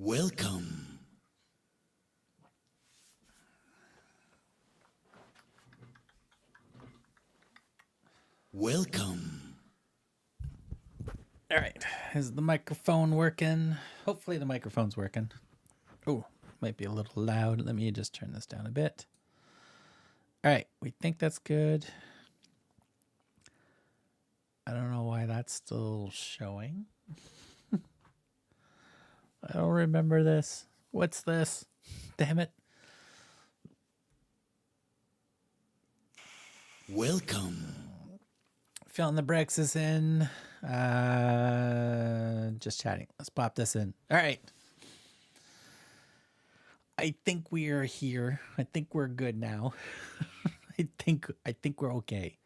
Welcome. Welcome. All right, is the microphone working? Hopefully the microphone's working. Oh, might be a little loud. Let me just turn this down a bit. All right, we think that's good. I don't know why that's still showing. I don't remember this. What's this? Damn it. Welcome. Filling the bricks is in. Just chatting. Let's pop this in. All right. I think we are here. I think we're good now. I think we're okay.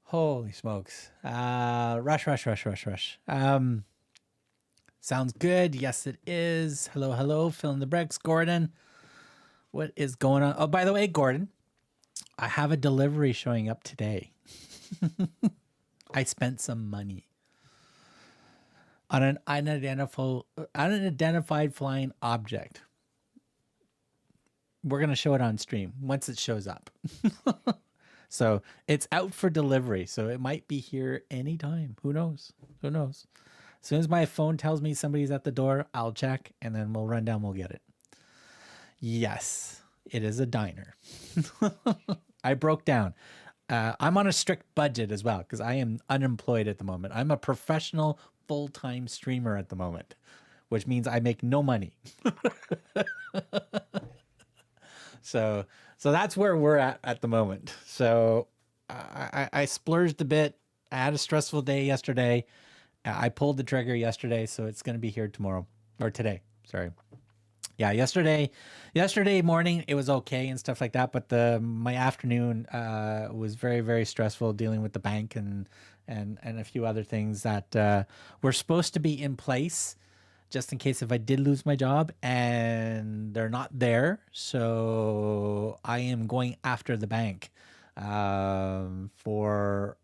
Holy smokes. Rush. Sounds good. Yes, it is. Hello. Filling the bricks. Gordon, what is going on? Oh, by the way, Gordon, I have a delivery showing up today. I spent some money on an unidentified flying object. We're going to show it on stream once it shows up. So it's out for delivery. So it might be here anytime. Who knows? As soon as my phone tells me somebody's at the door, I'll check and then we'll run down. We'll get it. Yes, it is a diner. I broke down. I'm on a strict budget as well because I am unemployed at the moment. I'm a professional full-time streamer at the moment, which means I make no money. So that's where we're at the moment. So I splurged a bit. I had a stressful day yesterday. I pulled the trigger yesterday, so it's going to be here tomorrow or today. Sorry. Yeah, yesterday morning it was okay and stuff like that, but my afternoon was very, very stressful dealing with the bank and a few other things that were supposed to be in place just in case if I did lose my job, and they're not there. So I am going after the bank for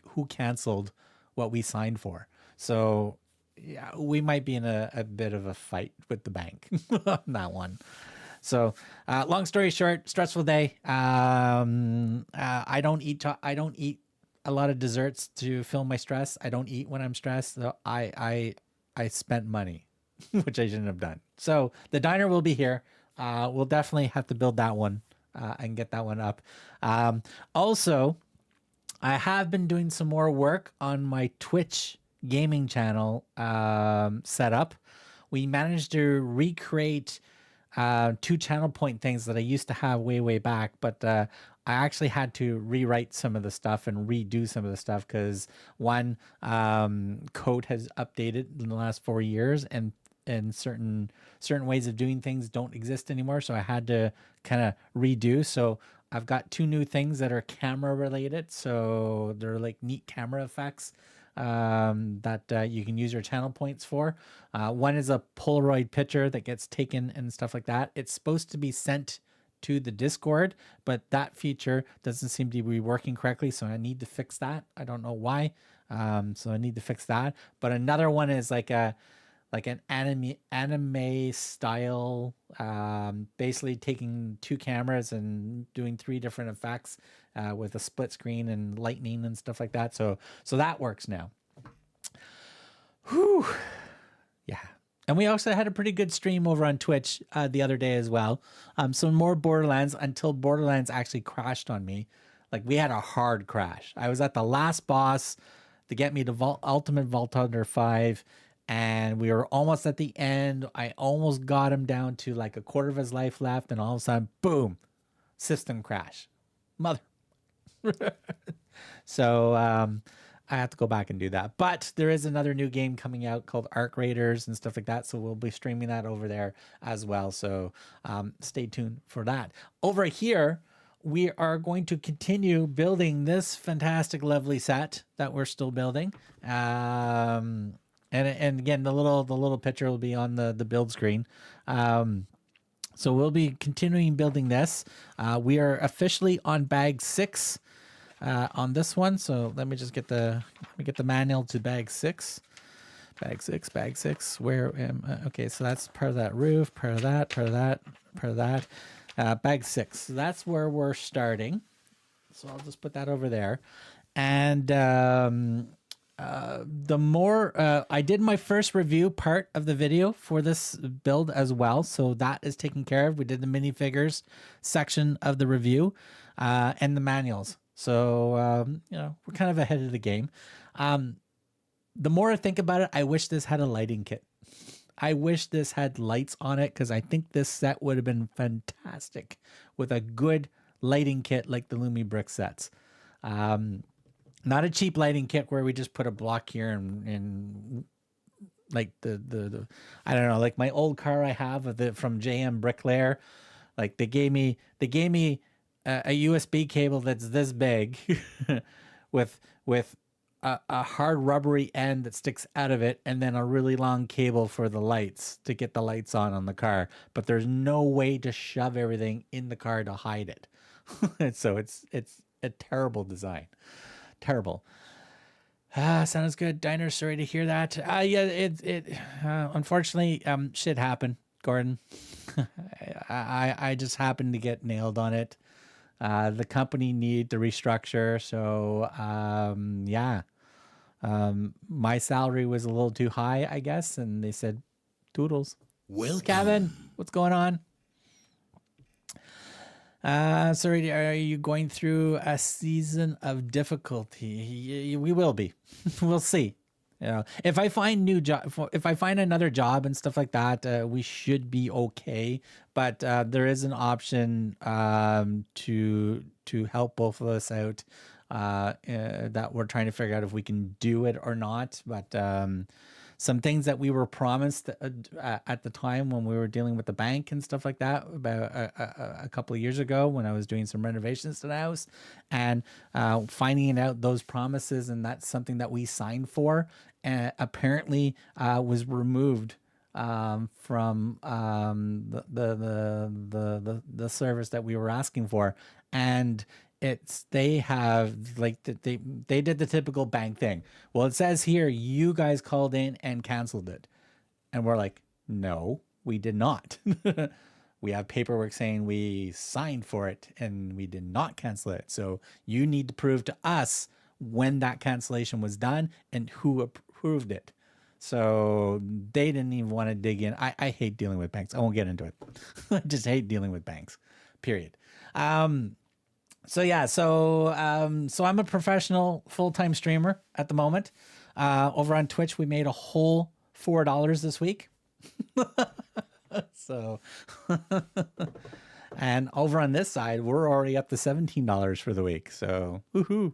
who canceled what we signed for. So yeah, we might be in a bit of a fight with the bank on that one. So long story short, stressful day. I don't eat a lot of desserts to fill my stress. I don't eat when I'm stressed. So I spent money, which I shouldn't have done. So the diner will be here. We'll definitely have to build that one and get that one up. Also, I have been doing some more work on my Twitch gaming channel setup. We managed to recreate 2 channel point things that I used to have way back, but I actually had to rewrite some of the stuff and redo some of the stuff because one, code has updated in the last 4 years, and certain ways of doing things don't exist anymore. So I had to kind of redo. So I've got 2 new things that are camera related. So they're like neat camera effects that you can use your channel points for. One is a Polaroid picture that gets taken and stuff like that. It's supposed to be sent to the Discord, but that feature doesn't seem to be working correctly. So I need to fix that. I don't know why. So I need to fix that. But another one is like an anime style, basically taking 2 cameras and doing 3 different effects with a split screen and lightning and stuff like that. So that works now. Whew. Yeah. And we also had a pretty good stream over on Twitch the other day as well. Some more Borderlands until Borderlands actually crashed on me. Like, we had a hard crash. I was at the last boss to get me to Ultimate Vault Hunter 5. And we were almost at the end. I almost got him down to like a quarter of his life left. And all of a sudden, boom, system crash. Mother. So I have to go back and do that. But there is another new game coming out called Arc Raiders and stuff like that. So we'll be streaming that over there as well. So stay tuned for that. Over here, we are going to continue building this fantastic, lovely set that we're still building. And again, the little picture will be on the build screen. So we'll be continuing building this. We are officially on bag 6 on this one. So let me just get the manual to bag 6. Bag six. Where am I? Okay, so that's part of that roof, part of that, part of that, part of that. Bag six. So that's where we're starting. So I'll just put that over there. And the more I did my first review part of the video for this build as well. So that is taken care of. We did the minifigures section of the review and the manuals. So, we're kind of ahead of the game. The more I think about it, I wish this had a lighting kit. I wish this had lights on it because I think this set would have been fantastic with a good lighting kit like the BRIX sets. Not a cheap lighting kit where we just put a block here and like the I don't know, like my old car I have from JM Bricklayer, like they gave me a USB cable that's this big with a hard rubbery end that sticks out of it, and then a really long cable for the lights to get the lights on the car. But there's no way to shove everything in the car to hide it. And so it's a terrible design. Terrible. Sounds good. Diner, sorry to hear that. Unfortunately, shit happened, Gordon. I just happened to get nailed on it. The company needed to restructure, so my salary was a little too high, I guess, and they said, "Toodles." Welcome. Kevin, what's going on? Sorry, are you going through a season of difficulty? We will be. We'll see. If I find if I find another job and stuff like that, we should be okay. But there is an option to help both of us out. That we're trying to figure out if we can do it or not. But some things that we were promised at the time when we were dealing with the bank and stuff like that about a couple of years ago when I was doing some renovations to the house, and finding out those promises, and that's something that we signed for, apparently was removed from the service that we were asking for. And they have like they did the typical bank thing. Well, it says here you guys called in and canceled it, and we're like, no, we did not. We have paperwork saying we signed for it and we did not cancel it. So you need to prove to us when that cancellation was done and who approved it. So they didn't even want to dig in. I hate dealing with banks. I won't get into it. I just hate dealing with banks, period. So I'm a professional full-time streamer at the moment. Over on Twitch, we made a whole $4 this week. So, and over on this side, we're already up to $17 for the week. So, woohoo.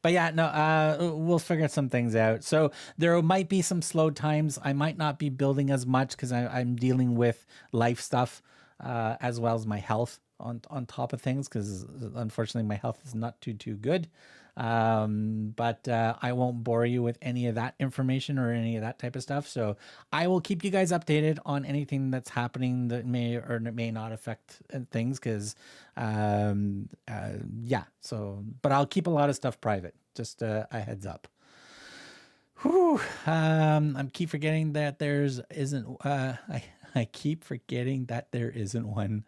But yeah, no, we'll figure some things out. So there might be some slow times. I might not be building as much because I'm dealing with life stuff as well as my health on top of things, because unfortunately my health is not too good. But I won't bore you with any of that information or any of that type of stuff. So I will keep you guys updated on anything that's happening that may or may not affect things, because so, but I'll keep a lot of stuff private, just a heads up. Whew. I keep forgetting that I keep forgetting that there isn't one.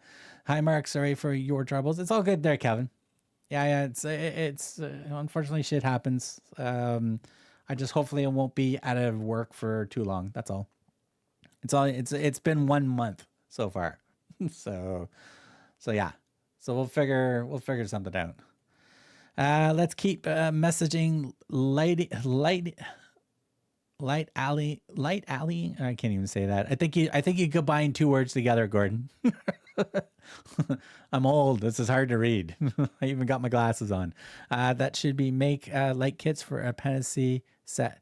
Hi, Mark. Sorry for your troubles. It's all good there, Kevin. Yeah. It's unfortunately shit happens. I just hopefully it won't be out of work for too long. That's all. It's been 1 month so far. So yeah. So we'll figure something out. Let's keep messaging Light Alley. I can't even say that. I think you combine two words together, Gordon. I'm old. This is hard to read. I even got my glasses on. That should be make light kits for a Pantasy set.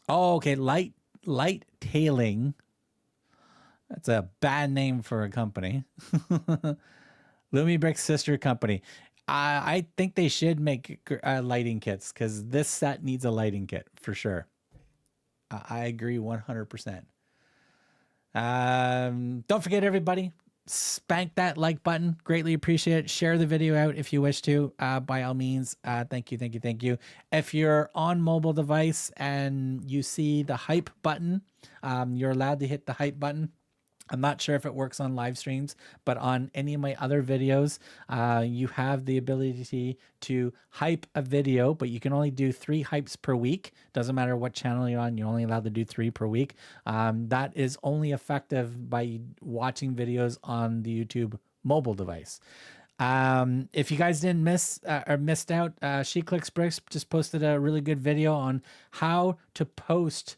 Oh, okay. Light tailing. That's a bad name for a company. BRIX sister company. I think they should make lighting kits, because this set needs a lighting kit for sure. I agree 100%. Don't forget, everybody, spank that like button. Greatly appreciate it. Share the video out if you wish to. By all means, thank you, thank you, thank you. If you're on mobile device and you see the hype button, you're allowed to hit the hype button. I'm not sure if it works on live streams, but on any of my other videos, you have the ability to hype a video, but you can only do 3 hypes per week. Doesn't matter what channel you're on, you're only allowed to do 3 per week. That is only effective by watching videos on the YouTube mobile device. If you guys didn't miss or missed out, She Clicks Bricks just posted a really good video on how to post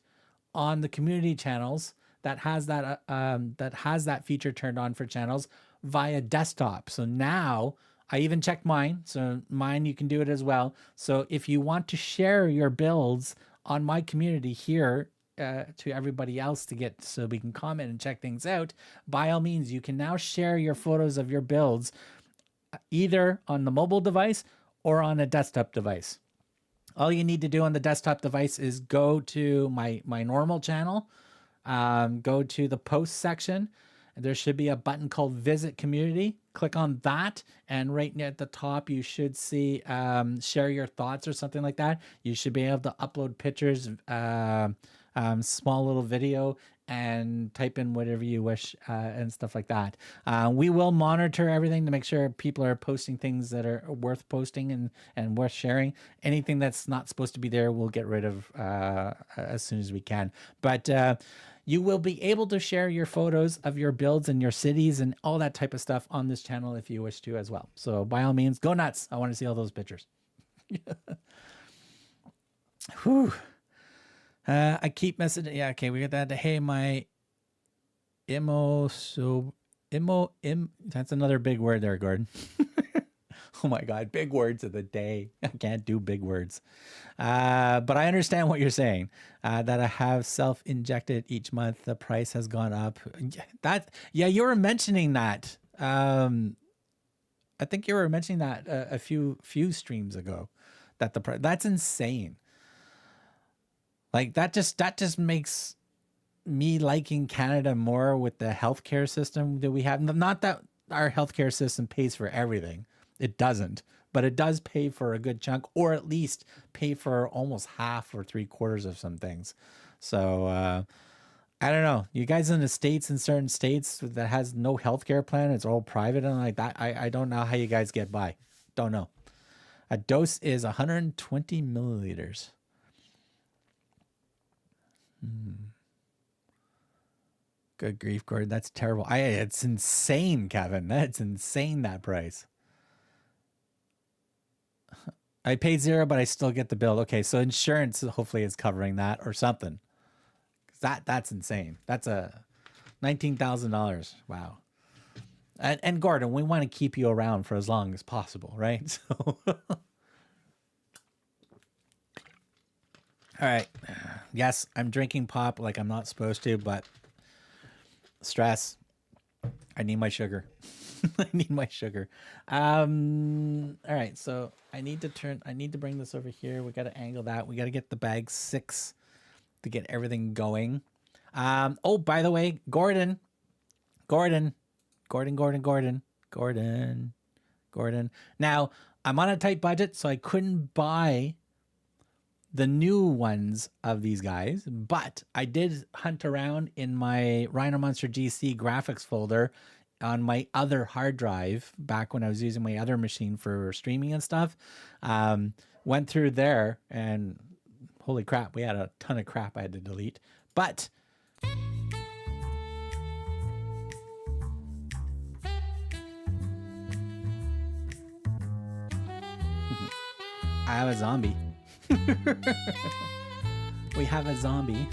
on the community channels that has that feature turned on for channels via desktop. So now I even checked mine. So mine, you can do it as well. So if you want to share your builds on my community here to everybody else to get, so we can comment and check things out, by all means, you can now share your photos of your builds either on the mobile device or on a desktop device. All you need to do on the desktop device is go to my normal channel, go to the post section. There should be a button called Visit Community. Click on that, and right near at the top, you should see share your thoughts or something like that. You should be able to upload pictures, small little video, and type in whatever you wish and stuff like that. We will monitor everything to make sure people are posting things that are worth posting and worth sharing. Anything that's not supposed to be there, we'll get rid of as soon as we can. But you will be able to share your photos of your builds and your cities and all that type of stuff on this channel if you wish to as well. So by all means, go nuts. I want to see all those pictures. Whew. I keep messaging. Yeah, okay, we got that. Hey, my that's another big word there, Gordon. Oh my God, big words of the day. I can't do big words. But I understand what you're saying, that I have self-injected each month. The price has gone up. Yeah, you were mentioning that. I think you were mentioning that a few streams ago, that the price, that's insane. Like that just makes me liking Canada more with the healthcare system that we have. Not that our healthcare system pays for everything. It doesn't, but it does pay for a good chunk, or at least pay for almost half or 3/4 of some things. So I don't know. You guys in the States, in certain states that has no healthcare plan, it's all private and like that. I don't know how you guys get by. Don't know. A dose is 120 milliliters. Good grief, Gordon. That's terrible. It's insane, Kevin. That's insane, that price. I paid $0, but I still get the bill. Okay, so insurance hopefully is covering that or something. That's insane. That's a $19,000. Wow. And Gordon, we want to keep you around for as long as possible, right? So all right. Yes, I'm drinking pop like I'm not supposed to, but stress. I need my sugar. I need my sugar. All right. So I need to bring this over here. We got to angle that. We got to get the bag 6 to get everything going. Oh, by the way, Gordon. Now, I'm on a tight budget, so I couldn't buy the new ones of these guys, but I did hunt around in my Rhino Monster GC graphics folder on my other hard drive back when I was using my other machine for streaming and stuff. Went through there and holy crap, we had a ton of crap I had to delete. But I have a zombie. We have a zombie,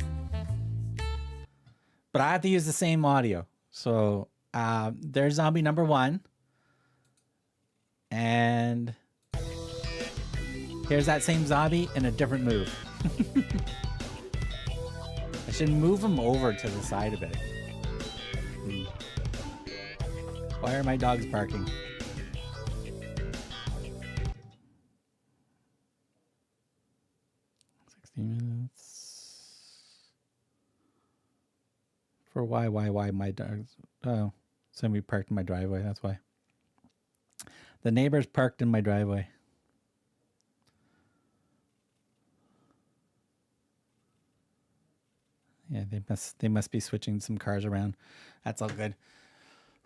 but I have to use the same audio. So there's zombie number 1, and here's that same zombie in a different move. I should move him over to the side a bit. Why are my dogs barking? 60 minutes. For why my dogs? Oh, Somebody parked in my driveway. That's why. The neighbors parked in my driveway. Yeah, they must be switching some cars around. That's all good.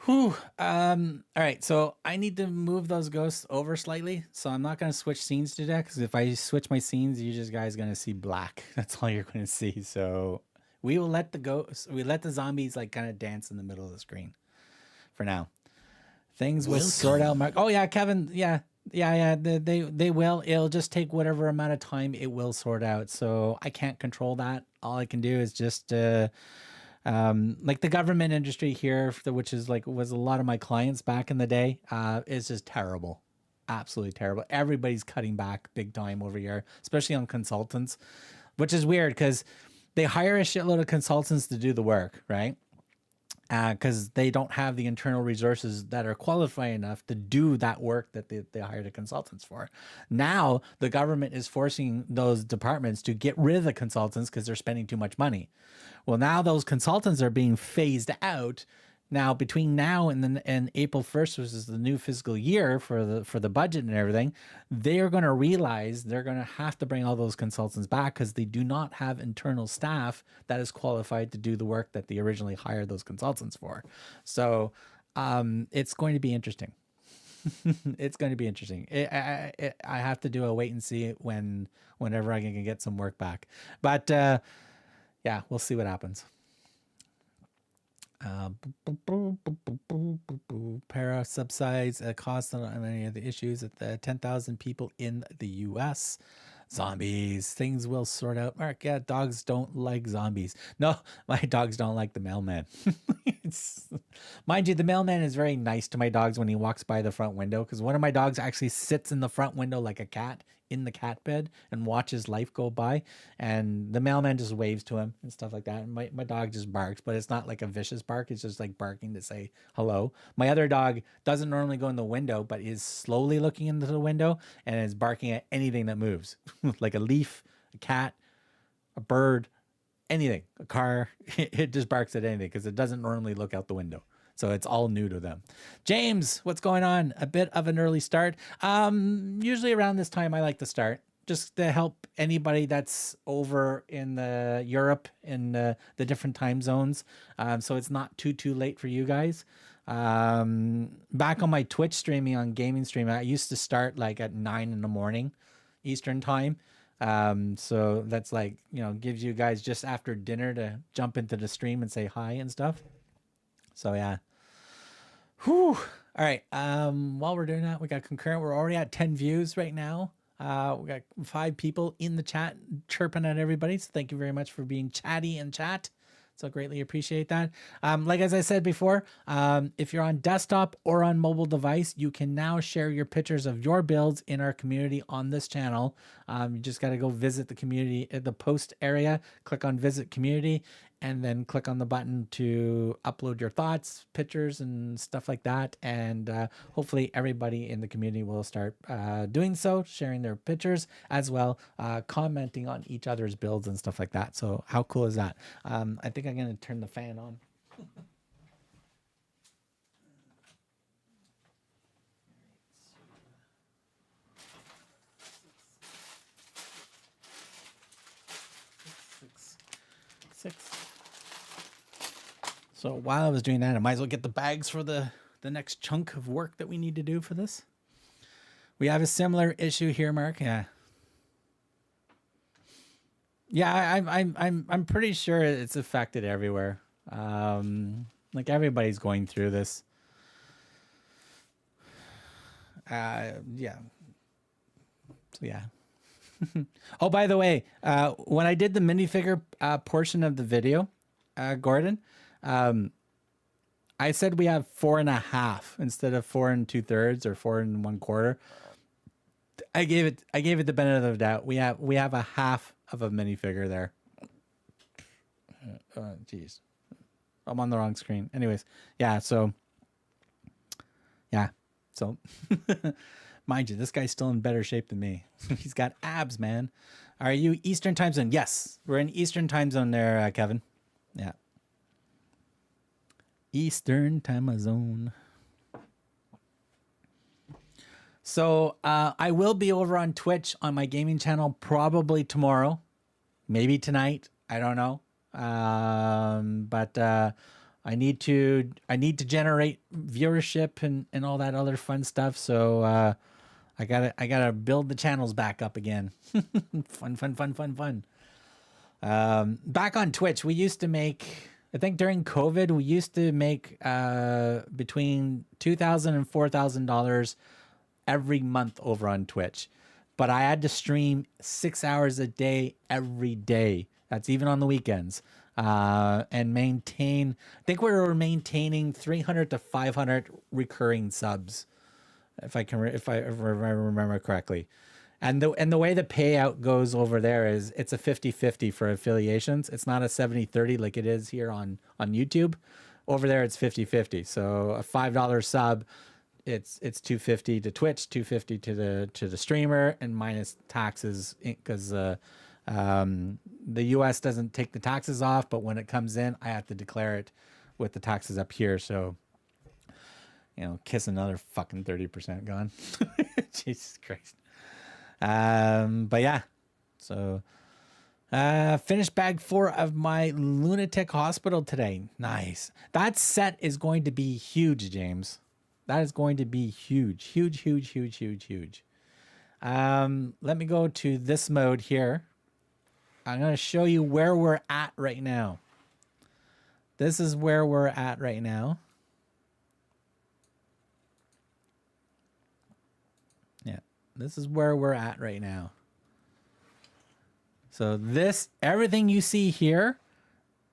Whew. All right, so I need to move those ghosts over slightly. So I'm not gonna switch scenes today, because if I switch my scenes, you just guys gonna see black. That's all you're gonna see. So we will let the zombies like kind of dance in the middle of the screen for now. Things will sort out. Mark. Oh yeah, Kevin. Yeah. They will. It'll just take whatever amount of time it will sort out. So I can't control that. All I can do is just like the government industry here, which is like was a lot of my clients back in the day, is just terrible. Absolutely terrible. Everybody's cutting back big time over here, especially on consultants, which is weird because they hire a shitload of consultants to do the work, right? Because they don't have the internal resources that are qualified enough to do that work that they hired the consultants for. Now the government is forcing those departments to get rid of the consultants because they're spending too much money. Well, now those consultants are being phased out. Now between now and April 1st, which is the new fiscal year for the budget and everything, they are going to realize they're going to have to bring all those consultants back because they do not have internal staff that is qualified to do the work that they originally hired those consultants for. So it's going to be interesting. It's going to be interesting. I have to do a wait and see whenever I can get some work back. But yeah, we'll see what happens. Para subsides cost on many of the issues at the 10,000 people in the U.S. Zombies, things will sort out. Mark, yeah, dogs don't like zombies. No, my dogs don't like the mailman. Mind you, the mailman is very nice to my dogs when he walks by the front window, because one of my dogs actually sits in the front window like a cat in the cat bed and watches life go by, and the mailman just waves to him and stuff like that. And my dog just barks, but it's not like a vicious bark. It's just like barking to say hello. My other dog doesn't normally go in the window, but is slowly looking into the window and is barking at anything that moves, like a leaf, a cat, a bird, anything, a car. It just barks at anything because it doesn't normally look out the window. So it's all new to them. James, what's going on? A bit of an early start. Usually around this time I like to start, just to help anybody that's over in the Europe in the different time zones. So it's not too late for you guys. Back on my Twitch streaming, on gaming streaming, I used to start like at 9 in the morning Eastern time. So that's like, gives you guys just after dinner to jump into the stream and say hi and stuff. So yeah. Whew. All right. While we're doing that, we got concurrent. We're already at 10 views right now. We got 5 people in the chat chirping at everybody. So thank you very much for being chatty in chat. So greatly appreciate that. Like as I said before, if you're on desktop or on mobile device, you can now share your pictures of your builds in our community on this channel. You just got to go visit the community at the post area, click on visit community, and then click on the button to upload your thoughts, pictures, and stuff like that. And hopefully everybody in the community will start doing so, sharing their pictures as well, commenting on each other's builds and stuff like that. So how cool is that? I think I'm going to turn the fan on. Six. So while I was doing that, I might as well get the bags for the next chunk of work that we need to do for this. We have a similar issue here, Mark. Yeah. Yeah, I'm pretty sure it's affected everywhere. Like everybody's going through this. Yeah. So yeah. Oh, by the way, when I did the minifigure portion of the video, Gordon, I said we have 4.5 instead of 4 2/3 or 4 1/4. I gave it the benefit of the doubt. We have a half of a minifigure there. Geez, I'm on the wrong screen. Anyways, yeah. So, yeah. So, mind you, this guy's still in better shape than me. He's got abs, man. Are you Eastern time zone? Yes, we're in Eastern time zone there, Kevin. Yeah. Eastern time zone. So I will be over on Twitch on my gaming channel probably tomorrow, maybe tonight. I don't know. But I need to generate viewership and all that other fun stuff. So I gotta build the channels back up again. Fun. Back on Twitch, we used to make, I think during COVID, we used to make between $2,000 and $4,000 every month over on Twitch. But I had to stream 6 hours a day every day. That's even on the weekends. And maintain, I think we were maintaining 300 to 500 recurring subs, if I remember correctly. And the way the payout goes over there is it's a 50-50 for affiliations. It's not a 70-30 like it is here on YouTube. Over there, it's 50-50. So a $5 sub, it's $250 to Twitch, $250 to the streamer, and minus taxes, because the US doesn't take the taxes off, but when it comes in, I have to declare it with the taxes up here. So, you know, kiss another fucking 30% gone. Jesus Christ. But yeah, so finished bag 4 of my lunatic hospital today. Nice. That set is going to be huge, James. That is going to be huge. Let me go to this mode here. I'm going to show you where we're at right now. This is where we're at right now. Yeah, this is where we're at right now. So this, everything you see here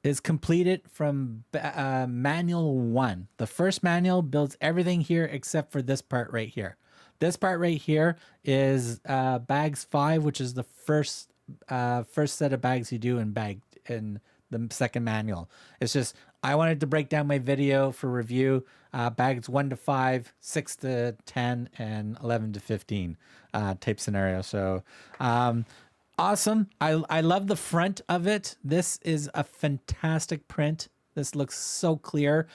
is completed from manual 1. The first manual builds everything here except for this part right here. This part right here is bags 5, which is the first set of bags you do in the second manual. It's just, I wanted to break down my video for review, bags 1 to 5, 6 to 10, and 11 to 15 type scenario. So awesome. I love the front of it. This is a fantastic print. This looks so clear.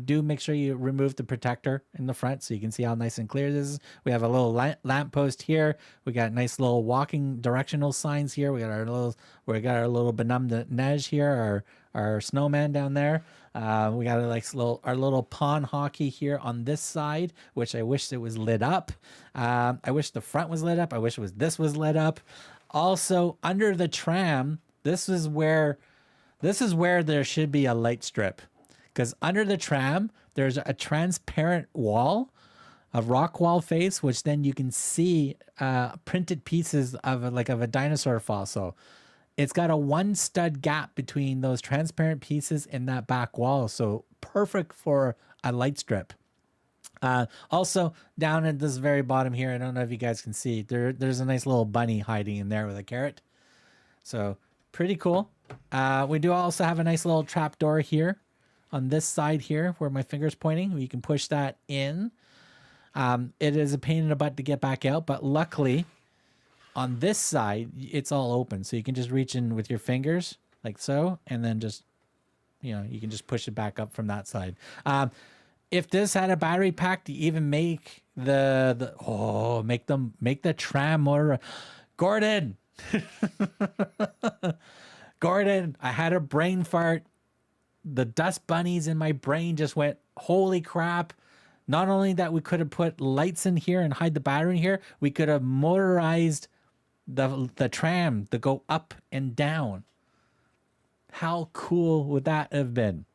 Do make sure you remove the protector in the front so you can see how nice and clear this is. We have a little lamp post here. We got nice little walking directional signs here. We got our little bonhomme de neige here, our snowman down there. We got our little pond hockey here on this side, which I wish it was lit up. I wish the front was lit up. I wish this was lit up. Also, under the tram, this is where there should be a light strip, because under the tram, there's a transparent wall, a rock wall face, which then you can see printed pieces of a dinosaur fossil. It's got a 1 stud gap between those transparent pieces in that back wall. So perfect for a light strip. Also down at this very bottom here, I don't know if you guys can see, there's a nice little bunny hiding in there with a carrot. So pretty cool. We do also have a nice little trap door here on this side here where my finger's pointing. You can push that in. It is a pain in the butt to get back out, but luckily on this side, it's all open. So you can just reach in with your fingers like so, and then just, you can just push it back up from that side. If this had a battery pack to even make make the tram more, Gordon, Gordon, I had a brain fart. The dust bunnies in my brain just went, holy crap. Not only that, we could have put lights in here and hide the battery in here, we could have motorized the tram to go up and down. How cool would that have been?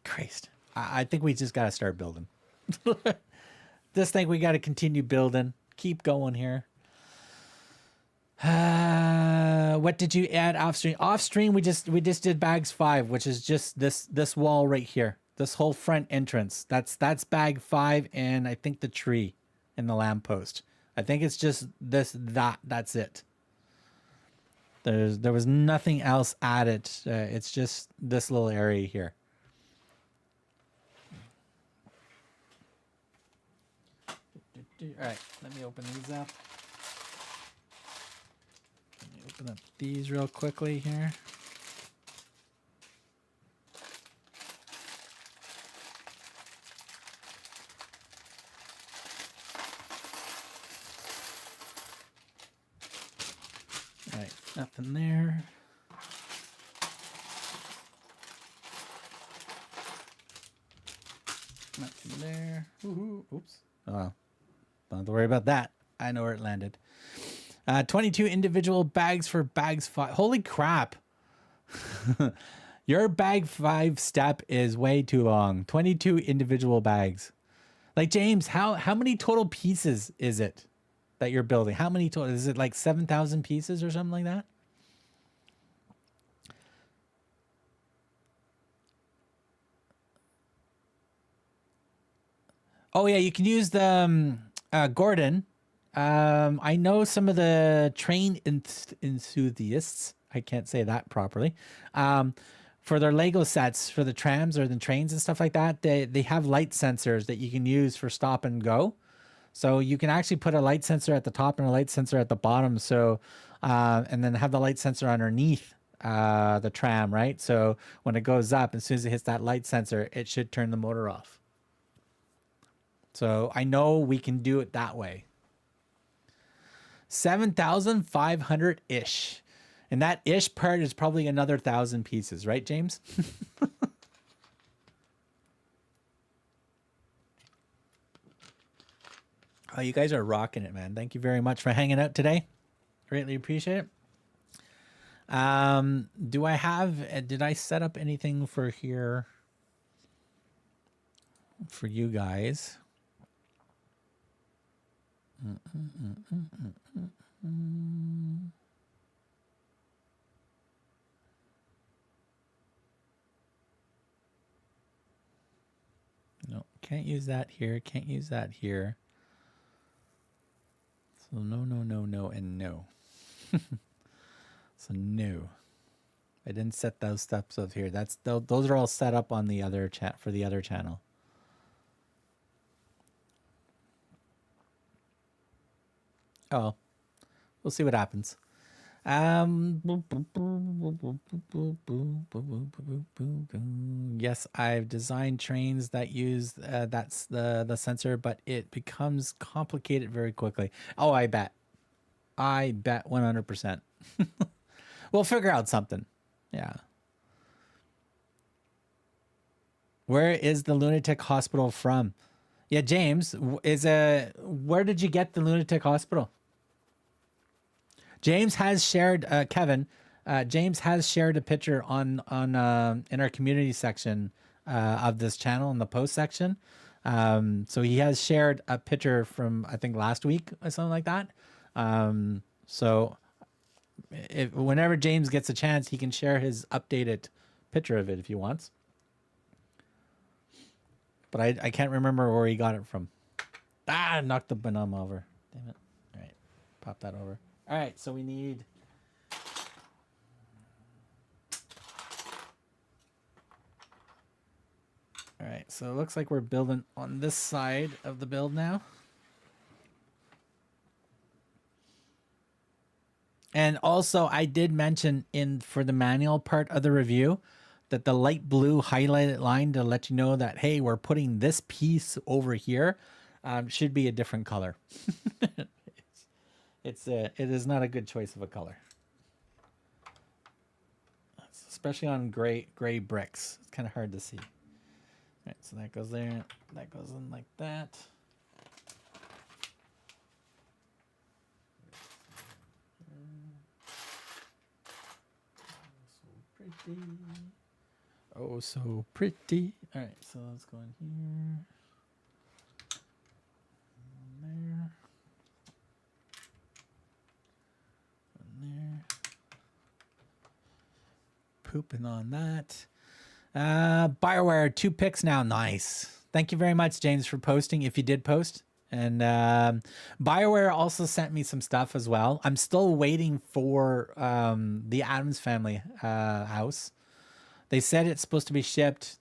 Christ. I think we just got to start building. This thing we got to continue building. Keep going here. What did you add off stream? Off stream, we just did bags 5, which is just this wall right here. This whole front entrance. That's bag 5, and I think the tree and the lamppost. I think it's just that's it. There was nothing else added. It's just this little area here. All right, let me open these up. Let me open up these real quickly here. right, nothing there. Nothing there. Woohoo. Oops. Oh, don't have to worry about that. I know where it landed. 22 individual bags for bags 5. Holy crap. Your bag 5 step is way too long. 22 individual bags. Like, James, how many total pieces is it that you're building? How many total? Is it like 7,000 pieces or something like that? Oh, yeah, you can use the Gordon. I know some of the train enthusiasts, I can't say that properly, for their Lego sets, for the trams or the trains and stuff like that, they have light sensors that you can use for stop and go. So you can actually put a light sensor at the top and a light sensor at the bottom. So, and then have the light sensor underneath the tram, right? So when it goes up, as soon as it hits that light sensor, it should turn the motor off. So I know we can do it that way. 7,500-ish. And that ish part is probably another 1,000 pieces, right, James? Oh, you guys are rocking it, man. Thank you very much for hanging out today. Greatly appreciate it. Do I have, did I set up anything for here for you guys? No, can't use that here. Can't use that here. So no, no, no, no, and no. So no. I didn't set those steps up here. Those are all set up on the other chat for the other channel. Oh, we'll see what happens. Yes, I've designed trains that use that's the sensor, but it becomes complicated very quickly. Oh, I bet 100%. We'll figure out something. Yeah. Where is the lunatic hospital from? Yeah, James, where did you get the lunatic hospital? James has shared, Kevin, James has shared a picture on in our community section of this channel in the post section. So he has shared a picture from, I think, last week or something like that. So whenever James gets a chance, he can share his updated picture of it if he wants. But I can't remember where he got it from. I knocked the banana over. Damn it. All right. Pop that over. All right. So we need... All right. So it looks like we're building on this side of the build now. And also, I did mention for the manual part of the review that the light blue highlighted line to let you know that, hey, we're putting this piece over here should be a different color. It is not a good choice of a color, especially on gray bricks. It's kind of hard to see. All right, so that goes there. That goes in like that. Pretty. Oh, so pretty. All right, so let's go in here. There. In there. Pooping on that. Barweer, 2 picks now. Nice. Thank you very much, James, for posting, if you did post. And BioWare also sent me some stuff as well. I'm still waiting for the Addams Family house. They said it's supposed to be shipped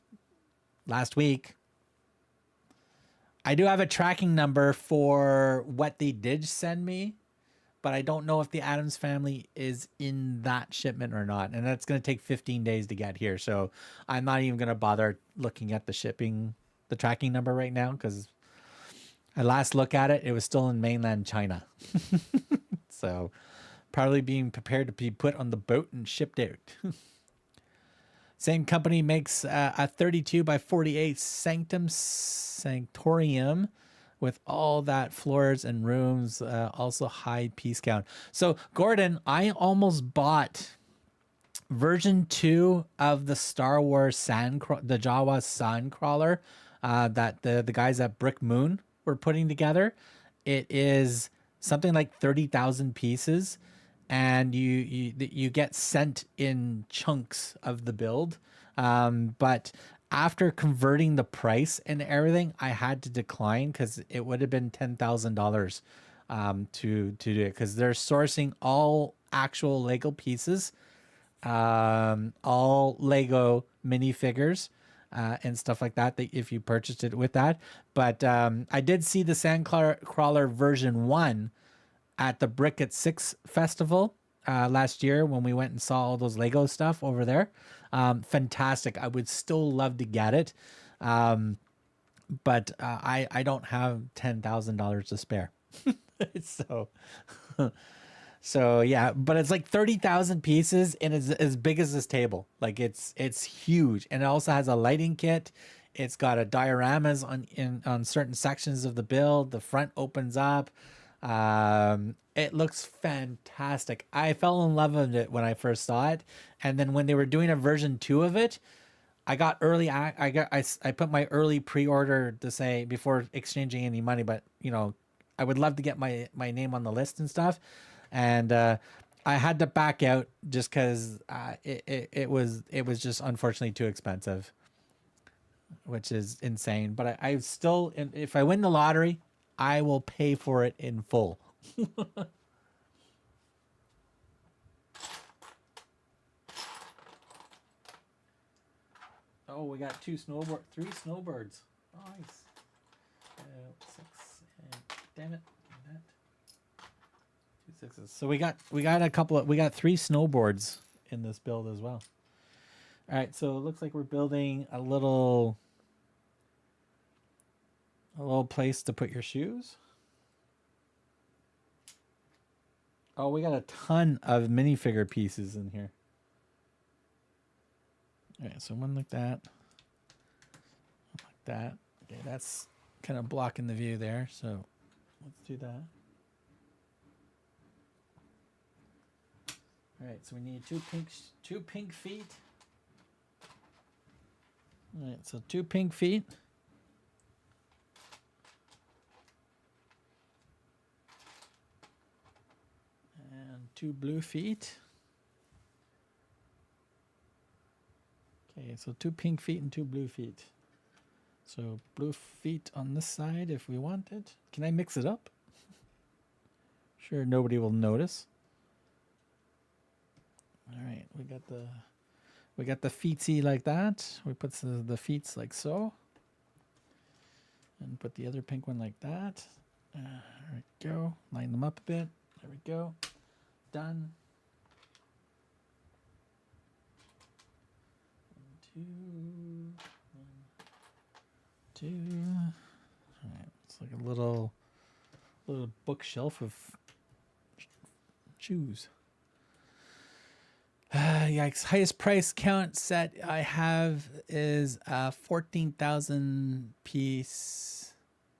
last week. I do have a tracking number for what they did send me, but I don't know if the Addams Family is in that shipment or not. And that's going to take 15 days to get here. So I'm not even going to bother looking at the tracking number right now, because I last look at it, it was still in mainland China. So probably being prepared to be put on the boat and shipped out. Same company makes a 32 by 48 sanctorium with all that floors and rooms, also high piece count. So Gordon, I almost bought version 2 of the Star Wars the Jawa sand crawler that the guys at Brick Moon were putting together. It is something like 30,000 pieces, and you get sent in chunks of the build. But after converting the price and everything, I had to decline because it would have been $10,000 to do it, because they're sourcing all actual Lego pieces, all Lego minifigures, and stuff like that, if you purchased it with that. But I did see the Sandcrawler version 1 at the Brick at 6 festival last year when we went and saw all those Lego stuff over there. Fantastic. I would still love to get it. But I don't have $10,000 to spare. So yeah, but it's like 30,000 pieces and it's as big as this table. Like it's huge, and it also has a lighting kit. It's got a dioramas on certain sections of the build. The front opens up. It looks fantastic. I fell in love with it when I first saw it, and then when they were doing a version 2 of it, I got early. I put my early pre-order to say before exchanging any money, but you know, I would love to get my name on the list and stuff. And I had to back out just because it was just unfortunately too expensive, which is insane. But I still, if I win the lottery, I will pay for it in full. Oh, we got three snowbirds. Nice. 6 and damn it. Sixes. So we got we got 3 snowboards in this build as well. All right, so it looks like we're building a little place to put your shoes. Oh, we got a ton of minifigure pieces in here. All right, so one like that. One like that. Okay, that's kind of blocking the view there, so let's do that. All right, so we need two pink feet. All right, so 2 pink feet. And 2 blue feet. Okay, so 2 pink feet and 2 blue feet. So blue feet on this side if we want it. Can I mix it up? Sure, nobody will notice. All right, we got the feetsy like that. We put the feets like so, and put the other pink one like that. There we go. Line them up a bit. There we go. Done. 1, 2, 1, 2. All right, it's like a little bookshelf of shoes. Yikes. Highest price count set I have is a 14,000 piece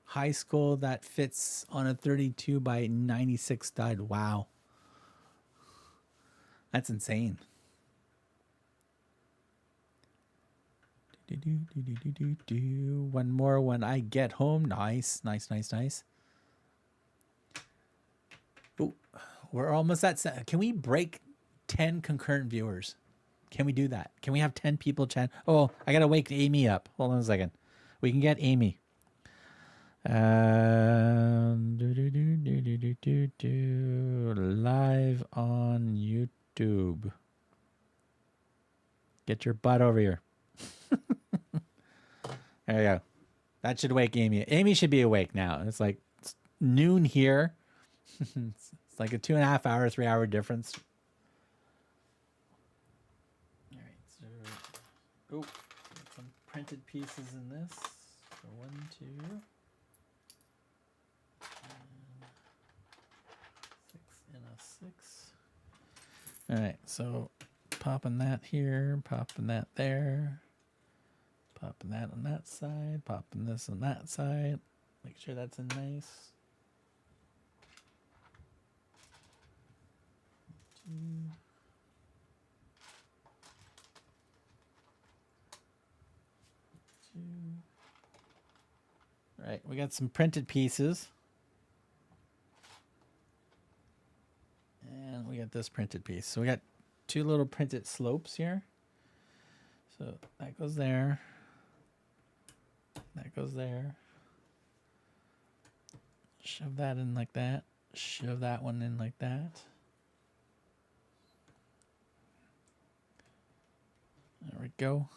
high school that fits on a 32 by 96 stud. Wow. That's insane. One more when I get home. Nice. Ooh, we're almost at. Can we break 10 concurrent viewers? Can we do that? Can we have 10 people chat? Oh, I gotta wake Amy up. Hold on a second. We can get Amy. Live on YouTube. Get your butt over here. There you go. That should wake Amy. Amy should be awake now. It's like noon here. It's like a 2.5 hour, 3 hour difference. All right, so some printed pieces in this. So 1, 2, 6 and a 6. All right, so popping that here, popping that there, popping that on that side, popping this on that side. Make sure that's in nice. All right, we got some printed pieces. And we got this printed piece. So we got two little printed slopes here. So that goes there. That goes there. Shove that in like that. Shove that one in like that. There we go.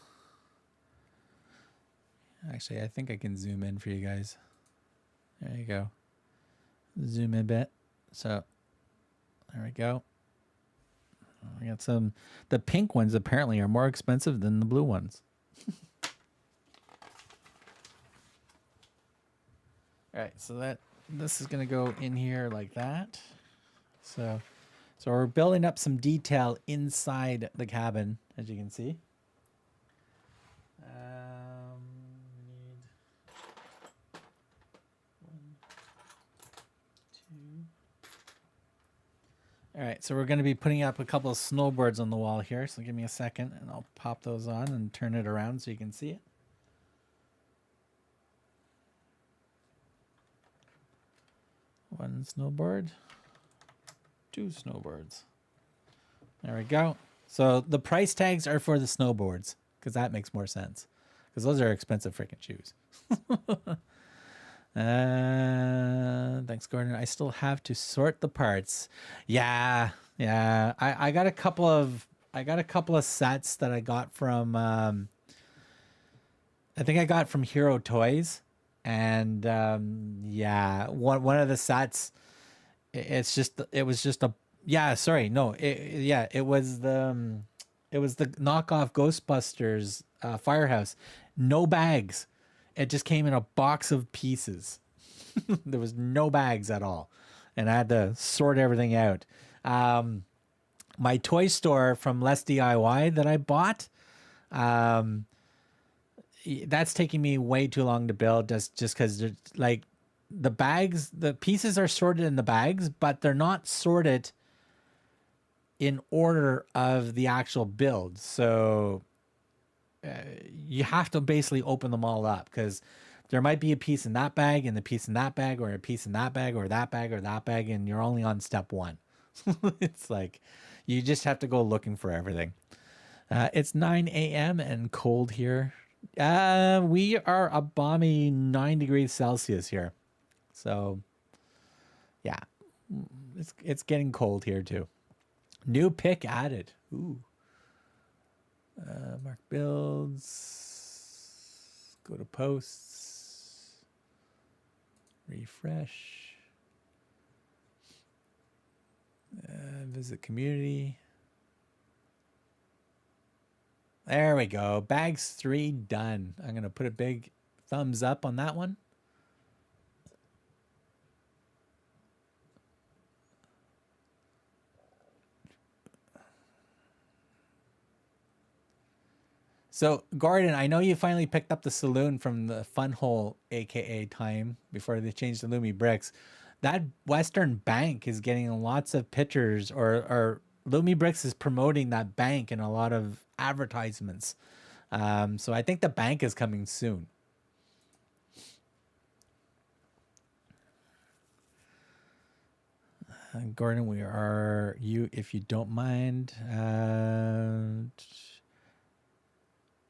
Actually, I think I can zoom in for you guys. There you go. Zoom in a bit. So there we go. We got some. The pink ones apparently are more expensive than the blue ones. All right, so this is gonna go in here like that. So we're building up some detail inside the cabin, as you can see. We need 1, 2. All right, so we're going to be putting up a couple of snowboards on the wall here. So give me a second, and I'll pop those on and turn it around so you can see it. One snowboard, two snowboards. There we go. So the price tags are for the snowboards, because that makes more sense. Because those are expensive freaking shoes. Thanks, Gordon. I still have to sort the parts. Yeah. I got a couple of sets that I got from I think I got from Hero Toys. And yeah, one of the sets, it was the knockoff Ghostbusters Firehouse. No bags. It just came in a box of pieces. There was no bags at all. And I had to sort everything out. My toy store from lesdiy that I bought, that's taking me way too long to build just because like the bags, the pieces are sorted in the bags, but they're not sorted in order of the actual build. So you have to basically open them all up because there might be a piece in that bag and the piece in that bag or a piece in that bag or that bag or that bag, and you're only on step one. It's like you just have to go looking for everything. It's 9 a.m. and cold here. We are a balmy 9 degrees Celsius here. So yeah, it's getting cold here too. New pick added. Ooh. Mark builds. Go to posts. Refresh. Visit community. There we go. Bags 3 done. I'm going to put a big thumbs up on that one. So, Gordon, I know you finally picked up the saloon from the funwhole, aka time, before they changed to Lumi BRIX. That Western bank is getting lots of pictures, or Lumi BRIX is promoting that bank in a lot of advertisements. So I think the bank is coming soon. Gordon, we are you, if you don't mind.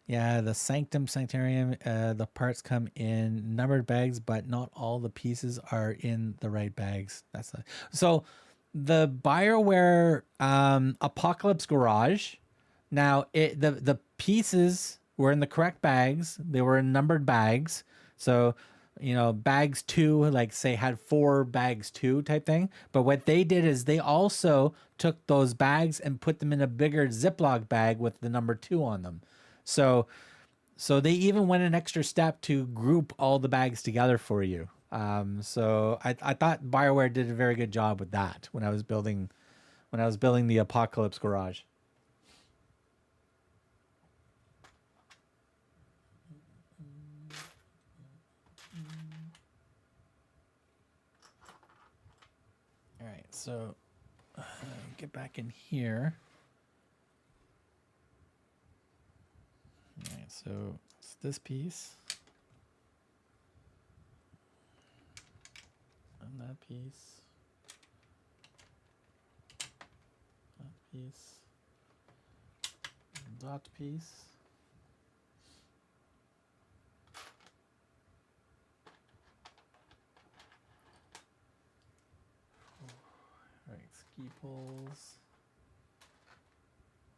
Yeah, the Sanctorium, the parts come in numbered bags, but not all the pieces are in the right bags. So the BioWare Apocalypse Garage. Now the pieces were in the correct bags. They were in numbered bags. So, you know, bags 2, like say had 4 bags 2 type thing. But what they did is they also took those bags and put them in a bigger Ziploc bag with the number 2 on them. So they even went an extra step to group all the bags together for you. So I thought BioWare did a very good job with that when I was building when I was building the apocalypse garage. All right, so get back in here. All right, so it's this piece. And that piece. That piece. And that piece. All right, ski poles.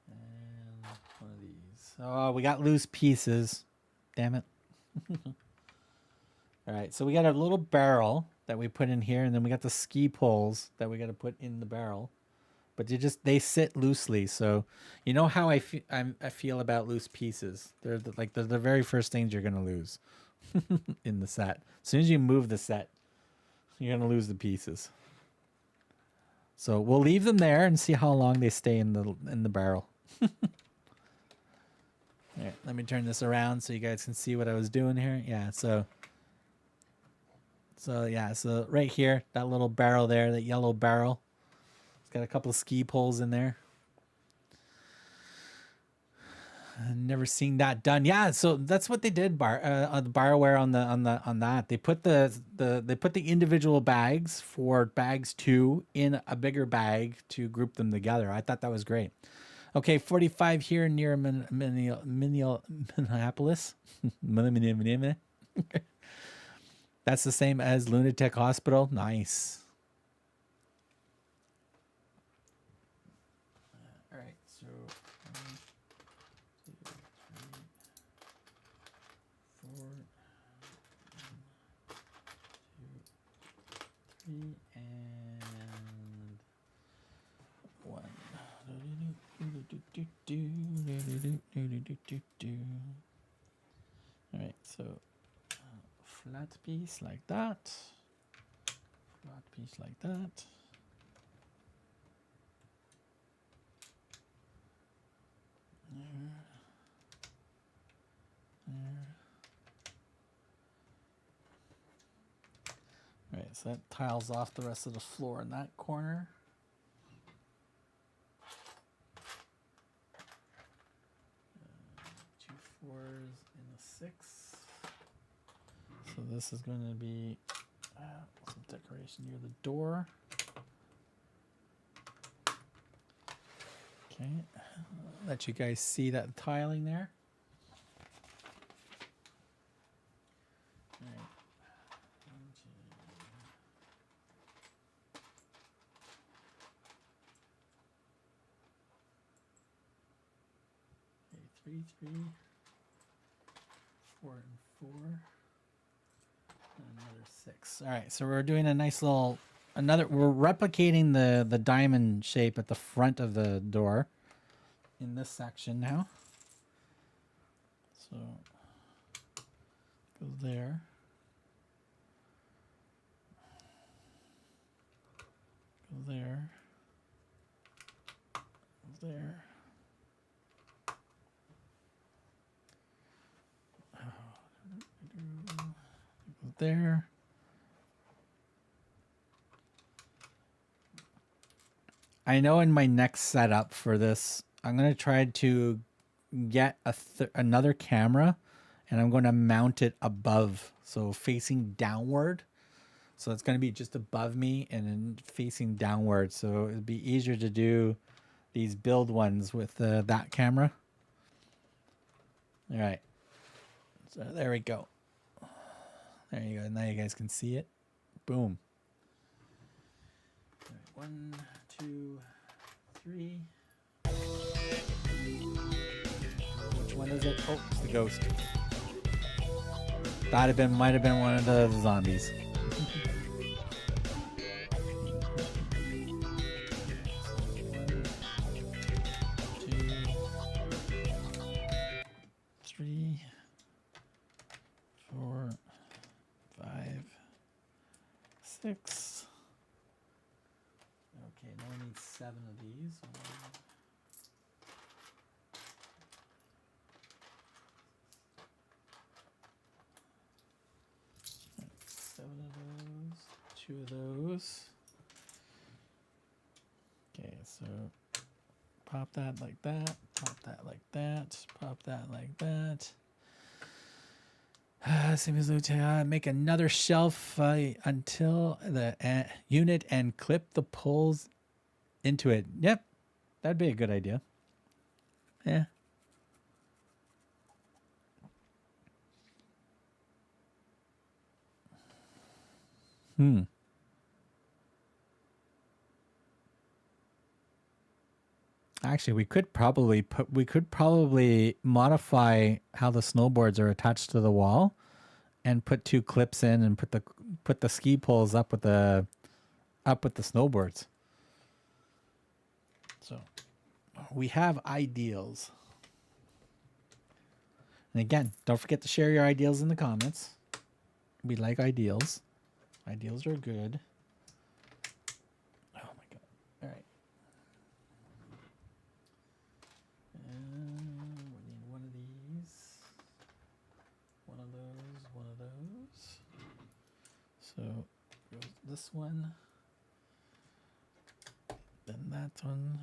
And one of these. Oh, we got loose pieces. Damn it. All right, so we got a little barrel that we put in here, and then we got the ski poles that we got to put in the barrel. But they sit loosely, so you know how I feel about loose pieces. They're the very first things you're gonna lose in the set. As soon as you move the set, you're gonna lose the pieces. So we'll leave them there and see how long they stay in the barrel. All right, let me turn this around so you guys can see what I was doing here. Yeah, so right here, that little barrel there, that yellow barrel, it's got a couple of ski poles in there. I've never seen that done. Yeah, so that's what they did. The barware on that. They put the individual bags for bags 2 in a bigger bag to group them together. I thought that was great. Okay, 45 here near Minneapolis. That's the same as Lunatic Hospital. Nice. All right, so 1, 2, 3, 4, 1, 2, 3, and 1. All right, so flat piece like that, flat piece like that. There. All right, so that tiles off the rest of the floor in that corner. Two 4s and a 6. So this is going to be some decoration near the door. Okay, I'll let you guys see that tiling there. All right. 3, 3, 4, and 4. Another 6. All right, so we're doing a nice little we're replicating the diamond shape at the front of the door in this section now. So go there. Go there. Go there. Go there. I know in my next setup for this, I'm going to try to get another camera, and I'm going to mount it above, so facing downward. So it's going to be just above me and then facing downward. So it'd be easier to do these build ones with that camera. All right. So there we go. There you go. Now you guys can see it. Boom. All right, 1, 2, 3. Which one is it? Oh, it's the ghost. Might have been one of the zombies. 3, 4, 5, 6. Okay, now we need 7 of these. 7 of those, 2 of those. Okay, so pop that like that, pop that like that, pop that like that. Same as Lieutenant. Make another shelf until the unit and clip the poles into it. Yep, that'd be a good idea. Yeah. Actually, we could probably modify how the snowboards are attached to the wall, and put 2 clips in, and put the ski poles up with the snowboards. So we have ideals. And again, don't forget to share your ideals in the comments. We like ideals. Ideals are good. Oh my god. All right. We need one of these. One of those. One of those. So goes this one. Then that one.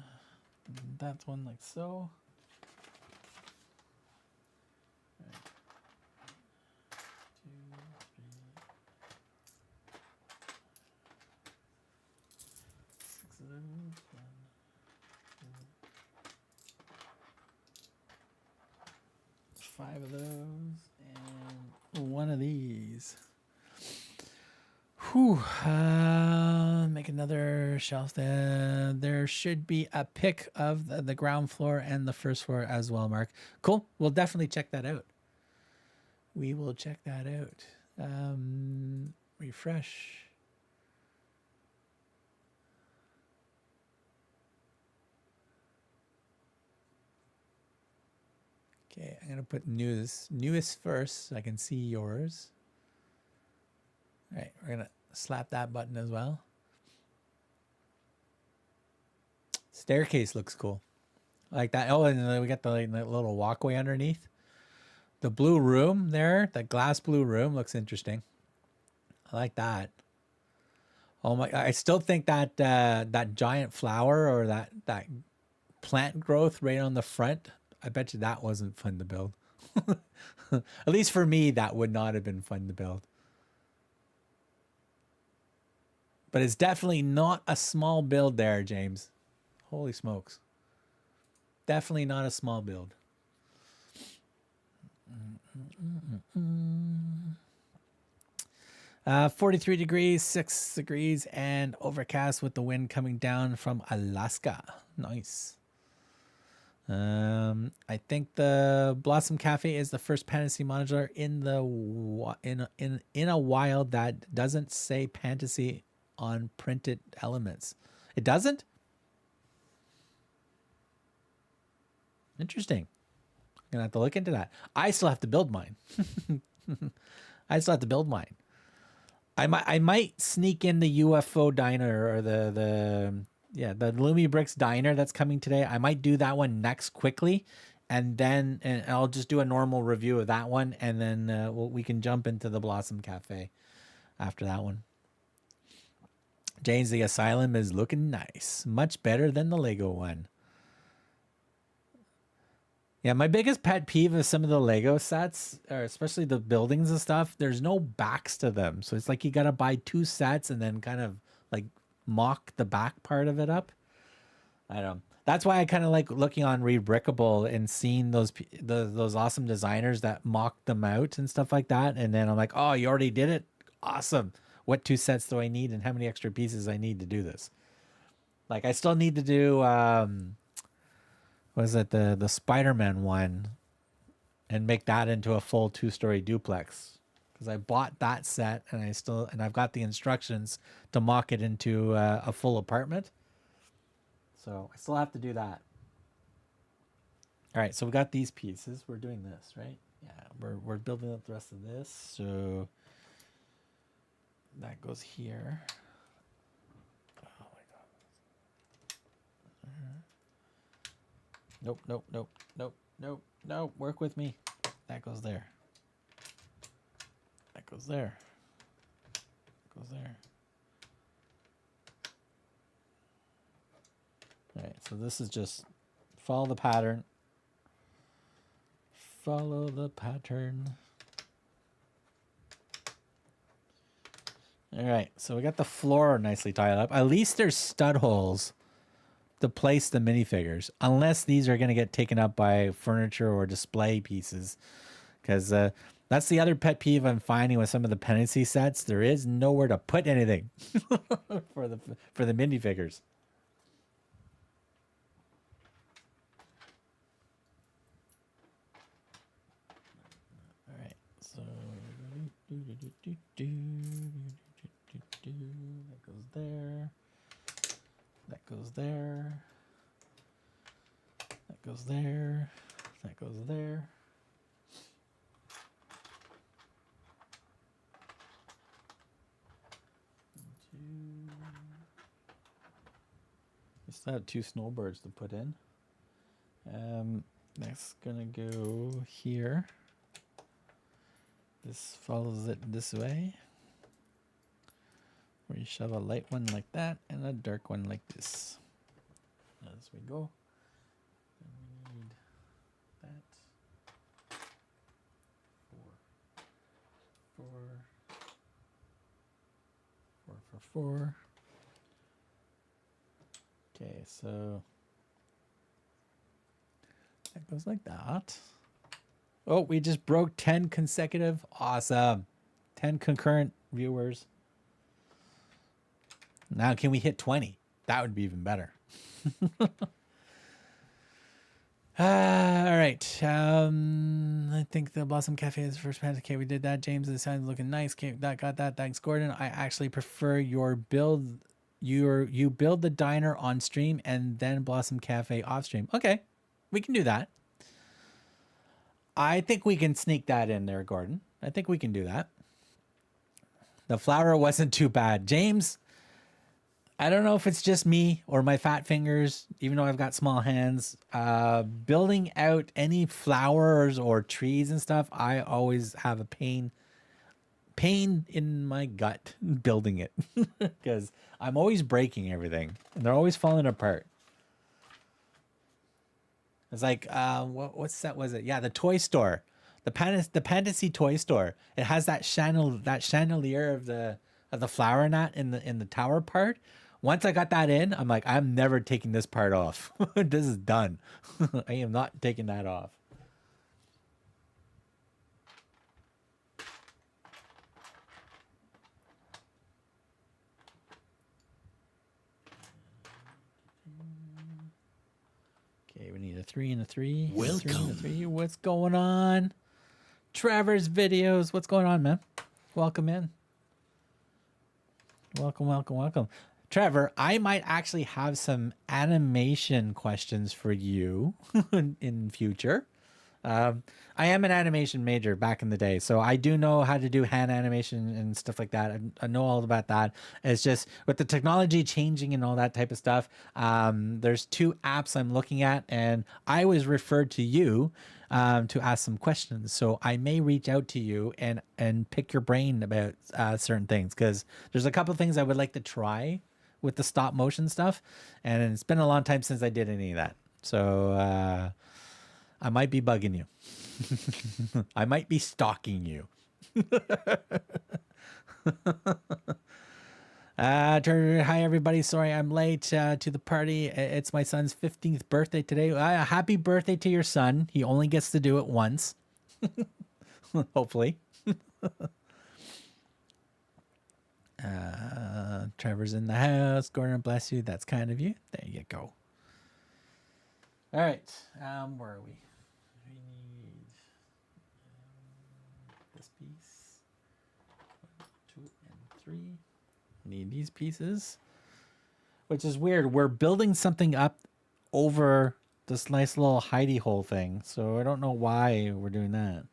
And that one like so. Five of those and one of these. Whew. Make another shelf there. There should be a pic of the ground floor and the first floor as well, Mark. Cool. We'll definitely check that out. We will check that out. Refresh. Okay, I'm gonna put newest first so I can see yours. All right, we're gonna slap that button as well. Staircase looks cool, like that. Oh, and then we got the little walkway underneath. The blue room there, the glass blue room looks interesting. I like that. Oh my! I still think that that giant flower or that plant growth right on the front. I bet you that wasn't fun to build. At least for me, that would not have been fun to build. But it's definitely not a small build there, James. Holy smokes. Definitely not a small build. 43 degrees, 6 degrees, and overcast with the wind coming down from Alaska. Nice. I think the Blossom Cafe is the first Pantasy modular in a while that doesn't say Pantasy on printed elements. It doesn't? Interesting. I'm gonna have to look into that. I still have to build mine. I still have to build mine. I might sneak in the UFO diner or the LumiBrix diner that's coming today. I might do that one next quickly, and I'll just do a normal review of that one, and then we can jump into the Blossom Cafe after that one. James, the asylum is looking nice, much better than the Lego one. Yeah, my biggest pet peeve of some of the Lego sets, or especially the buildings and stuff, there's no backs to them. So it's like you got to buy 2 sets and then kind of like mock the back part of it up. I don't know. That's why I kind of like looking on Rebrickable and seeing those awesome designers that mock them out and stuff like that. And then I'm like, oh, you already did it? Awesome. What 2 sets do I need and how many extra pieces I need to do this? Like I still need to do... was it the Spider-Man one and make that into a full 2-story duplex, because I bought that set and I've got the instructions to mock it into a full apartment, so I still have to do that. All right, so we got these pieces. We're doing this, right? Yeah, we're building up the rest of this, so that goes here. Oh my god. Nope, nope, nope, nope, nope, nope. Work with me. That goes there. That goes there. Goes there. All right, so this is just follow the pattern. Follow the pattern. All right, so we got the floor nicely tiled up. At least there's stud holes to place the minifigures, unless these are going to get taken up by furniture or display pieces. Because that's the other pet peeve I'm finding with some of the Pantasy sets. There is nowhere to put anything for the minifigures. All right, so that goes there. That goes there. That goes there. That goes there. I still have 2 snowbirds to put in. That's gonna go here. This follows it this way. Where you shove a light one like that and a dark one like this. As we go. And we need that. 4. 4 for 4. Okay, so that goes like that. Oh, we just broke 10 consecutive. Awesome. 10 concurrent viewers. Now can we hit 20? That would be even better. All right. I think the Blossom Cafe is the first Pantasy. Okay, we did that. James, the sign's looking nice. Okay, got that. Thanks, Gordon. I actually prefer your build. You build the diner on stream and then Blossom Cafe off stream. Okay, we can do that. I think we can sneak that in there, Gordon. I think we can do that. The flower wasn't too bad. James, I don't know if it's just me or my fat fingers, even though I've got small hands. Building out any flowers or trees and stuff, I always have a pain in my gut building it because I'm always breaking everything and they're always falling apart. It's like, what set was it? Yeah, the toy store, the Pantasy toy store. It has that chandelier of the flower knot in the tower part. Once I got that in, I'm like, I'm never taking this part off. This is done. I am not taking that off. Okay, we need a 3 and a 3. Welcome. 3 and a 3. What's going on? Trevor's videos. What's going on, man? Welcome in. Welcome. Trevor, I might actually have some animation questions for you in future. I am an animation major back in the day, so I do know how to do hand animation and stuff like that. I know all about that. It's just with the technology changing and all that type of stuff. There's 2 apps I'm looking at, and I was referred to you to ask some questions. So I may reach out to you and pick your brain about certain things, because there's a couple of things I would like to try with the stop motion stuff, and it's been a long time since I did any of that. So I might be bugging you. I might be stalking you. Hi everybody. Sorry I'm late to the party. It's my son's 15th birthday today. Happy birthday to your son. He only gets to do it once. Hopefully. Trevor's in the house. Gordon, bless you. That's kind of you. There you go. All right. Where are we? We need this piece. 1, 2, and 3. Need these pieces, which is weird. We're building something up over this nice little hidey hole thing, so I don't know why we're doing that.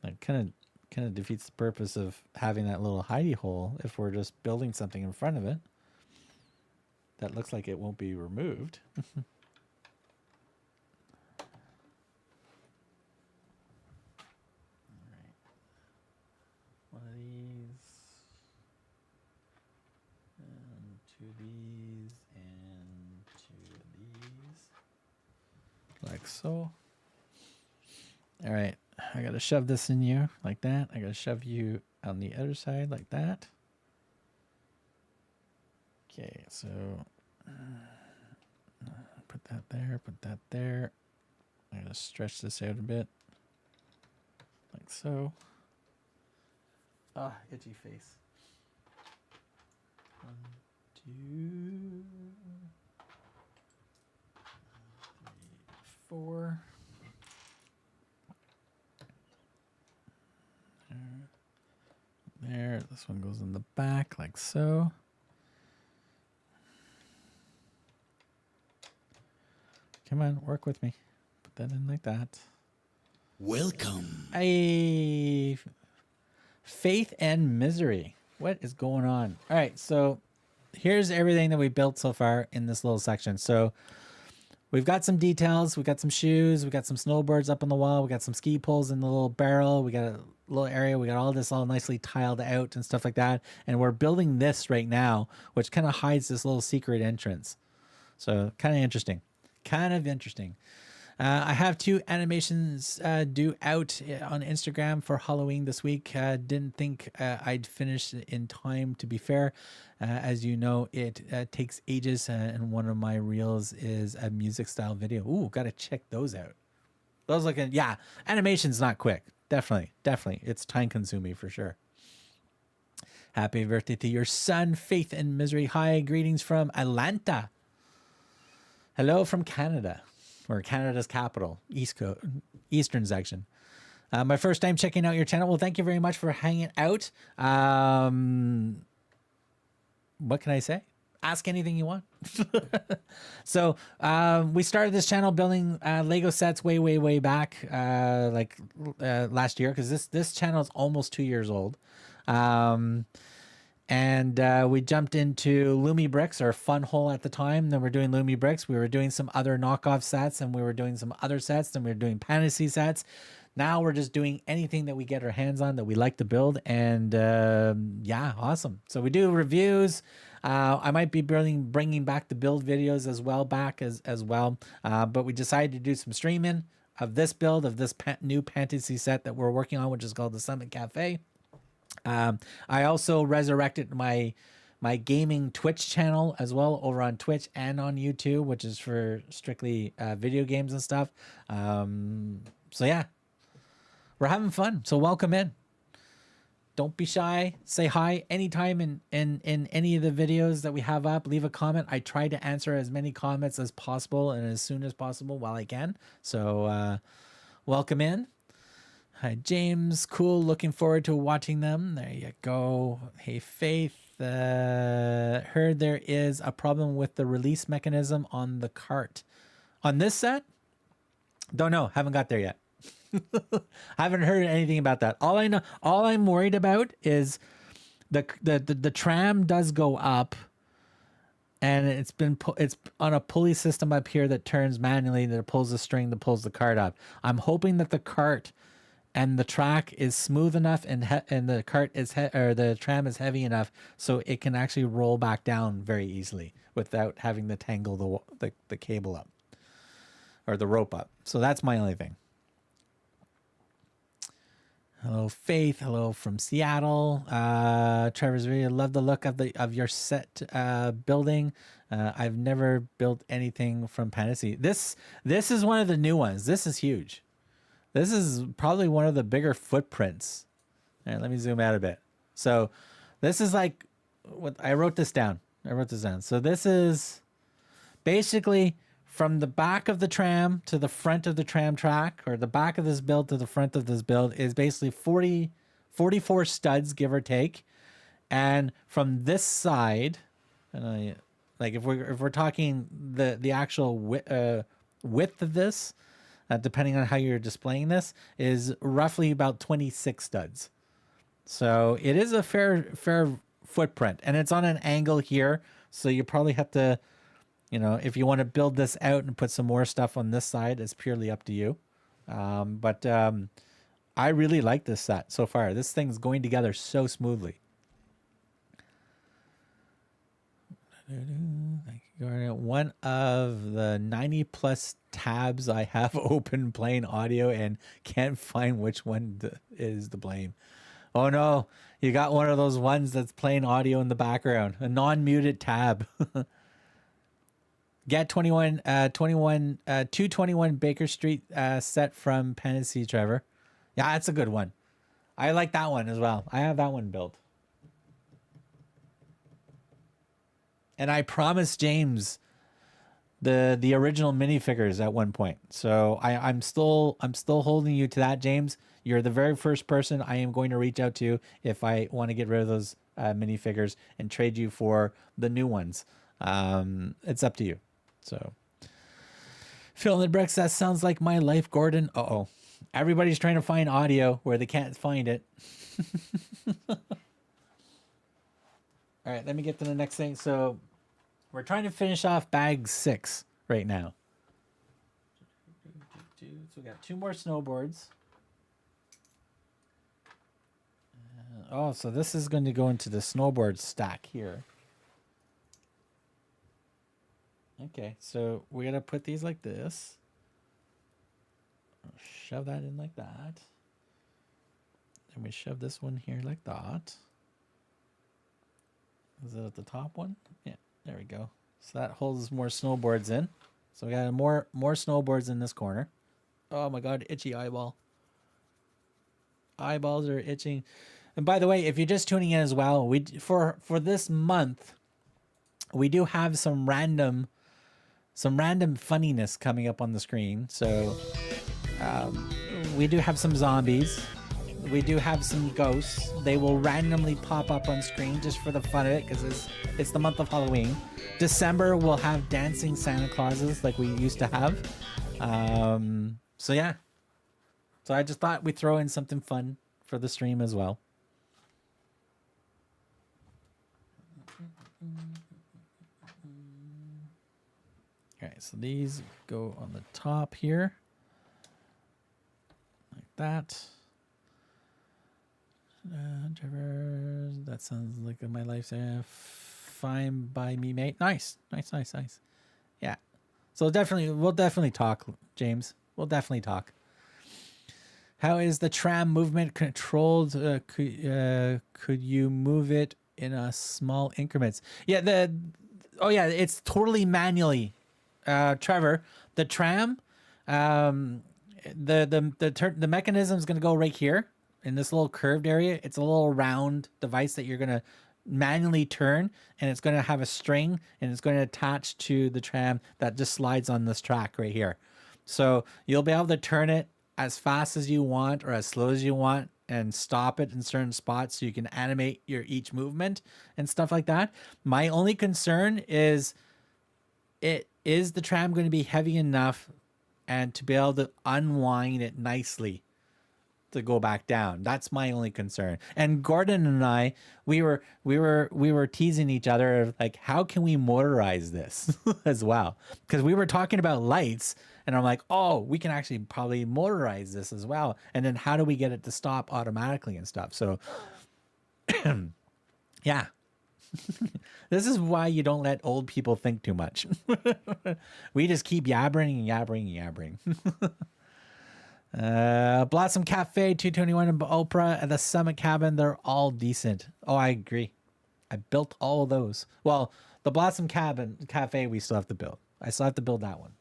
That kind of defeats the purpose of having that little hidey hole if we're just building something in front of it that looks like it won't be removed. like so. All right, I gotta shove this in you like that. I gotta shove you on the other side like that. Okay, so put that there, put that there. I'm gonna stretch this out a bit, like so. Ah, itchy face. 1, 2, 3, 4. There, this one goes in the back like so. Come on, work with me. Put that in like that. Welcome. Hey, faith and misery. What is going on? All right, so here's everything that we built so far in this little section. So we've got some details. We got some shoes. We got some snowboards up on the wall. We got some ski poles in the little barrel. We got a little area. We got all this all nicely tiled out and stuff like that. And we're building this right now, which kind of hides this little secret entrance. So kind of interesting. Kind of interesting. I have 2 animations due out on Instagram for Halloween this week. Didn't think I'd finish in time, to be fair. As you know, it takes ages, and one of my reels is a music style video. Ooh, got to check those out. Those looking, yeah, animation's not quick. Definitely. It's time consuming for sure. Happy birthday to your son, Faith and Misery. Hi, greetings from Atlanta. Hello from Canada. Or Canada's capital, Eastern section. My first time checking out your channel. Well, thank you very much for hanging out. What can I say? Ask anything you want. So we started this channel building Lego sets way back, last year, because this channel is almost 2 years old. And we jumped into BRIX or funwhole at the time. Then we're doing BRIX. We were doing some other knockoff sets, and we were doing some other sets. Then we were doing Pantasy sets. Now we're just doing anything that we get our hands on that we like to build. And yeah, awesome. So we do reviews. I might be bringing back the build videos as well as well. But we decided to do some streaming of this build of this new Pantasy set that we're working on, which is called the Summit Cafe. I also resurrected my gaming Twitch channel as well over on Twitch and on YouTube, which is for strictly video games and stuff. So yeah, we're having fun. So welcome in. Don't be shy. Say hi anytime in any of the videos that we have up. Leave a comment. I try to answer as many comments as possible and as soon as possible while I can. So welcome in. Hi, James. Cool. Looking forward to watching them. There you go. Hey, Faith. Heard there is a problem with the release mechanism on the cart. On this set? Don't know. Haven't got there yet. Haven't heard anything about that. All I know, all I'm worried about is the tram does go up, and it's on a pulley system up here that turns manually, that pulls the string that pulls the cart up. I'm hoping that the cart and the track is smooth enough, and the cart is the tram is heavy enough so it can actually roll back down very easily without having to tangle the cable up or the rope up. So that's my only thing. Hello, Faith. Hello from Seattle. Trevor's video. Love the look of your set building. I've never built anything from Pantasy. This is one of the new ones. This is huge. This is probably one of the bigger footprints. All right, let me zoom out a bit. So this is like what I wrote this down. So this is basically from the back of the tram to the front of the tram track, or the back of this build to the front of this build, is basically 44 studs, give or take. And from this side, like if we're talking the actual width of this, depending on how you're displaying this, is roughly about 26 studs. So it is a fair footprint, and it's on an angle here. So you probably have to, if you want to build this out and put some more stuff on this side, it's purely up to you. But I really like this set so far. This thing's going together so smoothly. Thank you, One of the 90 plus tabs I have open playing audio and can't find which one is to blame. Oh no, you got one of those ones that's playing audio in the background, a non-muted tab. Get 221 Baker Street set from Pantasy, Trevor. Yeah, that's a good one. I like that one as well. I have that one built. And I promised James the original minifigures at one point. So I'm still holding you to that, James. You're the very first person I am going to reach out to if I want to get rid of those minifigures and trade you for the new ones. It's up to you. So Phil in the bricks, that sounds like my life, Gordon. Uh-oh. Everybody's trying to find audio where they can't find it. All right, let me get to the next thing. So we're trying to finish off bag 6 right now. So we got 2 more snowboards. So this is going to go into the snowboard stack here. Okay, so we're going to put these like this. Shove that in like that. And we shove this one here like that. Is it at the top one? Yeah, there we go. So that holds more snowboards in. So we got more snowboards in this corner. Oh my god, itchy eyeball. Eyeballs are itching. And by the way, if you're just tuning in as well, we for this month, we do have some random funniness coming up on the screen. So we do have some zombies. We do have some ghosts. They will randomly pop up on screen just for the fun of it because it's the month of Halloween. December we'll have dancing Santa Clauses like we used to have. So yeah. So I just thought we'd throw in something fun for the stream as well. All right, so these go on the top here. Like that. Trevor, that sounds like my life's fine by me, mate. Nice. Yeah. So we'll definitely talk, James. We'll definitely talk. How is the tram movement controlled? Could you move it in a small increments? Yeah. It's totally manually. Trevor, the tram, the mechanism is going to go right here in this little curved area. It's a little round device that you're going to manually turn, and it's going to have a string, and it's going to attach to the tram that just slides on this track right here. So you'll be able to turn it as fast as you want or as slow as you want and stop it in certain spots so you can animate your each movement and stuff like that. My only concern is the tram going to be heavy enough and to be able to unwind it nicely to go back down. That's my only concern. And Gordon and I, we were teasing each other of like, how can we motorize this as well? Because we were talking about lights, and I'm like, oh, we can actually probably motorize this as well. And then how do we get it to stop automatically and stuff? So, yeah. This is why you don't let old people think too much. We just keep yabbering. Blossom Cafe, 221 and Oprah, and the Summit Cabin, they're all decent. Oh, I agree. I built all of those. Well, the Blossom Cafe, we still have to build. I still have to build that one.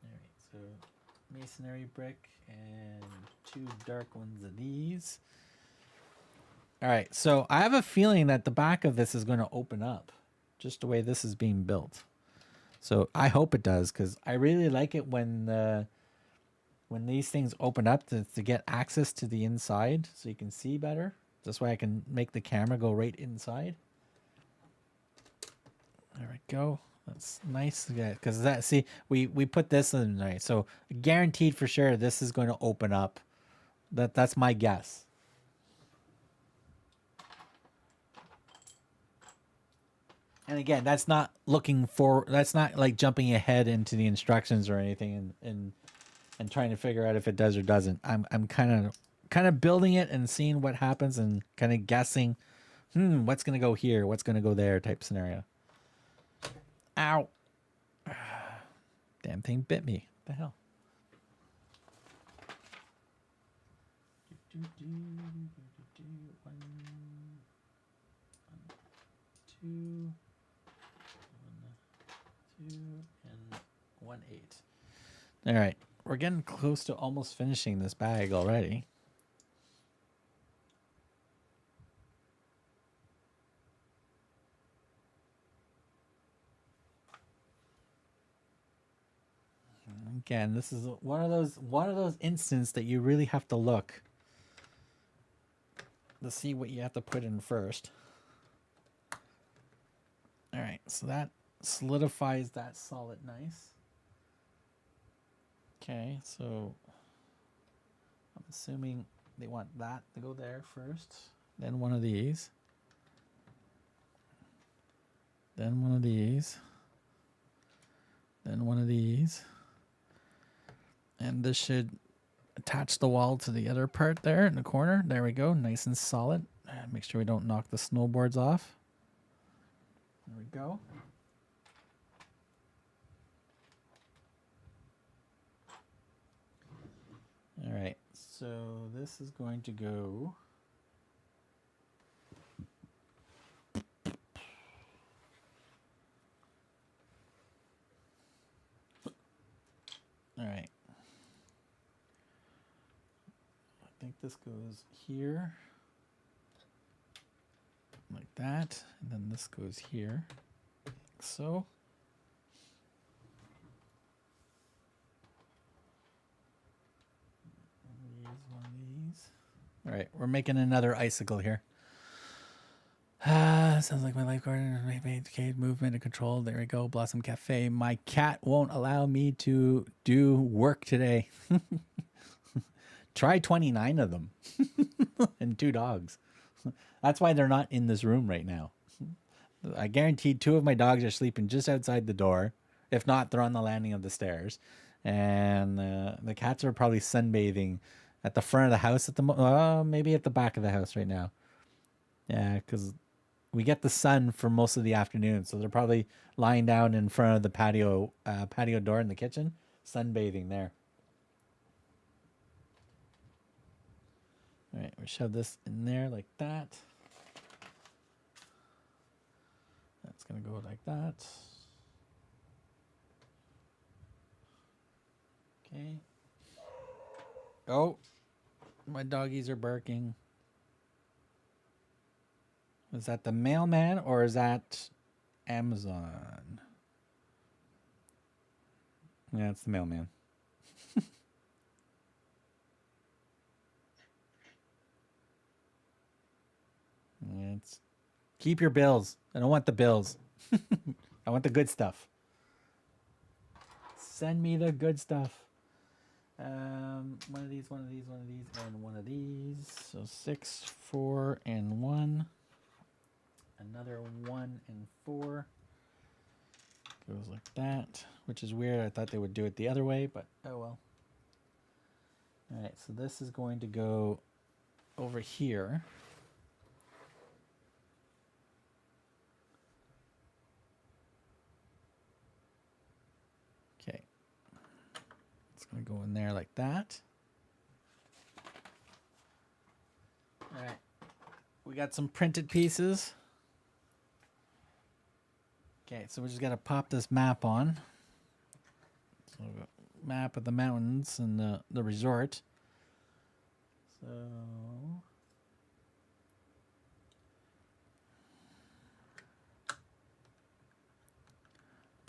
All right, so masonry brick and 2 dark ones of these. All right, so I have a feeling that the back of this is going to open up just the way this is being built. So I hope it does, because I really like it when these things open up to get access to the inside so you can see better. This way I can make the camera go right inside. There we go. That's nice. Yeah, because we put this in right. So guaranteed for sure this is going to open up. That's my guess. And again, that's not like jumping ahead into the instructions or anything and trying to figure out if it does or doesn't. I'm kind of building it and seeing what happens and kind of guessing what's going to go here? What's going to go there type scenario. Ow. Damn thing bit me. What the hell? One, two, 1, 2, and 1, 8. All right. We're getting close to almost finishing this bag already. Again, this is one of those instances that you really have to look to see what you have to put in first. All right, so that solidifies that solid nice. Okay, so I'm assuming they want that to go there first, then one of these, then one of these, then one of these. And this should attach the wall to the other part there in the corner. There we go. Nice and solid. Make sure we don't knock the snowboards off. There we go. All right. So this is going to go... All right. I think this goes here, like that, and then this goes here, like so. One of these. All right, we're making another icicle here. Sounds like my lifeguard made movement and control. There we go. Blossom Cafe. My cat won't allow me to do work today. Try 29 of them and 2 dogs. That's why they're not in this room right now. I guarantee 2 of my dogs are sleeping just outside the door. If not, they're on the landing of the stairs. And the cats are probably sunbathing at the front of the house at the maybe at the back of the house right now. Yeah, because we get the sun for most of the afternoon, so they're probably lying down in front of the patio door in the kitchen, sunbathing there. All right, we shove this in there like that. That's gonna go like that. Okay. Oh, my doggies are barking. Is that the mailman or is that Amazon? Yeah, it's the mailman. It's keep your bills. I don't want the bills. I want the good stuff. Send me the good stuff. One of these, one of these, one of these, and one of these. So 6, 4, and 1. Another 1 and 4. Goes like that, which is weird. I thought they would do it the other way, but oh well. All right, so this is going to go over here. Okay. It's going to go in there like that. All right. We got some printed pieces. Okay, so we just got to pop this map on. So map of the mountains and the resort. So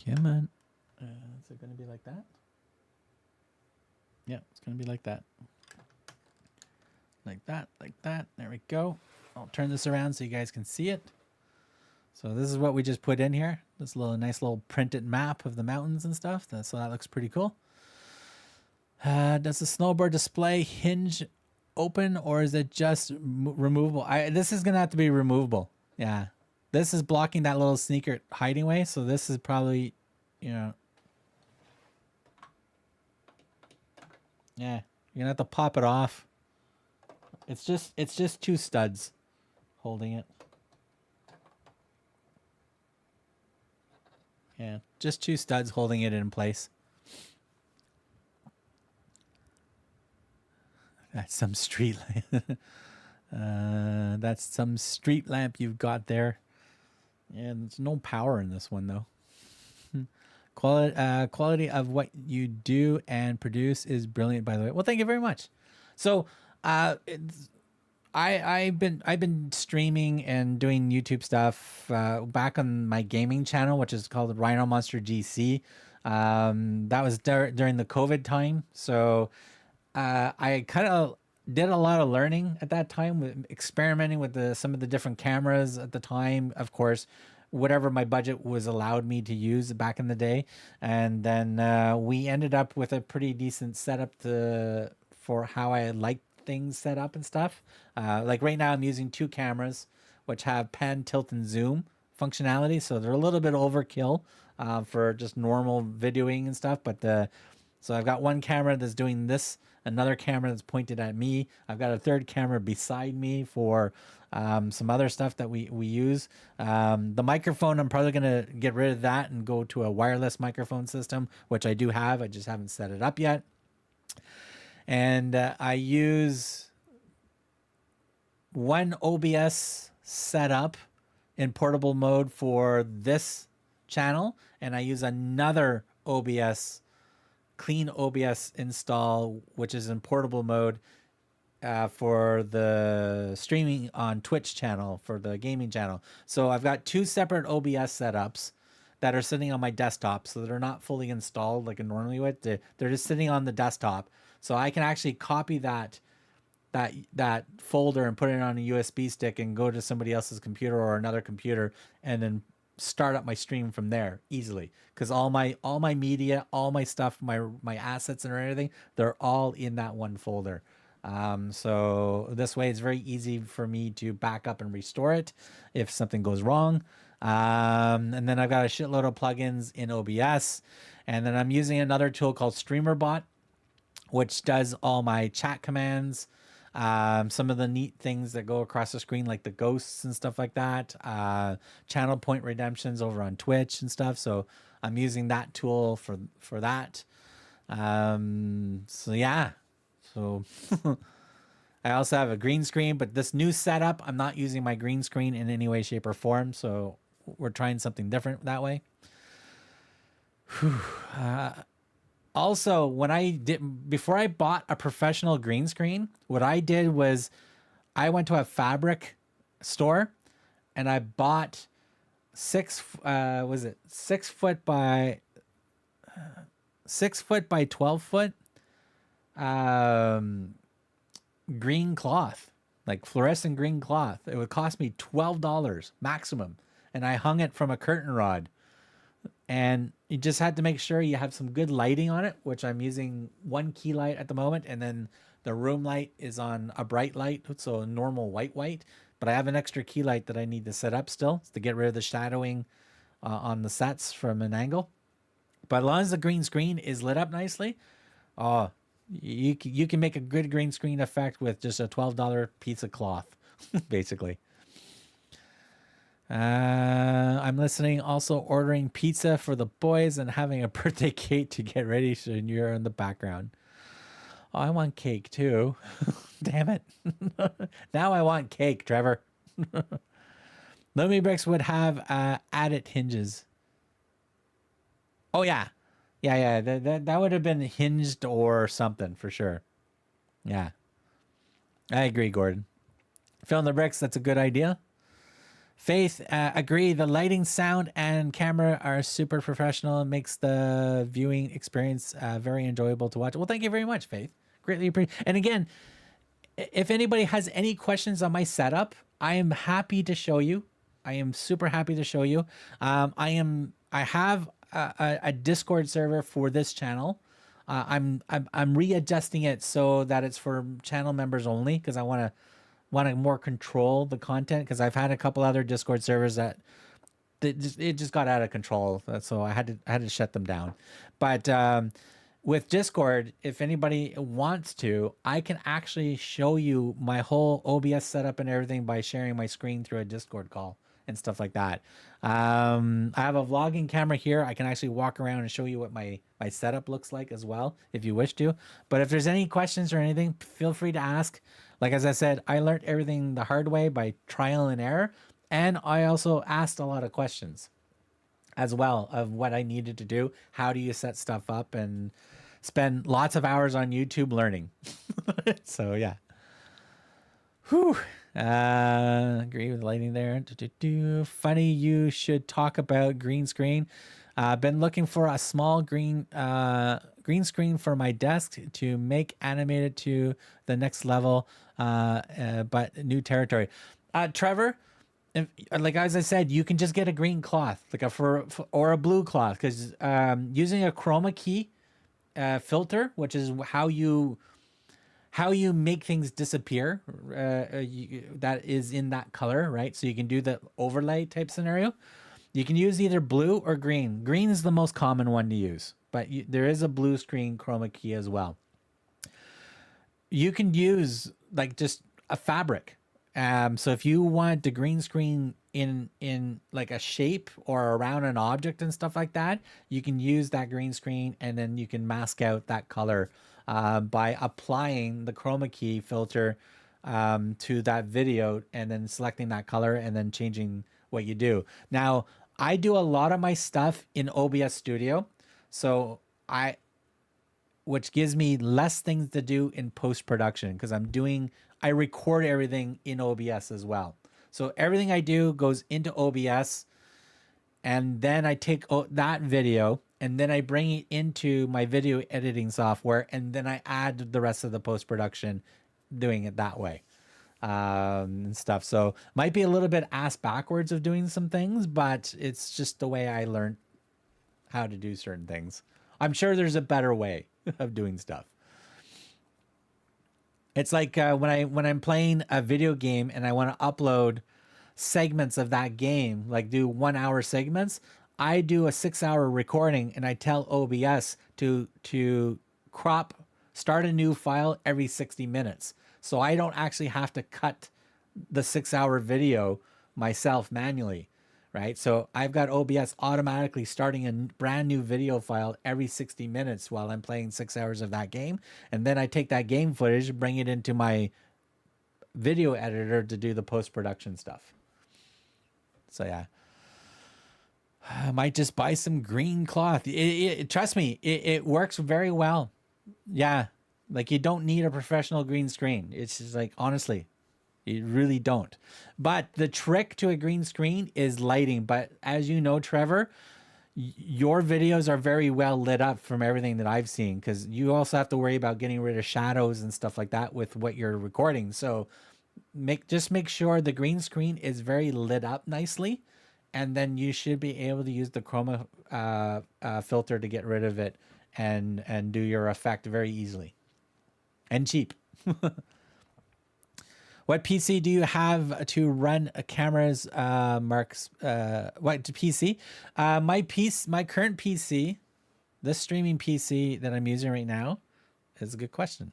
come on. Is it going to be like that? Yeah, it's going to be like that. Like that, like that. There we go. I'll turn this around so you guys can see it. So this is what we just put in here. This nice little printed map of the mountains and stuff. So that looks pretty cool. Does the snowboard display hinge open or is it just removable? This is going to have to be removable. Yeah. This is blocking that little sneaker hiding way. So this is probably, yeah, you're going to have to pop it off. It's just 2 studs holding it. Yeah, just two studs holding it in place. That's some street lamp. That's some street lamp you've got there. And there's no power in this one though. Quality of what you do and produce is brilliant, by the way. Well, thank you very much. So, I've been streaming and doing YouTube stuff back on my gaming channel, which is called Rhino Monster GC. That was during the COVID time, so I kind of did a lot of learning at that time, with experimenting with some of the different cameras at the time. Of course, whatever my budget was allowed me to use back in the day, and then we ended up with a pretty decent setup for how I liked things set up and stuff. Like right now, I'm using two cameras, which have pan, tilt, and zoom functionality, so they're a little bit overkill for just normal videoing and stuff. But so I've got one camera that's doing this, another camera that's pointed at me. I've got a third camera beside me for some other stuff that we use. The microphone, I'm probably going to get rid of that and go to a wireless microphone system, which I do have. I just haven't set it up yet. And I use one OBS setup in portable mode for this channel, and I use another clean OBS install, which is in portable mode for the streaming on Twitch channel, for the gaming channel. So I've got two separate OBS setups that are sitting on my desktop, so they're not fully installed like I normally would. They're just sitting on the desktop, so I can actually copy that folder and put it on a USB stick and go to somebody else's computer or another computer and then start up my stream from there easily, because all my media, all my stuff, my assets and everything, they're all in that one folder. So this way it's very easy for me to back up and restore it if something goes wrong. And then I've got a shitload of plugins in OBS, and then I'm using another tool called StreamerBot, which does all my chat commands. Some of the neat things that go across the screen, like the ghosts and stuff like that, channel point redemptions over on Twitch and stuff. So I'm using that tool for that. So yeah, so I also have a green screen, but this new setup, I'm not using my green screen in any way, shape, or form. So we're trying something different that way. Also, before I bought a professional green screen, what I did was I went to a fabric store and I bought 6 foot by 12 foot green cloth, like fluorescent green cloth. It would cost me $12 maximum, and I hung it from a curtain rod. And you just had to make sure you have some good lighting on it, which I'm using one key light at the moment, and then the room light is on a bright light, so a normal white. But I have an extra key light that I need to set up still to get rid of the shadowing on the sets from an angle. But as long as the green screen is lit up nicely, you can make a good green screen effect with just a $12 piece of cloth, basically. I'm listening, also ordering pizza for the boys and having a birthday cake to get ready, so you're in the background. Oh, I want cake too. Damn it. Now I want cake, Trevor. reobrix would have added hinges. Oh yeah. Yeah. That would have been hinged or something for sure. Yeah. I agree, Gordon. Film the bricks, that's a good idea. Faith, agree. The lighting, sound, and camera are super professional and makes the viewing experience very enjoyable to watch. Well, thank you very much, Faith. Greatly appreciate. And again, if anybody has any questions on my setup, I am happy to show you. I am super happy to show you. I have a Discord server for this channel. I'm readjusting it so that it's for channel members only, because I want to more control the content, because I've had a couple other Discord servers that it just got out of control, so I had to shut them down. But with Discord, if anybody wants to, I can actually show you my whole OBS setup and everything by sharing my screen through a Discord call and stuff like that. I have a vlogging camera here. I can actually walk around and show you what my setup looks like as well, if you wish to. But if there's any questions or anything, feel free to ask. Like, as I said, I learned everything the hard way by trial and error. And I also asked a lot of questions as well of what I needed to do. How do you set stuff up, and spend lots of hours on YouTube learning. So yeah. Whew. Agree with lighting there. Funny you should talk about green screen. Been looking for a small green screen for my desk to make animated to the next level, but new territory. Trevor, like as I said, you can just get a green cloth, like or a blue cloth, because using a chroma key filter, which is how you make things disappear, that is in that color, right? So you can do the overlay type scenario. You can use either blue or green. Green is the most common one to use, but there is a blue screen chroma key as well. You can use like just a fabric. So if you want the green screen in like a shape or around an object and stuff like that, you can use that green screen, and then you can mask out that color by applying the chroma key filter to that video, and then selecting that color and then changing what you do. Now, I do a lot of my stuff in OBS Studio, so which gives me less things to do in post-production, because I record everything in OBS as well. So everything I do goes into OBS, and then I take that video and then I bring it into my video editing software, and then I add the rest of the post-production doing it that way and stuff. So might be a little bit ass backwards of doing some things, but it's just the way I learned how to do certain things. I'm sure there's a better way of doing stuff. It's like when I'm playing a video game and I want to upload segments of that game, like do 1 hour segments, I do a 6 hour recording, and I tell OBS to start a new file every 60 minutes. So I don't actually have to cut the 6 hour video myself manually, right? So I've got OBS automatically starting a brand new video file every 60 minutes while I'm playing 6 hours of that game. And then I take that game footage, bring it into my video editor to do the post-production stuff. So yeah, I might just buy some green cloth. Trust me, it works very well. Yeah, like you don't need a professional green screen. It's just like, honestly, you really don't. But the trick to a green screen is lighting. But as you know, Trevor, your videos are very well lit up from everything that I've seen, because you also have to worry about getting rid of shadows and stuff like that with what you're recording. So just make sure the green screen is very lit up nicely, and then you should be able to use the chroma filter to get rid of it and do your effect very easily and cheap. What PC do you have to run cameras, Mark's? What PC? My current PC, this streaming PC that I'm using right now, is a good question.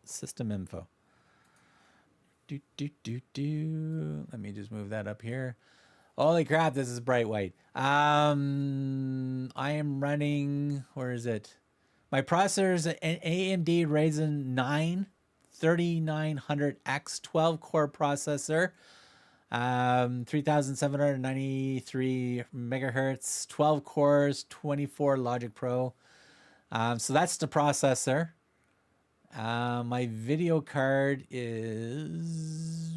System info. Let me just move that up here. Holy crap, this is bright white. I am running, where is it? My processor is an AMD Ryzen 9 3900X 12-core processor, 3793 megahertz, 12 cores, 24 Logic Pro. So that's the processor. My video card is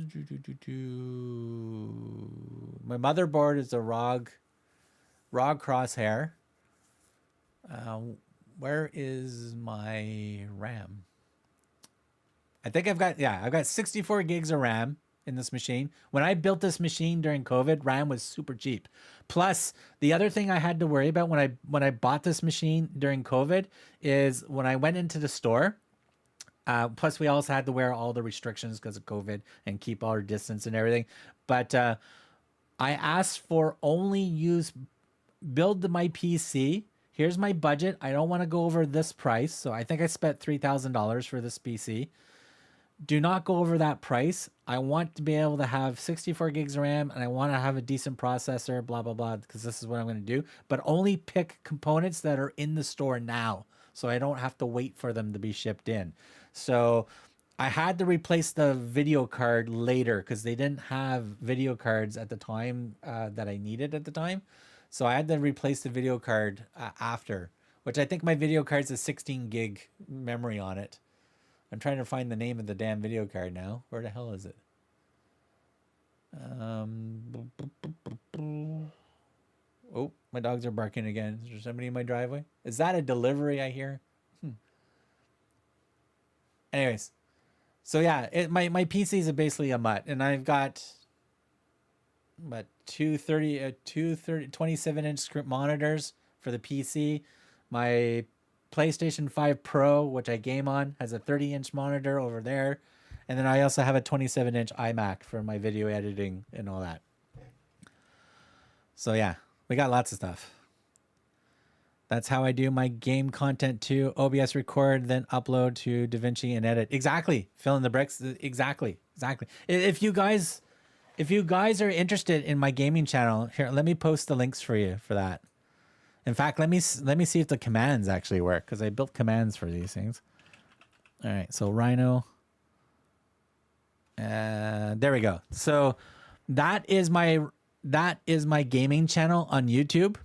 my motherboard is a ROG Crosshair. Where is my RAM? I think I've got 64 gigs of RAM in this machine. When I built this machine during COVID, RAM was super cheap. Plus, the other thing I had to worry about when I bought this machine during COVID is when I went into the store. Plus, we also had to wear all the restrictions because of COVID and keep our distance and everything. But I asked for build my PC. Here's my budget. I don't want to go over this price. So I think I spent $3,000 for this PC. do not go over that price. I want to be able to have 64 gigs of RAM and I want to have a decent processor, blah, blah, blah, because this is what I'm going to do. But only pick components that are in the store now, so I don't have to wait for them to be shipped in. So I had to replace the video card later because they didn't have video cards at the time that I needed at the time. So I had to replace the video card after, which I think my video card's a 16 gig memory on it. I'm trying to find the name of the damn video card now. Where the hell is it? Oh, my dogs are barking again. Is there somebody in my driveway? Is that a delivery I hear? Anyways, so yeah, my PC is basically a mutt, and I've got what 27-inch monitors for the PC. My PlayStation 5 Pro, which I game on, has a 30-inch monitor over there. And then I also have a 27-inch iMac for my video editing and all that. So yeah, we got lots of stuff. That's how I do my game content too. OBS record, then upload to DaVinci and edit. Exactly. Fill in the bricks. Exactly. If you guys are interested in my gaming channel, here, let me post the links for you for that. In fact, let me see if the commands actually work, because I built commands for these things. All right, so Rhino. There we go. So that is my gaming channel on YouTube,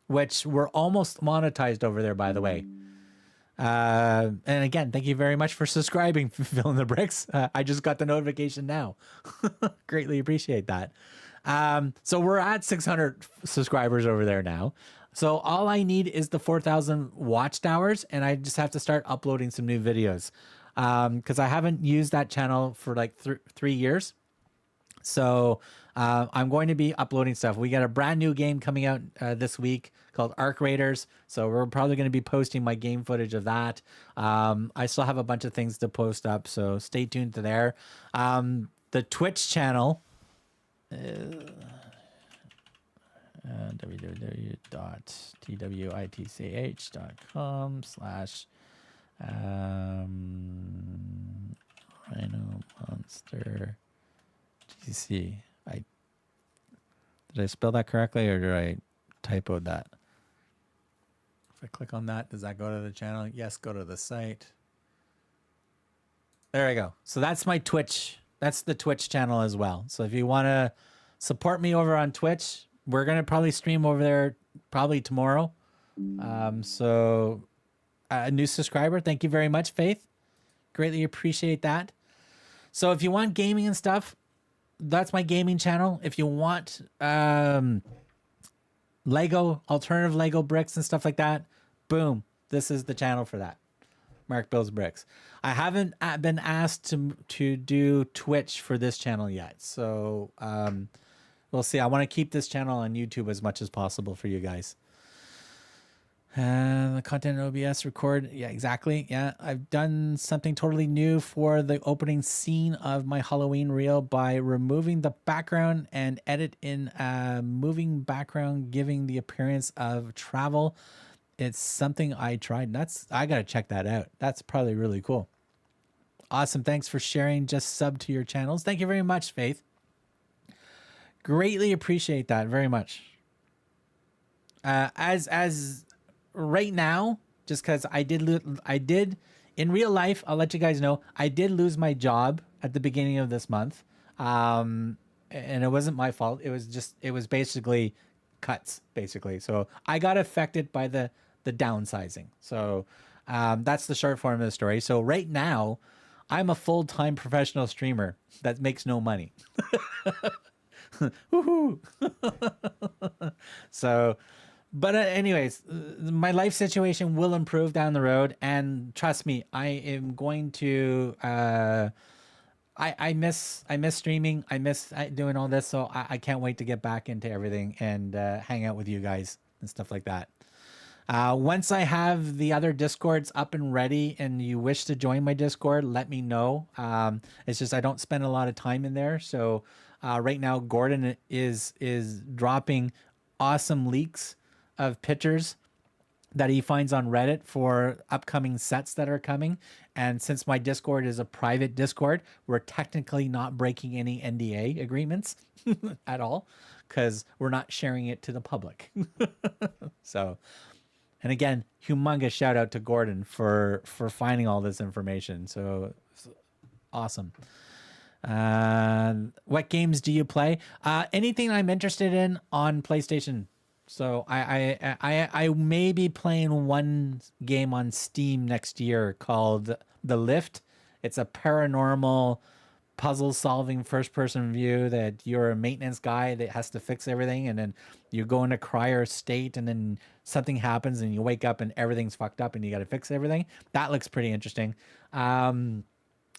which we're almost monetized over there, by the way. And again, thank you very much for subscribing, Fill in the Bricks. I just got the notification now. Greatly appreciate that. So we're at 600 subscribers over there now. So all I need is the 4,000 watched hours, and I just have to start uploading some new videos. Because I haven't used that channel for like 3 years. So I'm going to be uploading stuff. We got a brand new game coming out this week called Arc Raiders. So we're probably going to be posting my game footage of that. I still have a bunch of things to post up, so stay tuned to there. The Twitch channel, www.twitch.com/Rhino Monster GC. Did I spell that correctly, or did I typoed that? If I click on that, does that go to the channel? Yes, go to the site. There I go. So that's my Twitch. That's the Twitch channel as well. So if you want to support me over on Twitch, we're going to probably stream over there probably tomorrow. So a new subscriber, thank you very much, Faith. Greatly appreciate that. So if you want gaming and stuff, that's my gaming channel. If you want Lego, alternative Lego bricks and stuff like that, boom, this is the channel for that. Mark Builds Bricks. I haven't been asked to do Twitch for this channel yet, so we'll see. I want to keep this channel on YouTube as much as possible for you guys. The content OBS record. Yeah, exactly. Yeah, I've done something totally new for the opening scene of my Halloween reel by removing the background and edit in a moving background, giving the appearance of travel. It's something I tried. I got to check that out. That's probably really cool. Awesome. Thanks for sharing. Just sub to your channels. Thank you very much, Faith. Greatly appreciate that very much. As right now, just because I did in real life, I'll let you guys know, I did lose my job at the beginning of this month. And it wasn't my fault. It was basically cuts, basically. So I got affected by the downsizing. So that's the short form of the story. So right now, I'm a full-time professional streamer that makes no money. Woohoo! So, but anyways, my life situation will improve down the road, and trust me, I am going to. I miss streaming. I miss doing all this, so I can't wait to get back into everything and hang out with you guys and stuff like that. Once I have the other Discords up and ready and you wish to join my Discord, let me know. It's just I don't spend a lot of time in there. So right now, Gordon is dropping awesome leaks of pictures that he finds on Reddit for upcoming sets that are coming. And since my Discord is a private Discord, we're technically not breaking any NDA agreements at all because we're not sharing it to the public. So, and again, humongous shout out to Gordon for finding all this information. So awesome. What games do you play? Anything I'm interested in on PlayStation. So I may be playing one game on Steam next year called The Lift. It's a paranormal puzzle solving first person view that you're a maintenance guy that has to fix everything, and then you go into crier state, and then something happens and you wake up and everything's fucked up and you got to fix everything. That looks pretty interesting. On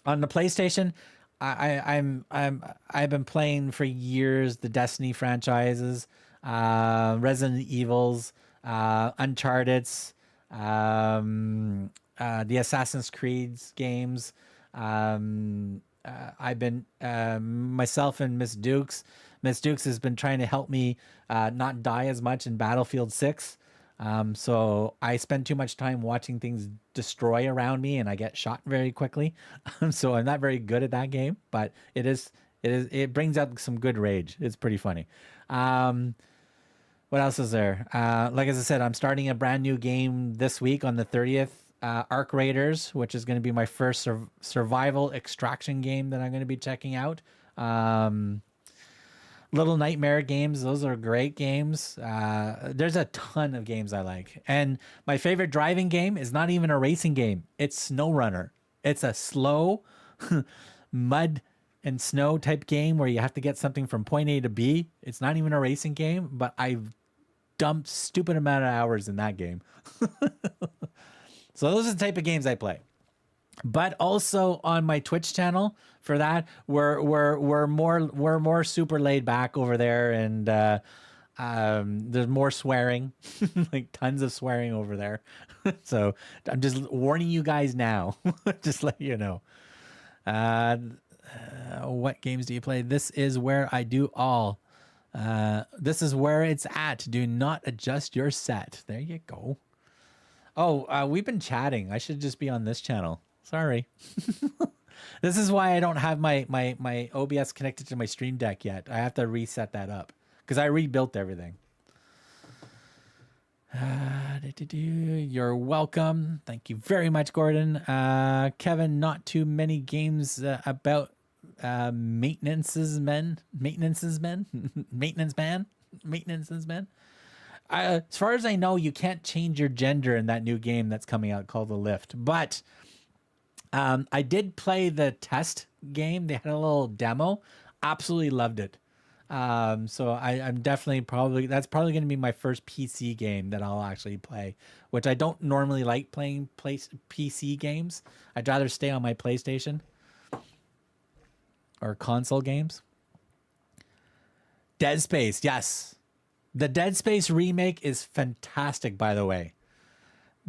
the PlayStation, I've been playing for years the Destiny franchises, Resident Evils, Uncharted's, the Assassin's Creed's games. I've been myself and Miss Dukes. Miss Dukes has been trying to help me not die as much in Battlefield 6. So I spend too much time watching things destroy around me, and I get shot very quickly. So I'm not very good at that game, but it brings out some good rage. It's pretty funny. What else is there? Like as I said, I'm starting a brand new game this week on the 30th. Arc Raiders, which is going to be my first survival extraction game that I'm going to be checking out. Little Nightmare games, those are great games. There's a ton of games I like. And my favorite driving game is not even a racing game. It's SnowRunner. It's a slow mud and snow type game where you have to get something from point A to B. It's not even a racing game, but I've dumped stupid amount of hours in that game. So those are the type of games I play. But also on my Twitch channel for that, we're more super laid back over there, and there's more swearing, like tons of swearing over there. So I'm just warning you guys now, just let you know. What games do you play? This is where I do all. This is where it's at. Do not adjust your set. There you go. Oh, we've been chatting. I should just be on this channel. Sorry. This is why I don't have my OBS connected to my Stream Deck yet. I have to reset that up because I rebuilt everything. You're welcome. Thank you very much, Gordon. Kevin, not too many games about maintenance man. As far as I know, you can't change your gender in that new game that's coming out called The Lift. But I did play the test game. They had a little demo. Absolutely loved it. So I'm definitely that's probably going to be my first PC game that I'll actually play, which I don't normally like playing PC games. I'd rather stay on my PlayStation or console games. Dead Space, yes. The Dead Space remake is fantastic, by the way.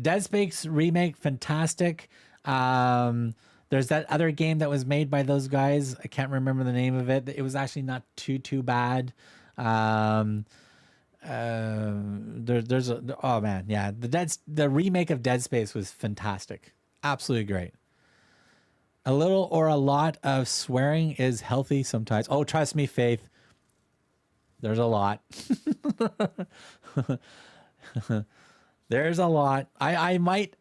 Dead Space remake, fantastic. There's that other game that was made by those guys. I can't remember the name of it. It was actually not too bad. Oh man, yeah. The remake of Dead Space was fantastic. Absolutely great. A little or a lot of swearing is healthy sometimes. Oh, trust me, Faith. There's a lot. There's a lot. I might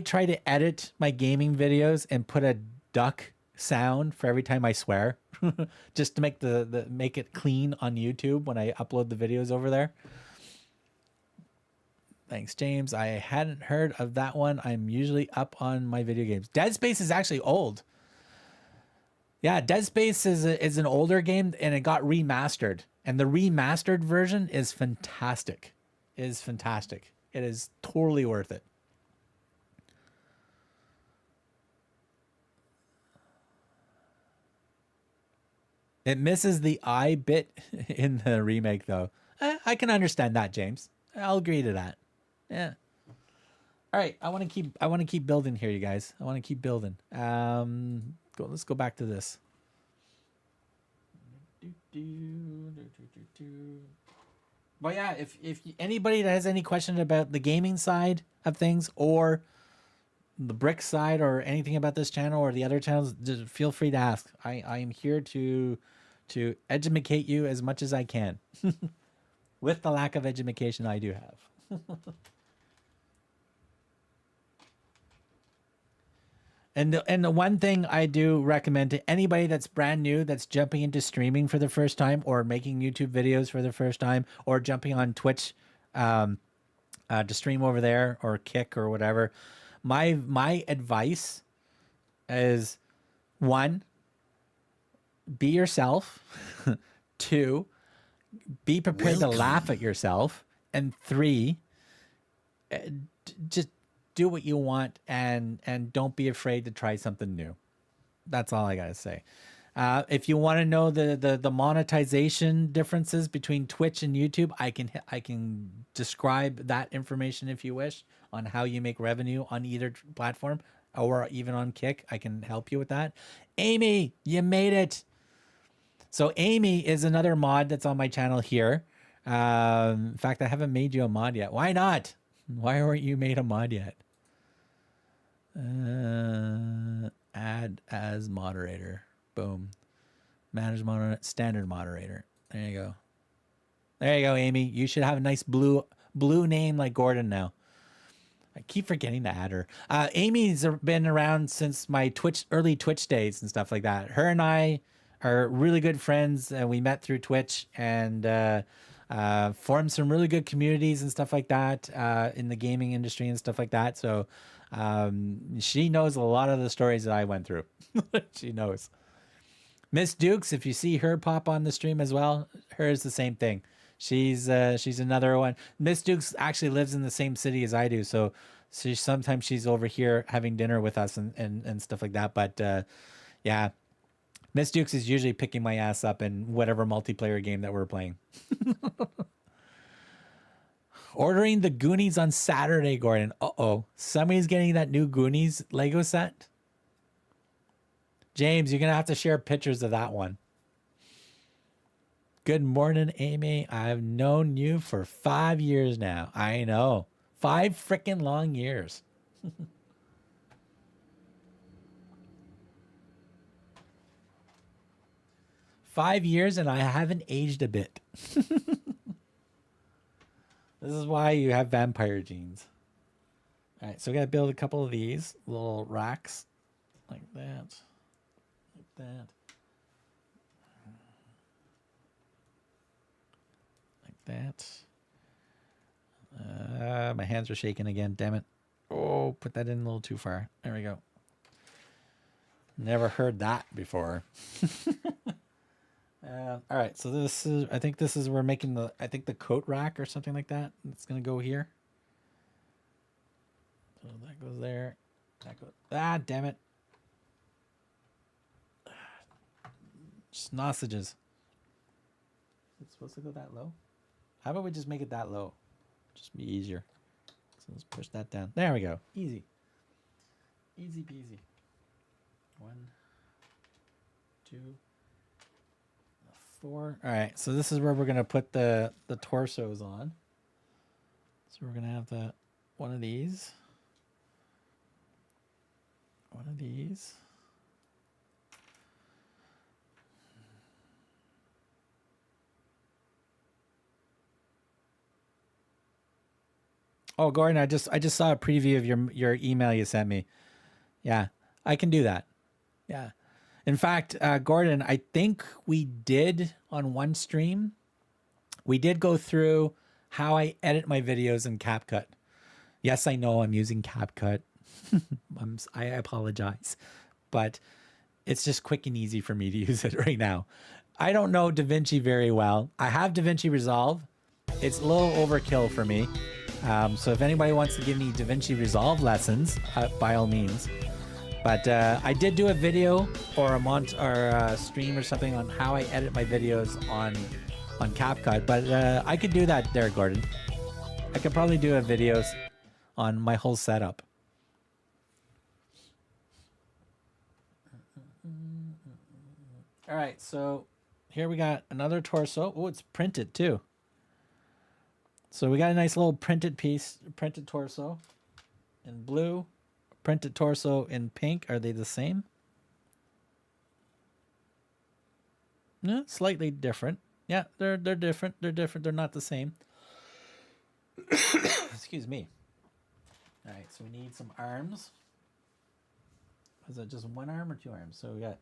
try to edit my gaming videos and put a duck sound for every time I swear, just to make make it clean on YouTube when I upload the videos over there. Thanks, James. I hadn't heard of that one. I'm usually up on my video games. Dead Space is actually old. Yeah, Dead Space is an older game, and it got remastered. And the remastered version is fantastic. It is fantastic. It is totally worth it. It misses the I bit in the remake, though. I can understand that, James. I'll agree to that. Yeah. All right, I want to keep building here, you guys. I want to keep building. Let's go back to this. But yeah, if anybody that has any question about the gaming side of things or the BRIX side or anything about this channel or the other channels, just feel free to ask. I am here to educate you as much as I can with the lack of education I do have. And the one thing I do recommend to anybody that's brand new, that's jumping into streaming for the first time or making YouTube videos for the first time or jumping on Twitch to stream over there or Kick or whatever, my advice is, one, be yourself. Two, be prepared to laugh at yourself. And three, just do what you want and don't be afraid to try something new. That's all I gotta say. If you want to know the monetization differences between Twitch and YouTube, I can describe that information if you wish on how you make revenue on either platform or even on Kick. I can help you with that. Amy, you made it. So Amy is another mod that's on my channel here. In fact, I haven't made you a mod yet. Why not? Why weren't you made a mod yet? Add as moderator. Boom. Manage moderator. Standard moderator. There you go. There you go, Amy. You should have a nice blue name like Gordon now. I keep forgetting to add her. Amy's been around since my early Twitch days and stuff like that. Her and I are really good friends. We met through Twitch and formed some really good communities and stuff like that in the gaming industry and stuff like that. So she knows a lot of the stories that I went through. She knows. Miss Dukes, if you see her pop on the stream as well, hers the same thing. She's another one. Miss Dukes actually lives in the same city as I do, so sometimes she's over here having dinner with us and stuff like that. But yeah, Miss Dukes is usually picking my ass up in whatever multiplayer game that we're playing. Ordering the Goonies on Saturday, Gordon. Uh-oh. Somebody's getting that new Goonies Lego set. James, you're going to have to share pictures of that one. Good morning, Amy. I've known you for 5 years now. I know. 5 freaking long years. 5 years and I haven't aged a bit. This is why you have vampire genes. All right, so we got to build a couple of these little racks like that. Like that. Like that. My hands are shaking again, damn it. Oh, put that in a little too far. There we go. Never heard that before. All right, so this is, I think this is, we're making the, I think the coat rack or something like that. It's going to go here. So that goes there. That goes, damn it. Sausages. It's supposed to go that low? How about we just make it that low? Just be easier. So let's push that down. There we go. Easy. Easy peasy. 1, 2, 4. All right, so this is where we're gonna put the torsos on. So we're gonna have one of these. One of these. Oh, Gordon, I just saw a preview of your email you sent me. Yeah, I can do that. Yeah. In fact, Gordon, I think we did on one stream, we did go through how I edit my videos in CapCut. Yes, I know I'm using CapCut. I apologize, but it's just quick and easy for me to use it right now. I don't know DaVinci very well. I have DaVinci Resolve. It's a little overkill for me. So if anybody wants to give me DaVinci Resolve lessons, by all means. But I did do a video or a stream or something on how I edit my videos on CapCut. But I could do that there, Gordon. I could probably do a video on my whole setup. All right, so here we got another torso. Oh, it's printed too. So we got a nice little printed piece, printed torso in blue, printed torso in pink. Are they the same? No, slightly different. Yeah, they're different. They're different. They're not the same. Excuse me. All right, so we need some arms. Is that just one arm or two arms? So we got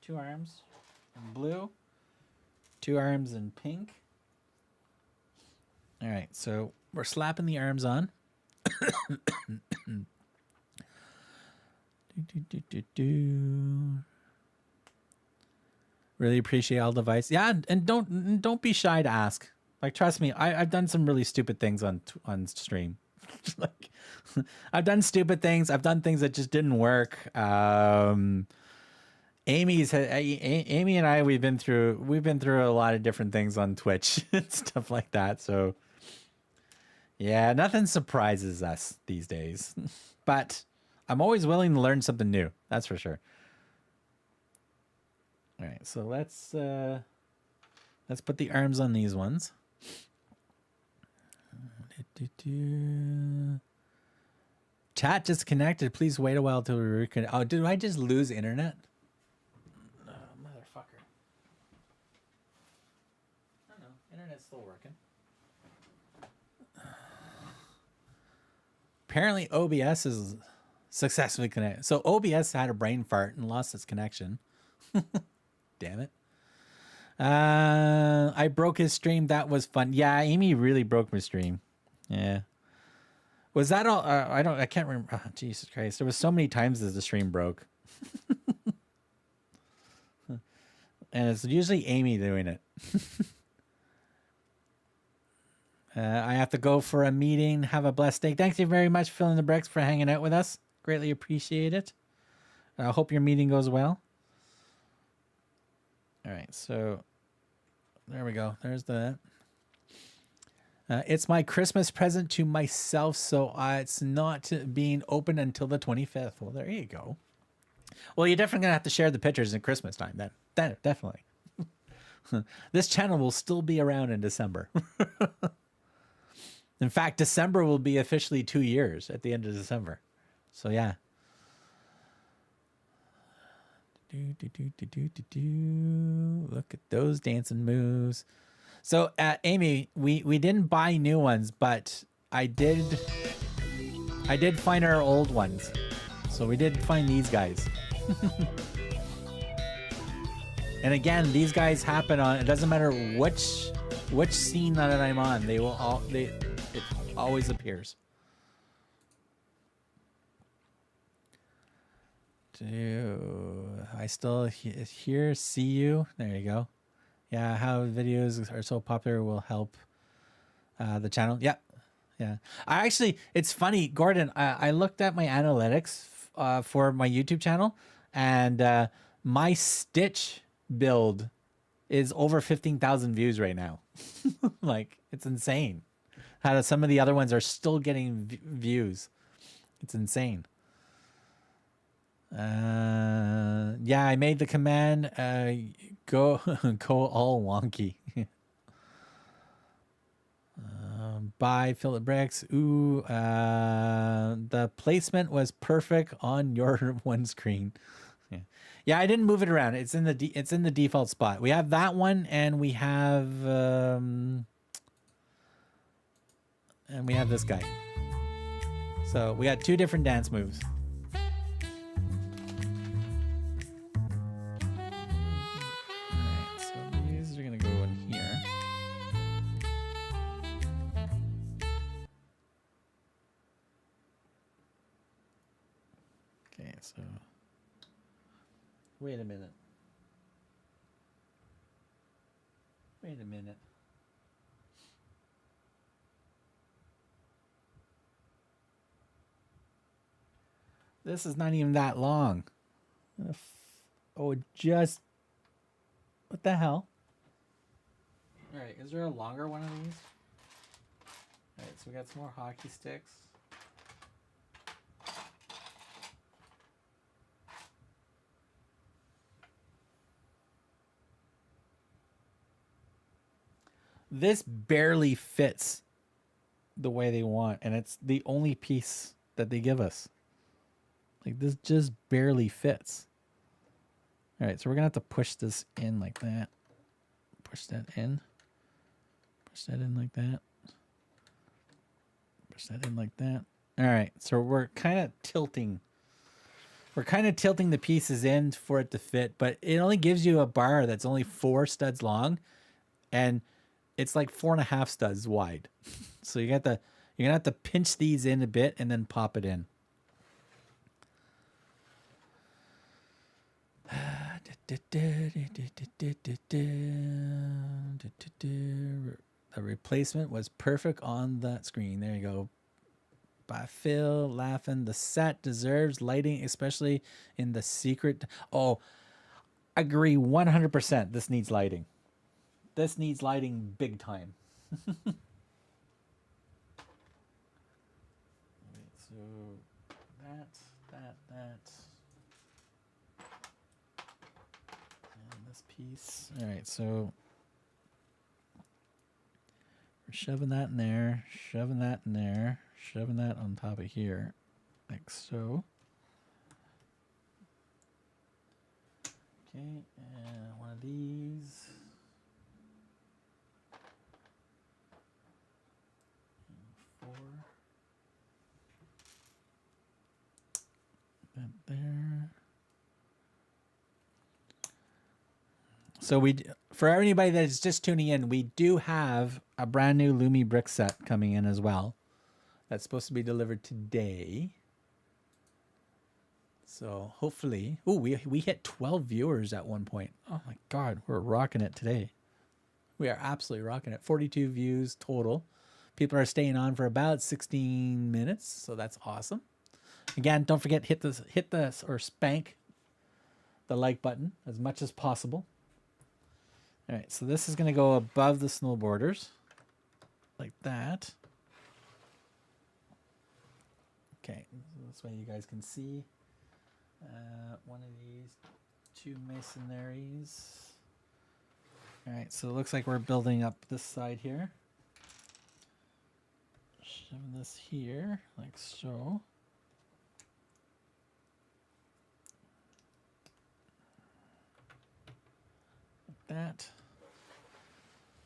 2 arms in blue, 2 arms in pink. All right, so we're slapping the arms on. Really appreciate all the advice. Yeah, and don't be shy to ask. Like, trust me, I've done some really stupid things on stream. Like, I've done stupid things. I've done things that just didn't work. Amy and I, we've been through a lot of different things on Twitch and stuff like that. So yeah, nothing surprises us these days. But I'm always willing to learn something new. That's for sure. All right, so let's put the arms on these ones. Chat disconnected. Please wait a while till we reconnect. Oh, did I just lose internet? Oh, motherfucker. I don't know. Internet's still working. Apparently OBS is successfully connected. So OBS had a brain fart and lost its connection. Damn it. I broke his stream. That was fun. Yeah, Amy really broke my stream. Yeah. Was that all? I can't remember. Oh, Jesus Christ. There was so many times that the stream broke. And it's usually Amy doing it. I have to go for a meeting. Have a blessed day. Thank you very much, Filling the Bricks, for hanging out with us. Greatly appreciate it. I hope your meeting goes well. All right, so there we go. There's that. It's my Christmas present to myself, so it's not being open until the 25th. Well, there you go. Well, you're definitely going to have to share the pictures at Christmas time then. Definitely. This channel will still be around in December. In fact, December will be officially 2 years at the end of December. So, yeah. Look at those dancing moves. So, Amy, we didn't buy new ones, but I did find our old ones. So we did find these guys. And again, these guys happen on, it doesn't matter which scene that I'm on, it always appears. I still hear, see you. There you go. Yeah, how videos are so popular will help the channel. Yeah, yeah. It's funny, Gordon. I looked at my analytics for my YouTube channel, and my Stitch build is over 15,000 views right now. Like, it's insane. How some of the other ones are still getting views. It's insane. Yeah, I made the command go all wonky. Buy Philip Bricks. Ooh, the placement was perfect on your one screen. Yeah, I didn't move it around. It's in the default spot. We have that one, and we have this guy. So we got 2 different dance moves. So, wait a minute. This is not even that long. Oh, just... What the hell? Alright, is there a longer one of these? Alright, so we got some more hockey sticks. This barely fits the way they want, and it's the only piece that they give us. Like, this just barely fits. All right, so we're gonna have to push this in like that. Push that in. Push that in like that. Push that in like that. All right, so we're kind of tilting. We're kind of tilting the pieces in for it to fit, but it only gives you a bar that's only 4 studs long, and it's like 4.5 studs wide. So you're gonna have to pinch these in a bit and then pop it in. The replacement was perfect on that screen. There you go. By Phil, laughing. The set deserves lighting, especially in the secret. Oh, agree 100%. This needs lighting. This needs lighting big time. So that. And this piece. All right, so we're shoving that in there, shoving that in there, shoving that on top of here, like so. Okay, and one of these. And 4. That there. So for anybody that's just tuning in, we do have a brand new Lumi BRIX set coming in as well. That's supposed to be delivered today. So hopefully, we hit 12 viewers at one point. Oh my God, we're rocking it today. We are absolutely rocking it. 42 views total. People are staying on for about 16 minutes, so that's awesome. Again, don't forget, hit this or spank the like button as much as possible. All right, so this is going to go above the snow borders, like that. Okay, this way you guys can see. One of these, 2 masonaries. All right, so it looks like we're building up this side here. Shoving this here, like so. That.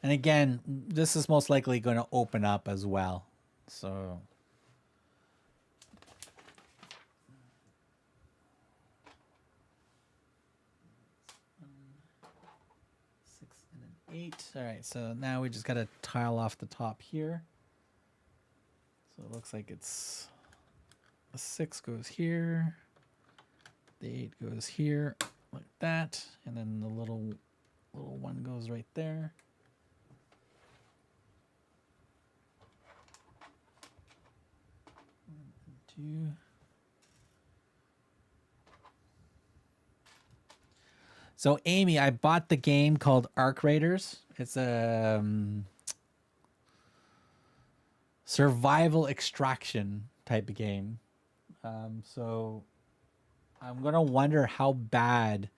And again, this is most likely going to open up as well. So 6 and an 8. All right, so now we just got to tile off the top here. So it looks like it's the 6 goes here, the 8 goes here, like that, and then the little 1 goes right there. Two. So Amy, I bought the game called Arc Raiders. It's a survival extraction type of game. So I'm gonna wonder how bad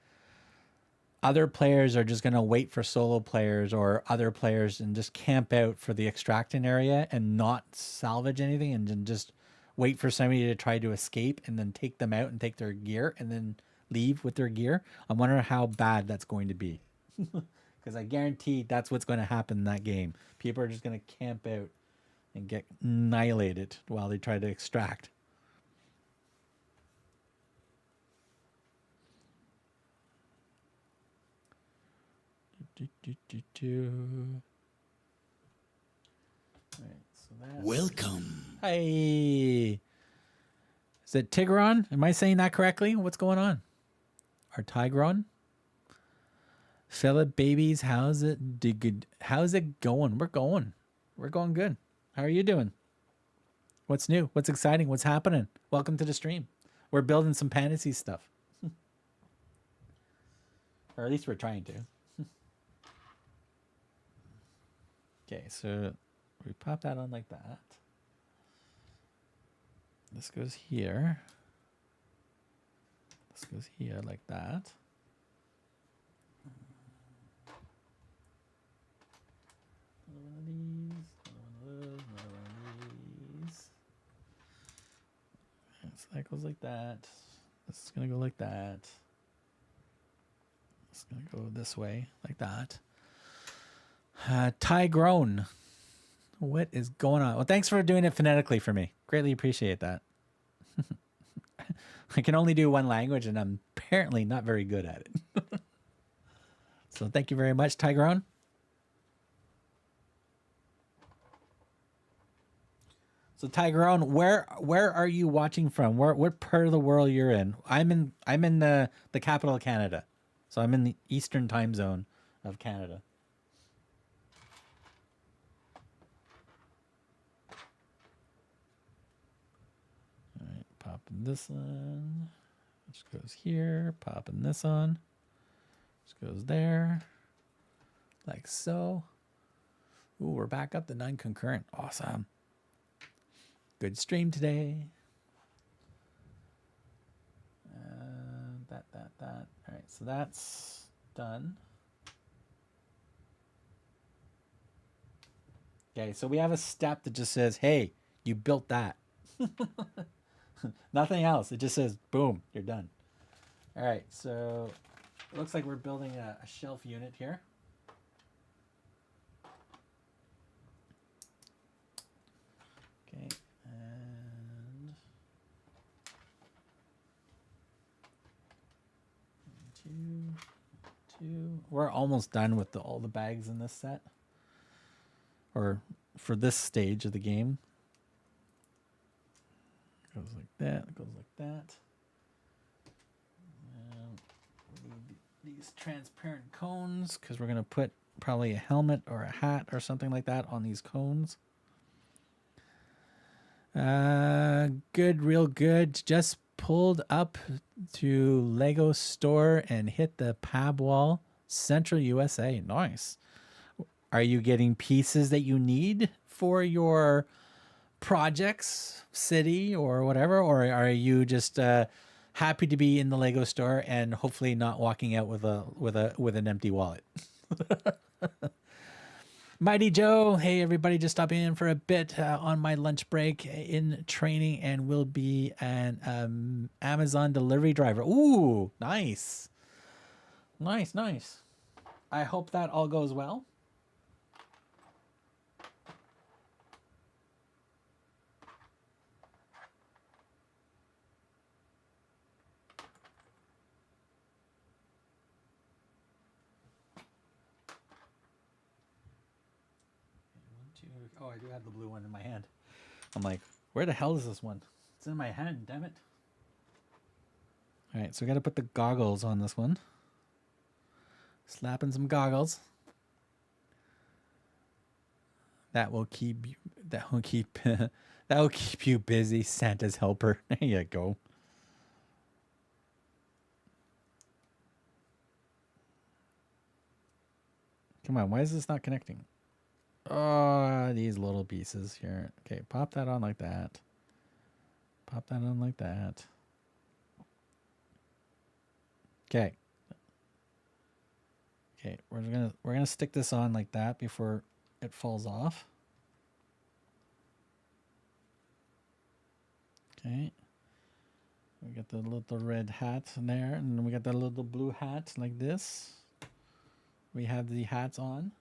other players are just gonna wait for solo players or other players and just camp out for the extracting area and not salvage anything and then just wait for somebody to try to escape and then take them out and take their gear and then leave with their gear. I'm wondering how bad that's going to be. Because I guarantee that's what's going to happen in that game. People are just going to camp out and get annihilated while they try to extract. Right, so that's... Welcome. Hey. Is it Tigron? Am I saying that correctly? What's going on? Or Tigron? Philip babies, how's it going? We're going good. How are you doing? What's new? What's exciting? What's happening? Welcome to the stream. We're building some Pantasy stuff. Or at least we're trying to. Okay, so we pop that on like that. This goes here. This goes here like that. That goes like that. This is gonna go like that. It's gonna go this way, like that. Ty Grown. What is going on? Well, thanks for doing it phonetically for me. Greatly appreciate that. I can only do one language, and I'm apparently not very good at it. So thank you very much, Ty Grown. So Tyrone, where are you watching from? What part of the world you're in? I'm in the capital of Canada. So I'm in the eastern time zone of Canada. All right, popping this on. Just goes here, popping this on. Just goes there. Like so. Ooh, we're back up to 9 concurrent. Awesome. Good stream today. That. All right, so that's done. Okay, so we have a step that just says, hey, you built that. Nothing else. It just says, boom, you're done. All right, so it looks like we're building a shelf unit here. Okay. And 2. We're almost done with all the bags in this set, or for this stage of the game. Goes like that. Goes like that. And we need these transparent cones because we're gonna put probably a helmet or a hat or something like that on these cones. Good, real good. Just pulled up to Lego store and hit the pab wall. Central USA. Nice. Are you getting pieces that you need for your projects, city, or whatever? Or are you just happy to be in the Lego store and hopefully not walking out with an empty wallet? Mighty Joe, hey everybody, just stopping in for a bit on my lunch break in training and will be an Amazon delivery driver. Ooh, nice. Nice. I hope that all goes well. Oh, I do have the blue one in my hand. I'm like, where the hell is this one? It's in my hand, damn it. All right, so we got to put the goggles on this one. Slapping some goggles. That will keep you busy, Santa's helper. There you go. Come on, why is this not connecting? Oh, these little pieces here. Okay, pop that on like that. Pop that on like that. Okay. Okay, we're gonna stick this on like that before it falls off. Okay. We got the little red hat in there, and then we got the little blue hat like this. We have the hats on.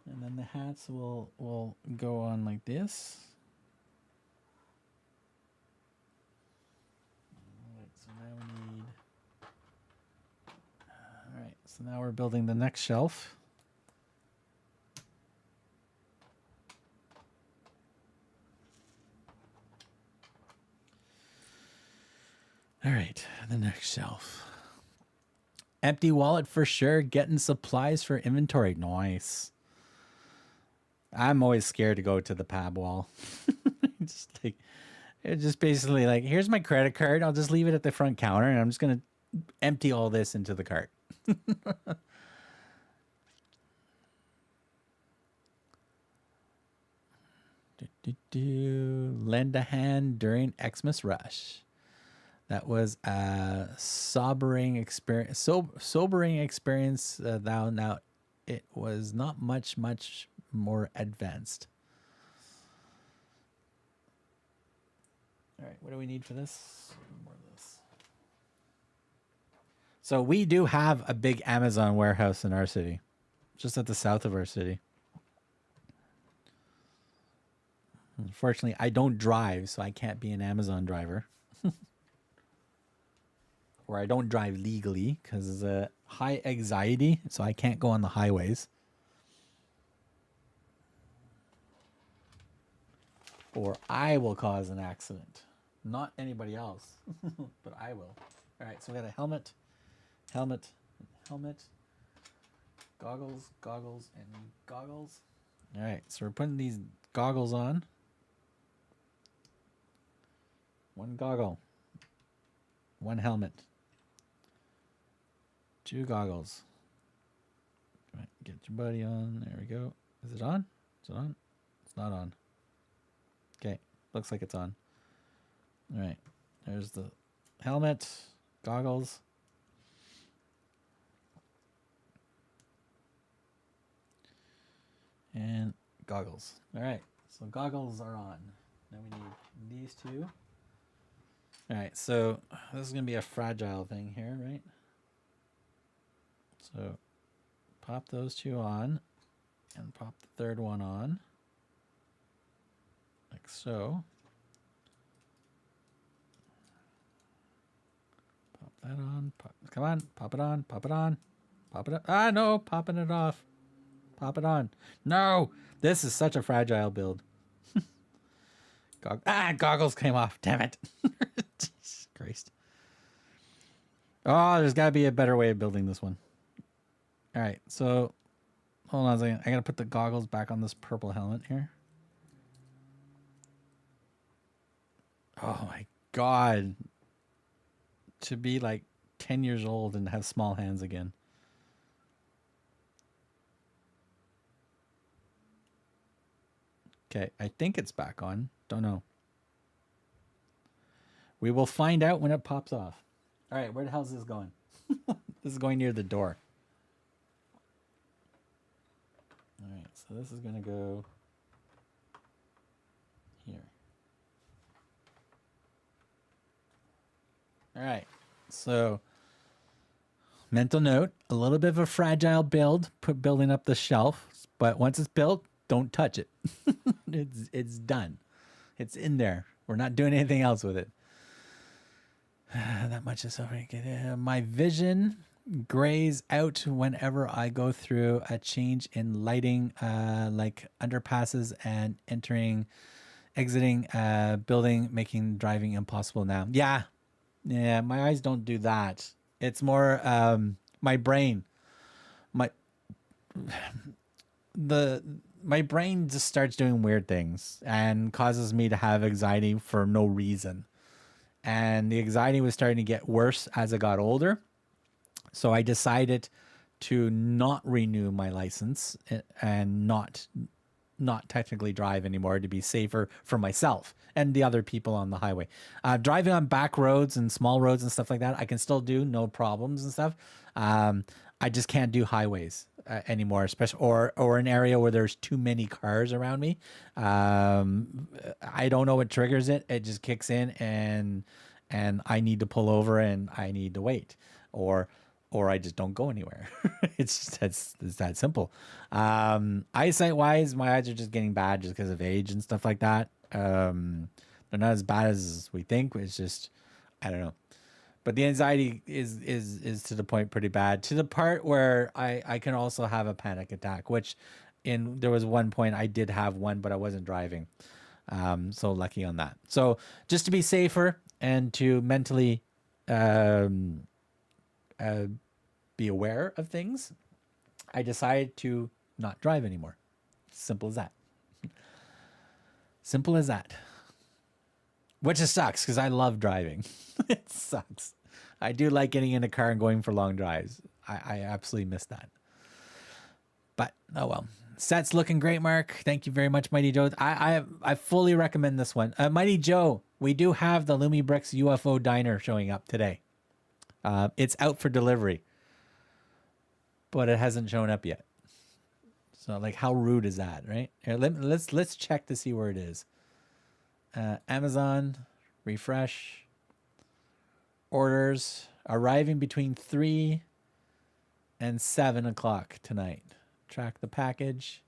And then the hats will go on like this. Alright, so now we need... Alright, so now we're building the next shelf. Alright, the next shelf. Empty wallet for sure. Getting supplies for inventory. Nice. I'm always scared to go to the pab wall. It's just basically like, here's my credit card. I'll just leave it at the front counter and I'm just going to empty all this into the cart. Lend a hand during Xmas rush. That was a sobering experience. Sobering experience. Now it was not much more advanced. All right, what do we need for this? More of this. So we do have a big Amazon warehouse in our city, just at the south of our city. Unfortunately, I don't drive, so I can't be an Amazon driver. Or I don't drive legally because high anxiety, so I can't go on the highways. Or I will cause an accident. Not anybody else, but I will. All right, so we got a helmet, helmet, helmet, goggles, goggles, and goggles. All right, so we're putting these goggles on. One goggle, one helmet, two goggles. All right, get your buddy on. There we go. Is it on? Is it on? It's not on. Okay, looks like it's on. All right, there's the helmet, goggles. And goggles. All right, so goggles are on. Now we need these two. All right, so this is going to be a fragile thing here, right? So pop those two on and pop the third one on. Like so. Pop that on. Come on, pop it on, pop it on. Pop it up. Ah, no, popping it off. Pop it on. No, this is such a fragile build. Goggles came off. Damn it. Jesus Christ. Oh, there's got to be a better way of building this one. All right, so hold on a second. I got to put the goggles back on this purple helmet here. Oh my God. To be like 10 years old and have small hands again. Okay, I think it's back on. Don't know. We will find out when it pops off. All right, where the hell is this going? This is going near the door. All right, so this is going to go here. All right, so mental note, a little bit of a fragile build, building up the shelf, but once it's built, don't touch it. It's done. It's in there. We're not doing anything else with it. That much is already good. My vision grays out whenever I go through a change in lighting, like underpasses and exiting, building, making driving impossible now. Yeah, my eyes don't do that. It's more my brain. My brain just starts doing weird things and causes me to have anxiety for no reason. And the anxiety was starting to get worse as I got older. So I decided to not renew my license and not technically drive anymore, to be safer for myself and the other people on the highway. Driving on back roads and small roads and stuff like that, I can still do, no problems and stuff. I just can't do highways anymore, especially or an area where there's too many cars around me. I don't know what triggers it. It just kicks in and I need to pull over and I need to wait, or I just don't go anywhere. It's that simple. Eyesight wise, my eyes are just getting bad just because of age and stuff like that. They're not as bad as we think. It's just, I don't know. But the anxiety is to the point pretty bad, to the part where I can also have a panic attack, which there was one point I did have one, but I wasn't driving. So lucky on that. So just to be safer and to mentally be aware of things, I decided to not drive anymore. Simple as that. Simple as that. Which just sucks because I love driving. It sucks. I do like getting in a car and going for long drives. I absolutely miss that. But oh well. Set's looking great, Mark. Thank you very much, Mighty Joe. I fully recommend this one. Mighty Joe, we do have the BRIX UFO diner showing up today. It's out for delivery, but it hasn't shown up yet. So like, how rude is that, right? Here, let's check to see where it is. Amazon Refresh. Orders arriving between 3 and 7 o'clock tonight. Track the package.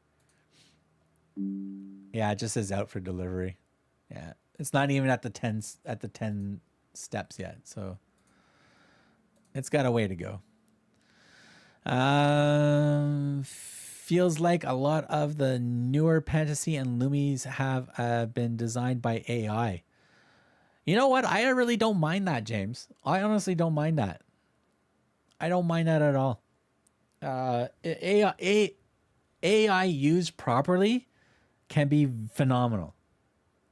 Yeah, it just says out for delivery. Yeah, it's not even at the 10 steps yet, so it's got a way to go. Feels like a lot of the newer Pantasy and Lumis have been designed by AI. You know what? I really don't mind that, James. I honestly don't mind that. I don't mind that at all. AI used properly can be phenomenal.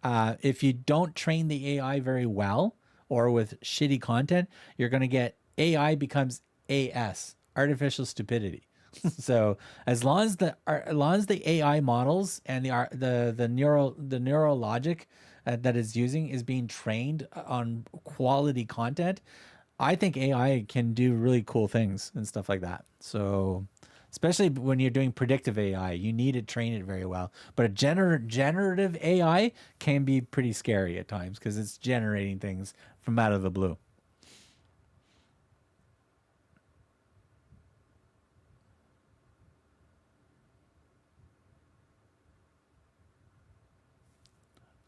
If you don't train the AI very well or with shitty content, you're going to get AI becomes AS, artificial stupidity. So as long as the AI models and the neural logic that it's using is being trained on quality content, I think AI can do really cool things and stuff like that. So especially when you're doing predictive AI, you need to train it very well. But a generative AI can be pretty scary at times because it's generating things from out of the blue.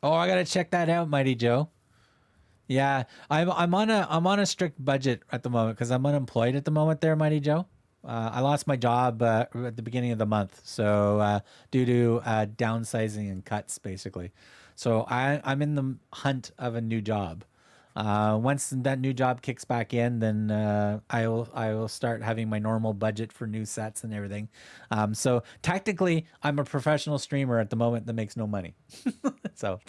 Oh, I gotta check that out, Mighty Joe. Yeah, I'm on a strict budget at the moment because I'm unemployed at the moment. There, Mighty Joe. I lost my job at the beginning of the month, so due to downsizing and cuts, basically. So I'm in the hunt of a new job. Once that new job kicks back in, then I will start having my normal budget for new sets and everything. So technically, I'm a professional streamer at the moment that makes no money. So.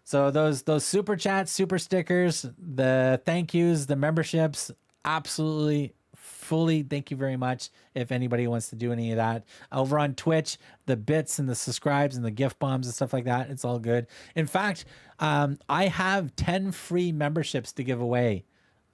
So those super chats, super stickers, the thank yous, the memberships, absolutely fully thank you very much. If anybody wants to do any of that over on Twitch, the bits and the subscribes and the gift bombs and stuff like that, it's all good. In fact, I have 10 free memberships to give away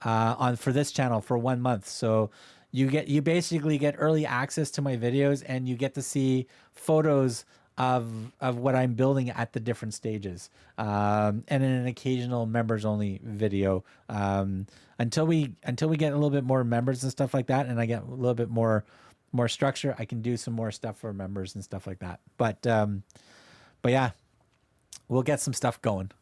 on for this channel for 1 month. So you basically get early access to my videos and you get to see photos of what I'm building at the different stages, and in an occasional members only video, until we get a little bit more members and stuff like that, and I get a little bit more structure. I can do some more stuff for members and stuff like that. But yeah, we'll get some stuff going.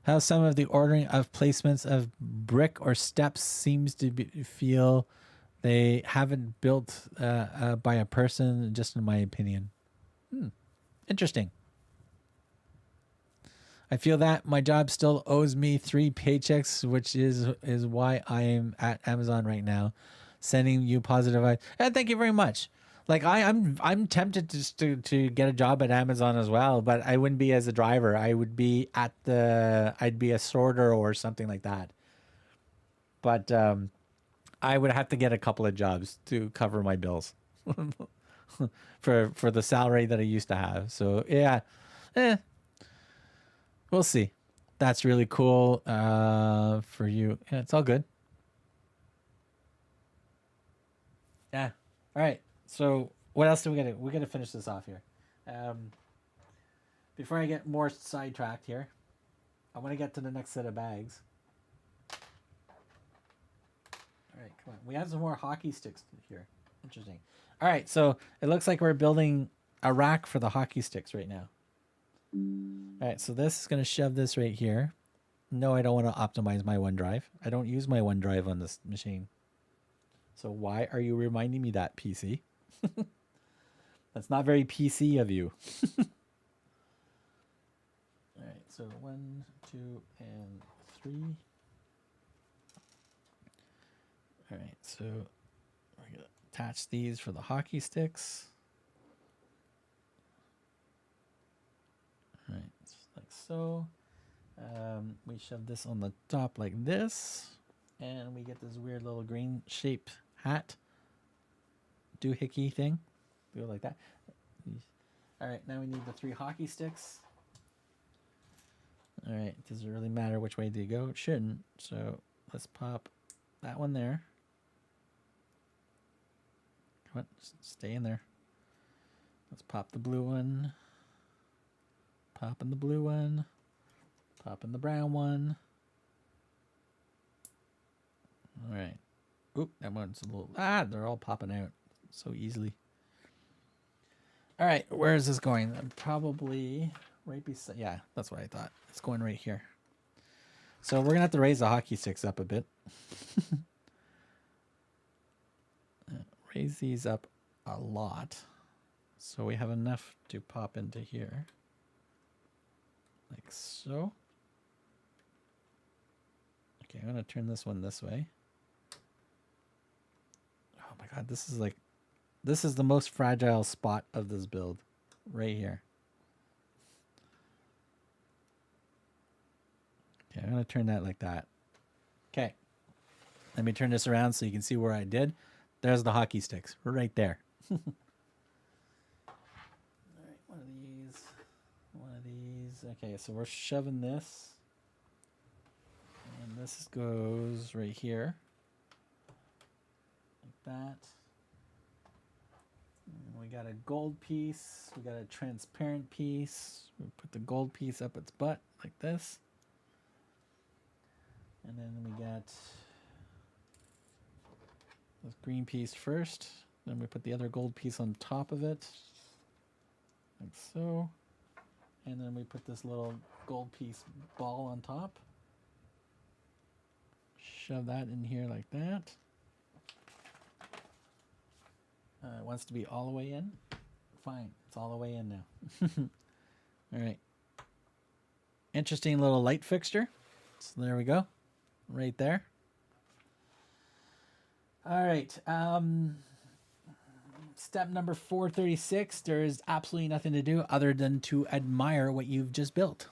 How some of the ordering of placements of brick or steps seems to feel they haven't built by a person, just in my opinion. Interesting. I feel that my job still owes me 3 paychecks, which is why I am at Amazon right now, sending you positive vibes. And thank you very much. Like I'm tempted to get a job at Amazon as well, but I wouldn't be as a driver. I would be I'd be a sorter or something like that. But I would have to get a couple of jobs to cover my bills for the salary that I used to have. So yeah, we'll see. That's really cool for you. Yeah, it's all good. Yeah. All right. So what else do we gotta? We gotta finish this off here. Before I get more sidetracked here, I want to get to the next set of bags. All right, come on. We have some more hockey sticks here. Interesting. All right, so it looks like we're building a rack for the hockey sticks right now. All right, so this is gonna shove this right here. No, I don't want to optimize my OneDrive. I don't use my OneDrive on this machine. So why are you reminding me that, PC? That's not very PC of you. All right, so 1, 2, and 3. All right, so we're gonna attach these for the hockey sticks. All right, like so. We shove this on the top like this, and we get this weird little green shaped hat doohickey thing. Go like that. All right, now we need the 3 hockey sticks. All right, does it really matter which way they go? It shouldn't. So let's pop that one there. What? Stay in there. Let's pop the blue one. Pop in the blue one. Pop in the brown one. All right. Oop, that one's a little... Ah, they're all popping out so easily. All right, where is this going? Probably right beside... Yeah, that's what I thought. It's going right here. So we're going to have to raise the hockey sticks up a bit. Raise these up a lot. So we have enough to pop into here. Like so. Okay, I'm going to turn this one this way. Oh my god, this is the most fragile spot of this build. Right here. Okay, I'm going to turn that like that. Okay. Let me turn this around so you can see where I did. There's the hockey sticks. We're right there. All right, one of these. One of these. Okay, so we're shoving this. And this goes right here. Like that. And we got a gold piece. We got a transparent piece. We put the gold piece up its butt like this. And then we got this green piece first. Then we put the other gold piece on top of it. Like so. And then we put this little gold piece ball on top. Shove that in here like that. It wants to be all the way in. Fine, it's all the way in now. All right. Interesting little light fixture. So there we go. Right there. All right. Step number 436. There is absolutely nothing to do other than to admire what you've just built.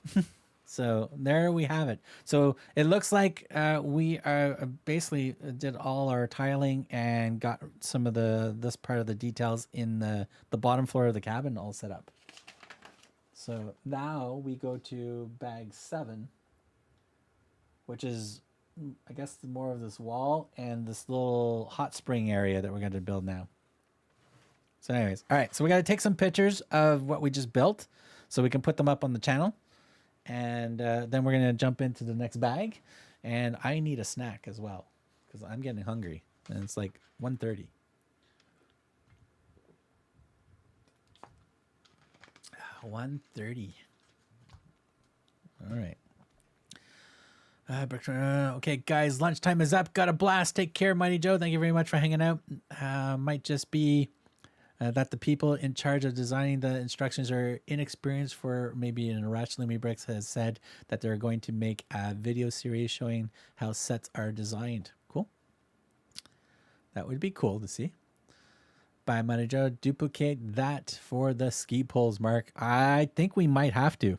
So there we have it. So it looks like we are basically did all our tiling and got some of this part of the details in the bottom floor of the cabin all set up. So now we go to bag 7, which is, I guess, more of this wall and this little hot spring area that we're going to build now. So anyways, all right, so we got to take some pictures of what we just built so we can put them up on the channel. And then we're going to jump into the next bag. And I need a snack as well because I'm getting hungry. And it's like 1:30. 1:30. All right. Okay, guys, lunchtime is up. Got a blast. Take care, Mighty Joe. Thank you very much for hanging out. Might just be that the people in charge of designing the instructions are inexperienced for maybe an Irrationally BRIX has said that they're going to make a video series showing how sets are designed. Cool. That would be cool to see. Bye, Mighty Joe. Duplicate that for the ski poles, Mark. I think we might have to.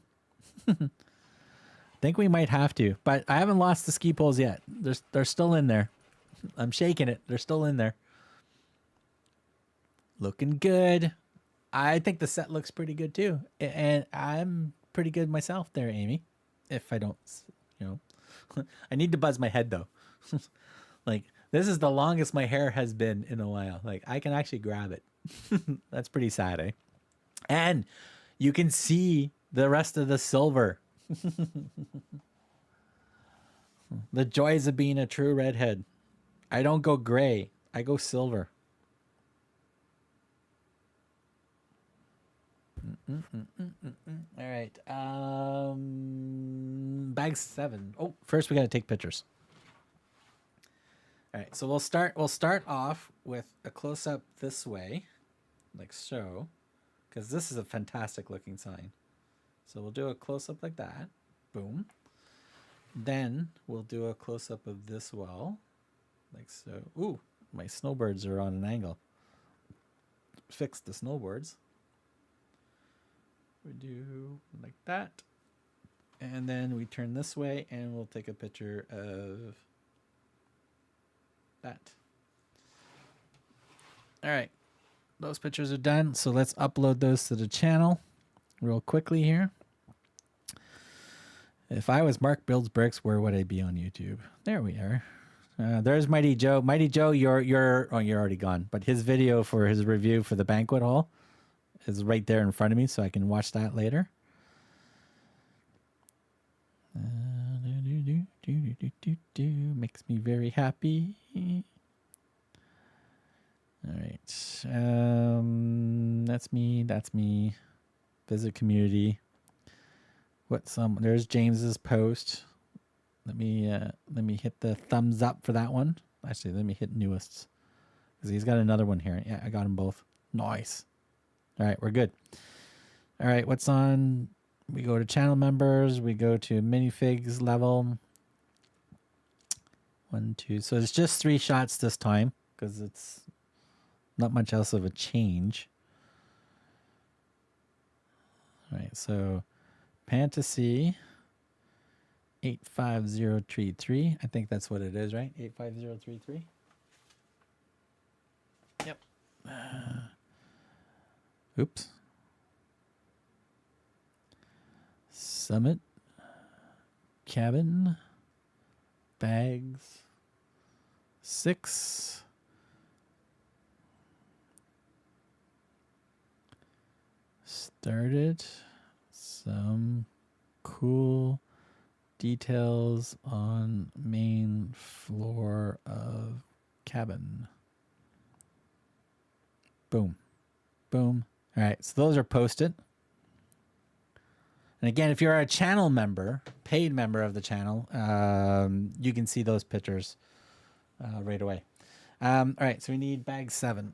But I haven't lost the ski poles yet. They're still in there. I'm shaking it. They're still in there. Looking good. I think the set looks pretty good too. And I'm pretty good myself there, Amy. If I don't, I need to buzz my head though. Like, this is the longest my hair has been in a while. Like, I can actually grab it. That's pretty sad, eh? And you can see the rest of the silver. The joys of being a true redhead. I don't go gray. I go silver. All right. Bag 7. Oh, first we got to take pictures. All right. So we'll start off with a close up this way, like so, because this is a fantastic looking sign. So we'll do a close up like that. Boom. Then we'll do a close up of this wall, like so. Ooh, my snowbirds are on an angle. Fix the snowboards. We do like that. And then we turn this way and we'll take a picture of that. All right. Those pictures are done. So let's upload those to the channel real quickly here. If I was Mark Builds Bricks, where would I be on YouTube? There we are. There's Mighty Joe. Mighty Joe, you're already gone. But his video for his review for the banquet hall is right there in front of me, so I can watch that later. Makes me very happy. All right. That's me. That's me. Visit community. There's James's post. Let me hit the thumbs up for that one. Actually, let me hit newest because he's got another one here. Yeah, I got them both. Nice. All right, we're good. All right, what's on? We go to channel members. We go to minifigs level. 1, 2. So it's just 3 shots this time because it's not much else of a change. All right, so Pantasy 85033. I think that's what it is, right? 85033. Yep. Oops. Summit. Cabin. Bags. 6. Started. Some cool details on main floor of cabin. Boom. Boom. All right, so those are posted. And again, if you're a channel member, paid member of the channel, you can see those pictures right away. All right, so we need bag 7.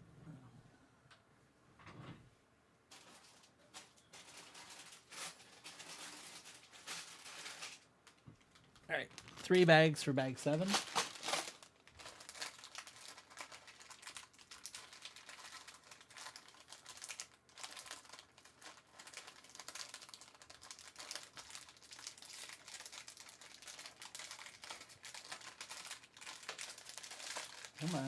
All right, 3 bags for bag 7. Come on.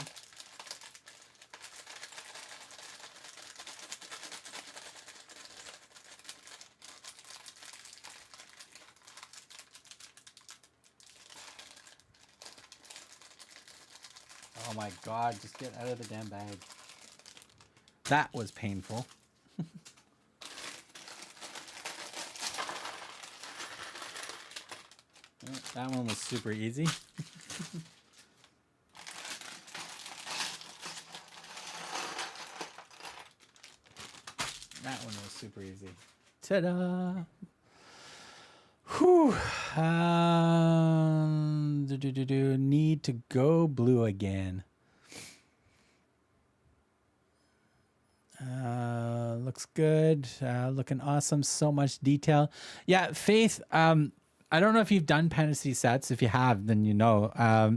Oh my God, just get out of the damn bag. That was painful. That one was super easy. That one was super easy. Ta-da! Whew. Need to go blue again. Looks good. Looking awesome. So much detail. Yeah, Faith. I don't know if you've done Pantasy sets. If you have, then you know.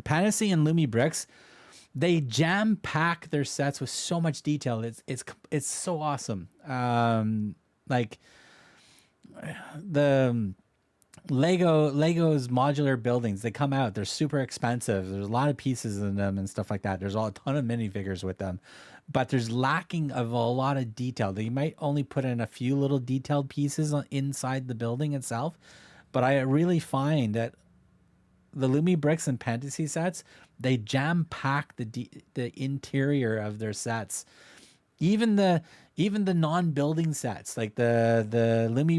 Pantasy and BRIX, they jam pack their sets with so much detail. It's so awesome. Like the Lego's modular buildings, they come out, they're super expensive. There's a lot of pieces in them and stuff like that. There's a ton of minifigures with them, but there's lacking of a lot of detail. They might only put in a few little detailed pieces inside the building itself, but I really find that the BRIX and Pantasy sets, they jam pack the interior of their sets. Even the non-building sets, like the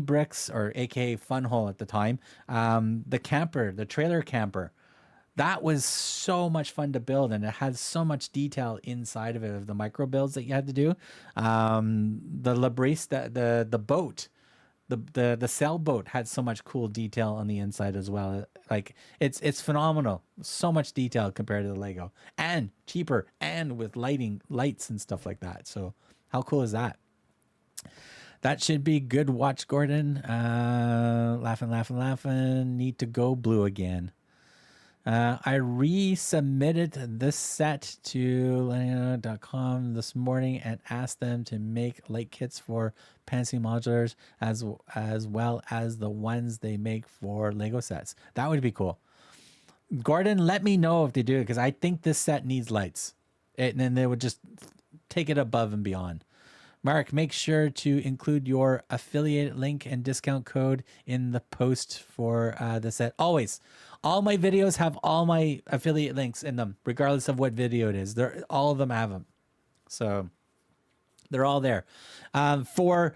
BRIX, or aka funwhole at the time, the trailer camper, that was so much fun to build, and it had so much detail inside of it, of the micro builds that you had to do. The Labrice, the boat, the sailboat had so much cool detail on the inside as well. Like it's phenomenal. So much detail compared to the Lego, and cheaper, and with lights and stuff like that. So how cool is that? That should be good. Watch, Gordon. Laughing. Need to go blue again. I resubmitted this set to Leno.com this morning and asked them to make light kits for Pantasy modulars as well as the ones they make for Lego sets. That would be cool. Gordon, let me know if they do it, because I think this set needs lights. And then they would just take it above and beyond. Mark, make sure to include your affiliate link and discount code in the post for the set. Always. All my videos have all my affiliate links in them, regardless of what video it is. All of them have them. So they're all there. For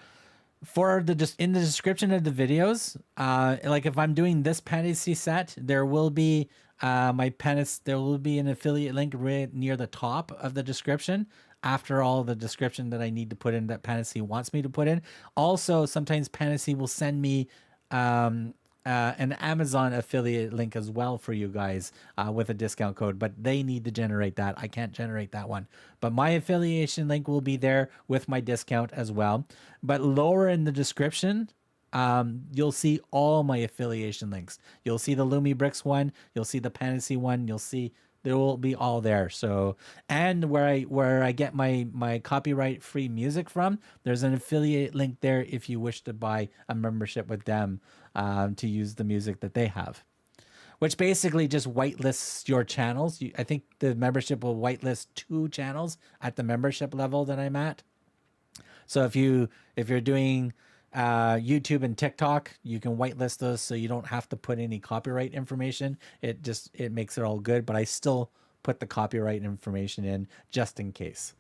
the just in the description of the videos, like if I'm doing this Pantasy set, there will be there will be an affiliate link right near the top of the description after all the description that I need to put in that Pantasy wants me to put in. Also, sometimes Pantasy will send me an Amazon affiliate link as well for you guys with a discount code, but they need to generate that. I can't generate that one. But my affiliation link will be there with my discount as well. But lower in the description, you'll see all my affiliation links. You'll see the BRIX one. You'll see the Pantasy one. You'll see they will be all there. So, and where I get my copyright free music from, there's an affiliate link there if you wish to buy a membership with them to use the music that they have, which basically just whitelists your channels. I think the membership will whitelist 2 channels at the membership level that I'm at. So if you're doing YouTube and TikTok, you can whitelist those so you don't have to put any copyright information. It makes it all good, but I still put the copyright information in just in case.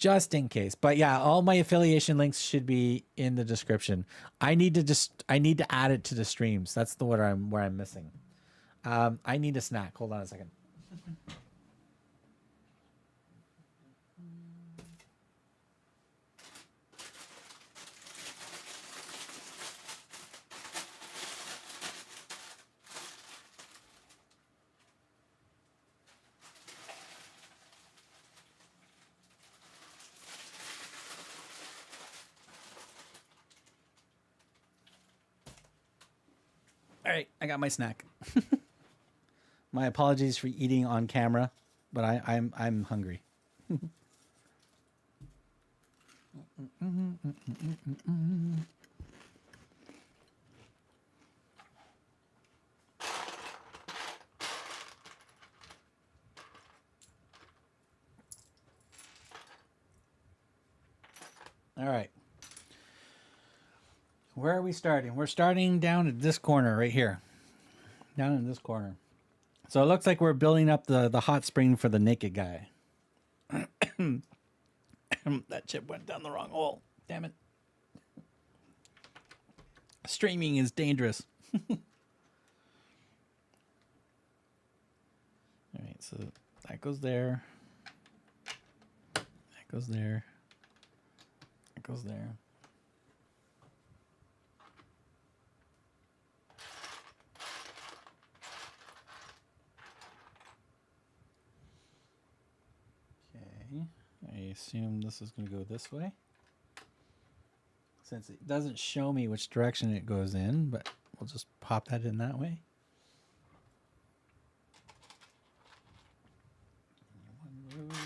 But yeah, all my affiliation links should be in the description. I need to add it to the streams. That's where I'm missing. I need a snack. Hold on a second. All right, I got my snack. My apologies for eating on camera, but I'm hungry. All right. Where are we starting? We're starting down at this corner right here. Down in this corner. So it looks like we're building up the hot spring for the naked guy. That chip went down the wrong hole. Damn it. Streaming is dangerous. All right, so that goes there. That goes there. That goes there. I assume this is going to go this way. Since it doesn't show me which direction it goes in, but we'll just pop that in that way. One of those.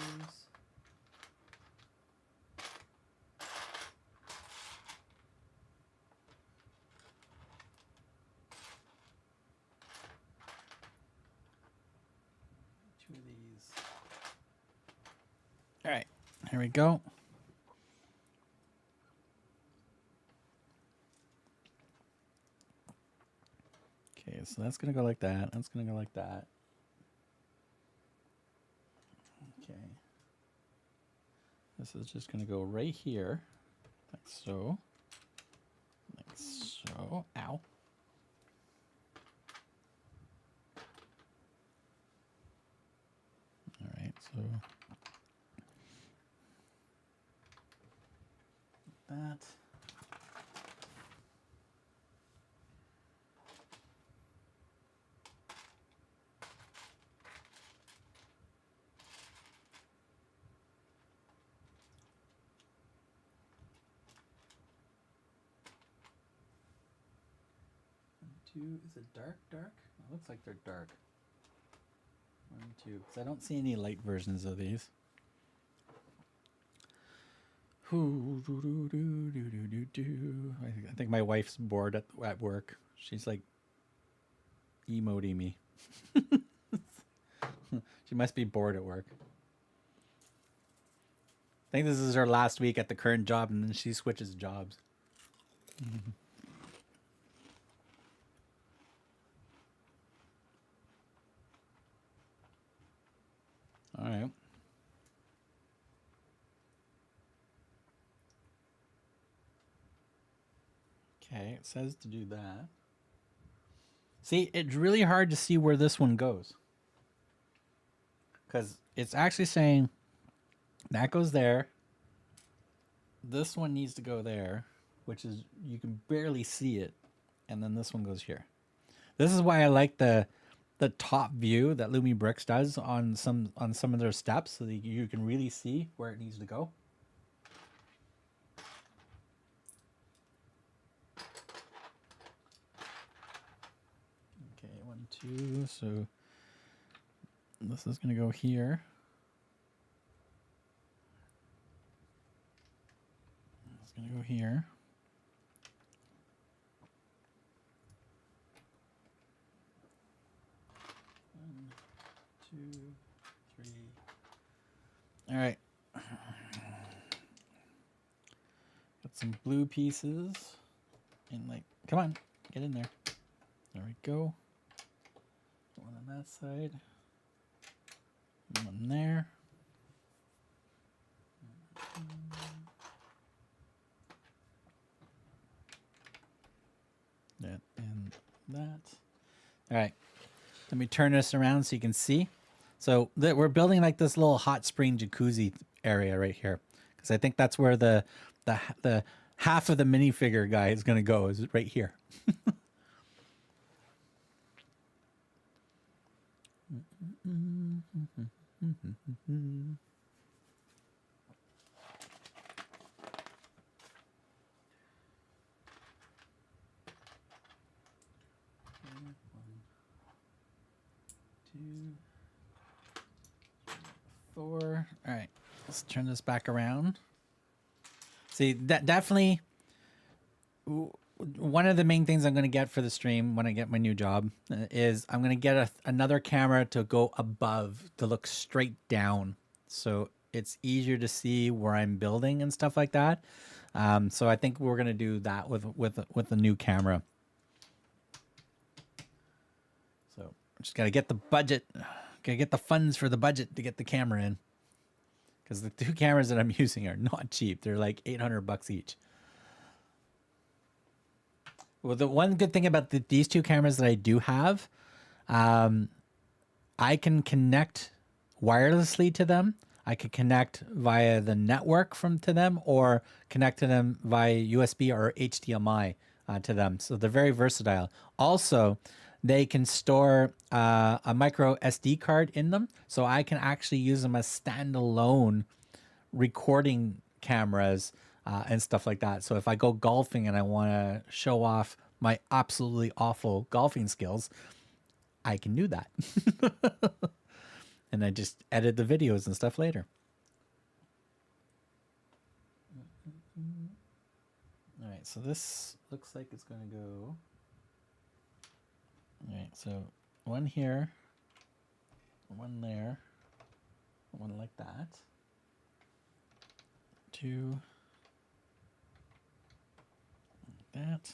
Two of these. All right. Here we go. Okay, so that's going to go like that. That's going to go like that. Okay. This is just going to go right here. Like so. Like so. Ow. All right, so that. Two, is it dark? It looks like they're dark. 1, 2, because I don't see any light versions of these. I think my wife's bored at work. She's like emoting me. She must be bored at work. think this is her last week at the current job, and then she switches jobs. All right. Okay, it says to do that. See, it's really hard to see where this one goes. Because it's actually saying that goes there. This one needs to go there, which is, you can barely see it. And then this one goes here. This is why I like the top view that BRIX does on some of their steps, so that you can really see where it needs to go. Okay, 1, 2. So this is going to go here. It's going to go here. Two, three. All right. Got some blue pieces. And like, come on, get in there. There we go. One on that side. One there. That and that. All right. Let me turn this around so you can see. So we're building like this little hot spring jacuzzi area right here, because I think that's where the half of the minifigure guy is going to go, is right here. Four. All right, let's turn this back around. See, that definitely one of the main things I'm going to get for the stream when I get my new job is I'm going to get another camera to go above, to look straight down, so it's easier to see where I'm building and stuff like that. So I think we're going to do that with a new camera. So just got to get the budget. Gotta get the funds for the budget to get the camera in, because the two cameras that I'm using are not cheap. They're like $800 each. Well, the one good thing about these two cameras that I do have, I can connect wirelessly to them. I could connect via the network to them, or connect to them via USB or HDMI to them. So they're very versatile. Also, they can store a micro SD card in them, so I can actually use them as standalone recording cameras and stuff like that. So if I go golfing and I want to show off my absolutely awful golfing skills, I can do that. And I just edit the videos and stuff later. All right, so this looks like it's going to go... All right, so one here, one there, one like that, two, like that,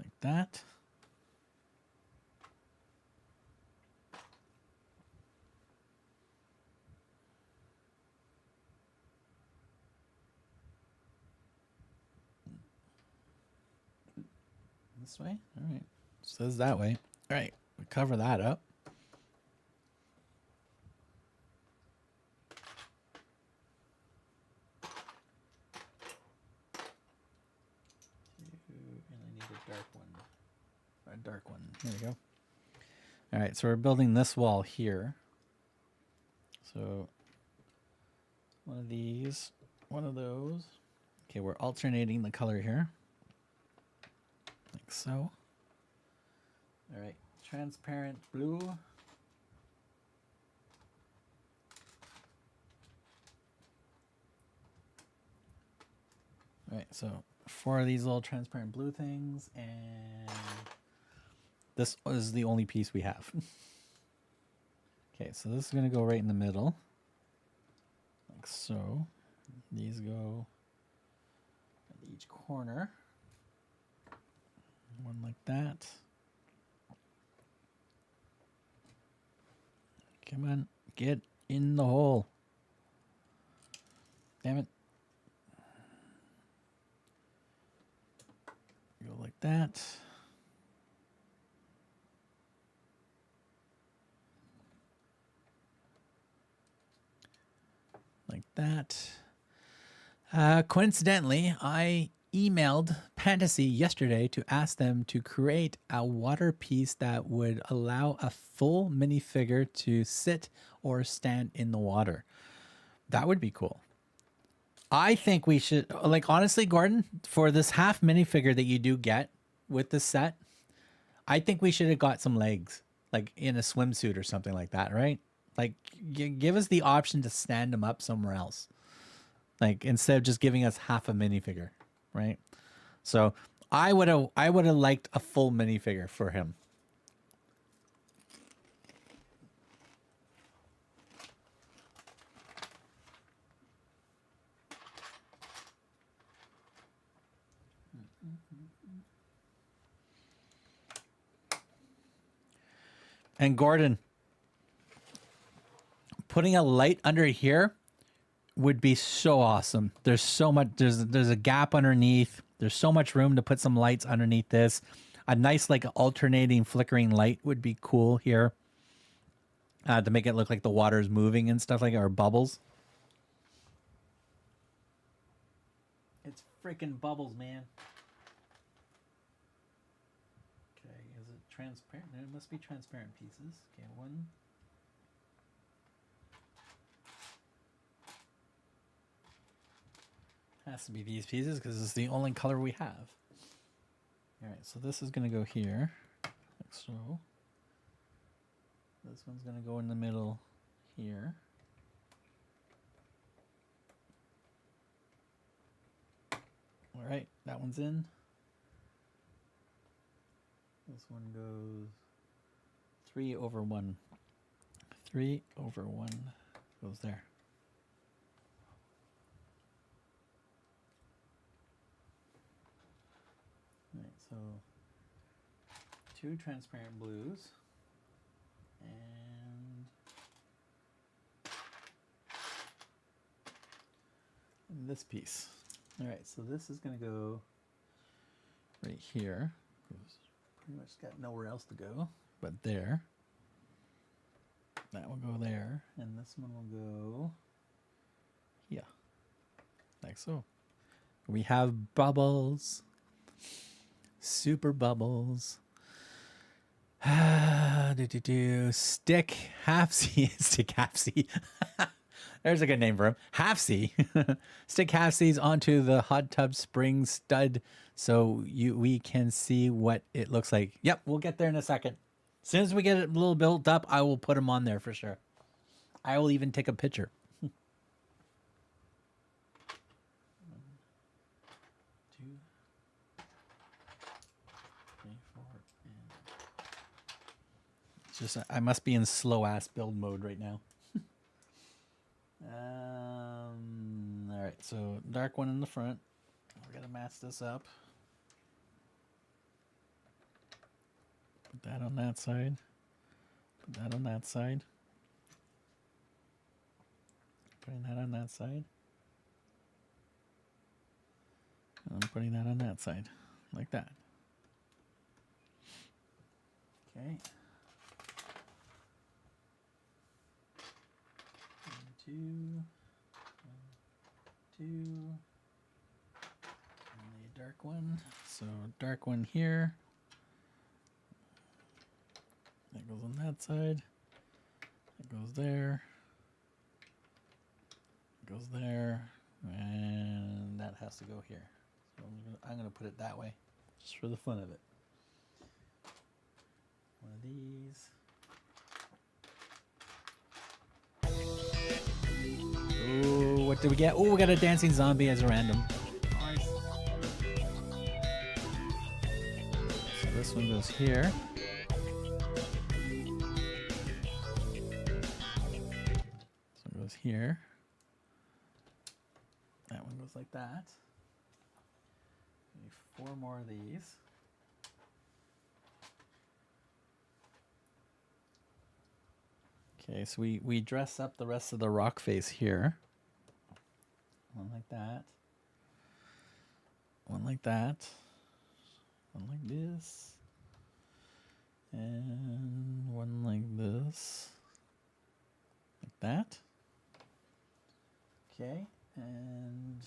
like that. This way? All right. Says that way. All right, we cover that up. And I need a dark one. A dark one. There we go. All right, so we're building this wall here. So one of these, one of those. Okay, we're alternating the color here, like so. All right, transparent blue. All right, so 4 of these little transparent blue things, and this is the only piece we have. Okay, so this is gonna go right in the middle, like so. These go at each corner. One like that. Come on, get in the hole. Damn it. Go like that. Like that. Coincidentally, I emailed Pantasy yesterday to ask them to create a water piece that would allow a full minifigure to sit or stand in the water. That would be cool. I think we should, like, honestly, Gordon, for this half minifigure that you do get with this set, I think we should have got some legs, like in a swimsuit or something like that, right? Like, give us the option to stand them up somewhere else. Like, instead of just giving us half a minifigure, right? So I would have liked a full minifigure for him. And Gordon, putting a light under here would be so awesome. There's so much, there's a gap underneath. There's so much room to put some lights underneath this. A nice, like, alternating flickering light would be cool here. To make it look like the water is moving and stuff like that, or bubbles. It's freaking bubbles, man. Okay, is it transparent? It must be transparent pieces. Okay, one. Has to be these pieces because it's the only color we have. All right, so this is going to go here, like so. This one's going to go in the middle here. All right, that one's in. This one goes 3/1. 3/1 goes there. Right, so 2 transparent blues and this piece. All right, so this is going to go right here. It's pretty much got nowhere else to go but there. That will go there, and this one will go here, like so. We have bubbles. Super bubbles. Stick half-C. Stick half-C. There's a good name for him. Half-C. Stick half-Cs onto the hot tub spring stud so we can see what it looks like. Yep, we'll get there in a second. As soon as we get it a little built up, I will put them on there for sure. I will even take a picture. Just I must be in slow ass build mode right now. All right, so dark one in the front. We're gonna mask this up. Put that on that side. Put that on that side. Putting that on that side. And I'm putting that on that side, like that. Okay. 2, 2, and the dark one. So dark one here. That goes on that side. That goes there. It goes there, and that has to go here. So I'm gonna put it that way, just for the fun of it. One of these. Ooh, what did we get? Oh, we got a dancing zombie as a random. Nice. So this one goes here. This one goes here. goes like that. Maybe 4 more of these. Okay, so we dress up the rest of the rock face here. One like that. One like that. One like this. And one like this. Like that. Okay, and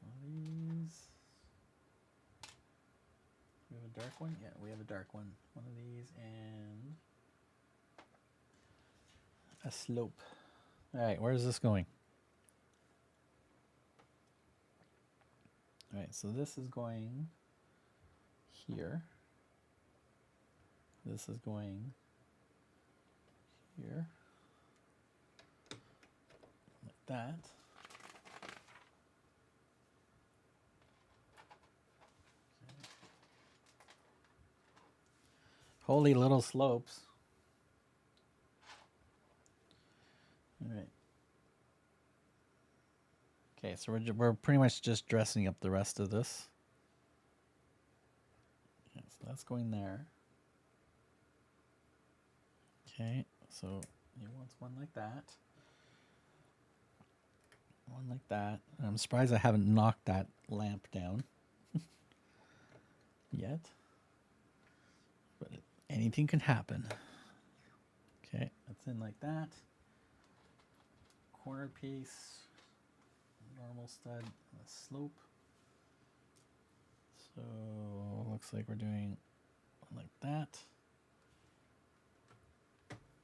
one of these. We have a dark one? Yeah, we have a dark one. One of these and a slope. All right, where is this going? All right, so this is going here. This is going here. Like that. Okay. Holy little slopes. All right. Okay, so we're pretty much just dressing up the rest of this. Yeah, so that's going there. Okay, so he wants one like that. One like that. And I'm surprised I haven't knocked that lamp down yet. But anything can happen. Okay, that's in like that. Corner piece. Normal stud, a slope. So looks like we're doing one like that.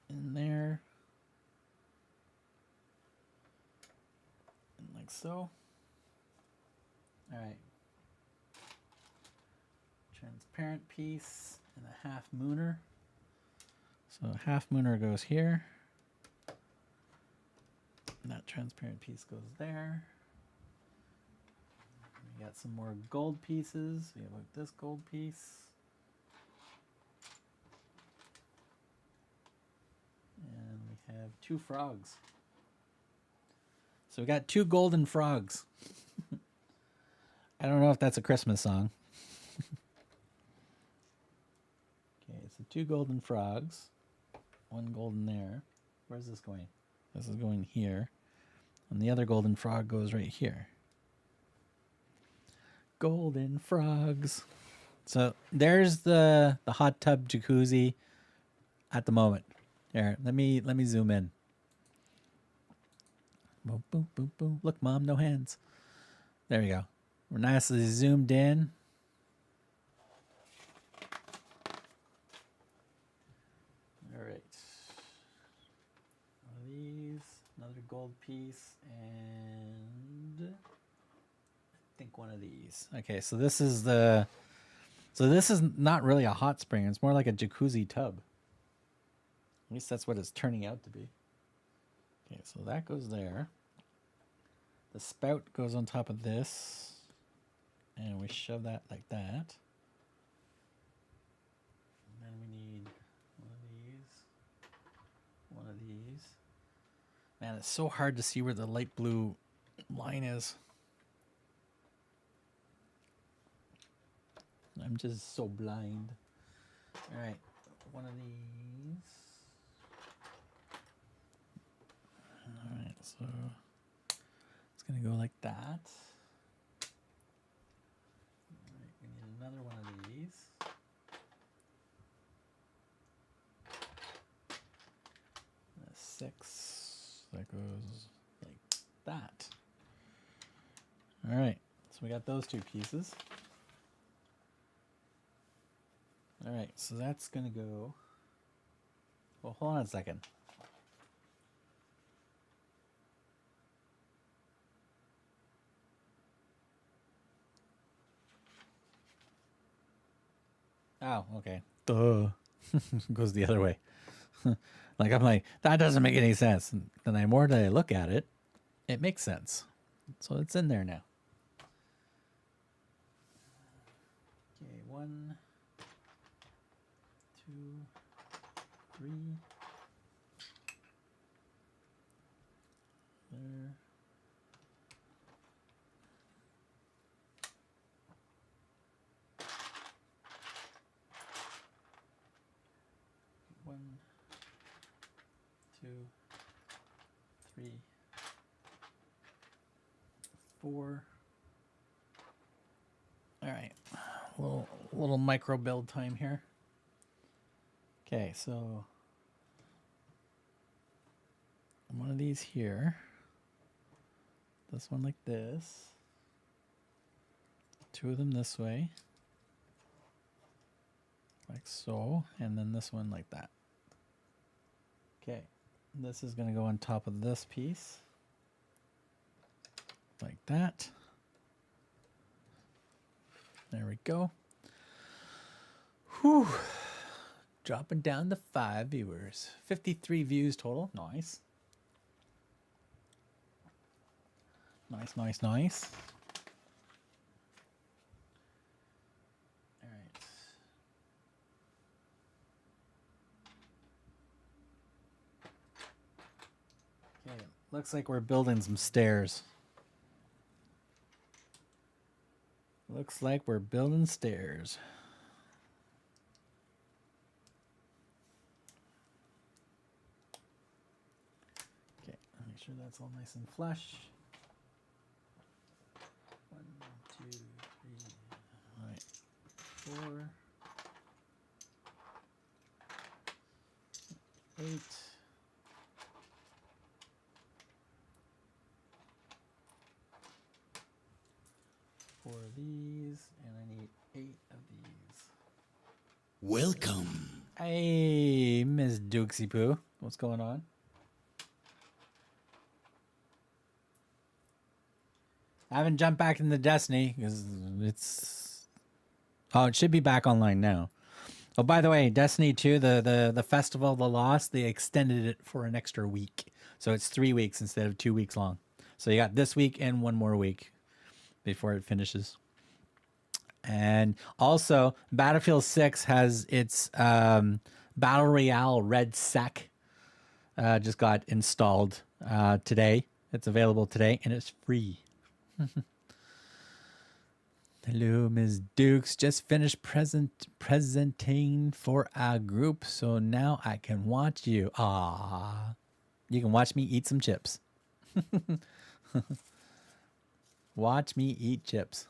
In there. And like so. Alright. Transparent piece and a half mooner. So half mooner goes here. And that transparent piece goes there. We got some more gold pieces. We have like this gold piece. And we have 2 frogs. So we got 2 golden frogs. I don't know if that's a Christmas song. Okay, so 2 golden frogs. 1 golden there. Where's this going? This is going here. And the other golden frog goes right here. Golden frogs. So there's the hot tub jacuzzi at the moment. There, let me zoom in. Boom, boom, boom, boom. Look, Mom, no hands. There we go. We're nicely zoomed in. All right. One of these, another gold piece, and I think one of these. Okay, so this is not really a hot spring. It's more like a jacuzzi tub. At least that's what it's turning out to be. Okay, so that goes there. The spout goes on top of this. And we shove that like that. And then we need one of these. One of these. Man, it's so hard to see where the light blue line is. I'm just so blind. All right, one of these. All right, so it's gonna go like that. All right, we need another one of these. That's 6. That goes like that. All right, so we got those 2 pieces. All right, so that's gonna go. Well, hold on a second. Oh, okay. Duh. Goes the other way. Like, I'm like, that doesn't make any sense. And then the more that I look at it, it makes sense. So it's in there now. Okay, 1, 2, 3. There. 3, 4. All right, little micro build time here. Okay, so one of these here. This one like this. 2 of them this way. Like so, and then this one like that. Okay, this is going to go on top of this piece. Like that. There we go. Whew. Dropping down to 5 viewers. 53 views total. Nice. Nice, nice, nice. All right. Okay, looks like we're building some stairs. Looks like we're building stairs. Okay, make sure that's all nice and flush. 1, 2, 3, all right, 4, 8. Four of these, and I need 8 of these. Welcome. Hey, Miss Dukesy Poo. What's going on? I haven't jumped back into Destiny because it's... Oh, it should be back online now. Oh, by the way, Destiny 2, the Festival of the Lost, they extended it for an extra week. So it's 3 weeks instead of 2 weeks long. So you got this week and 1 more week before it finishes. And also, Battlefield 6 has its Battle Royale Red Sec just got installed today. It's available today, and it's free. Hello, Ms. Dukes. Just finished presenting for our group, so now I can watch you. Ah, you can watch me eat some chips. Watch me eat chips.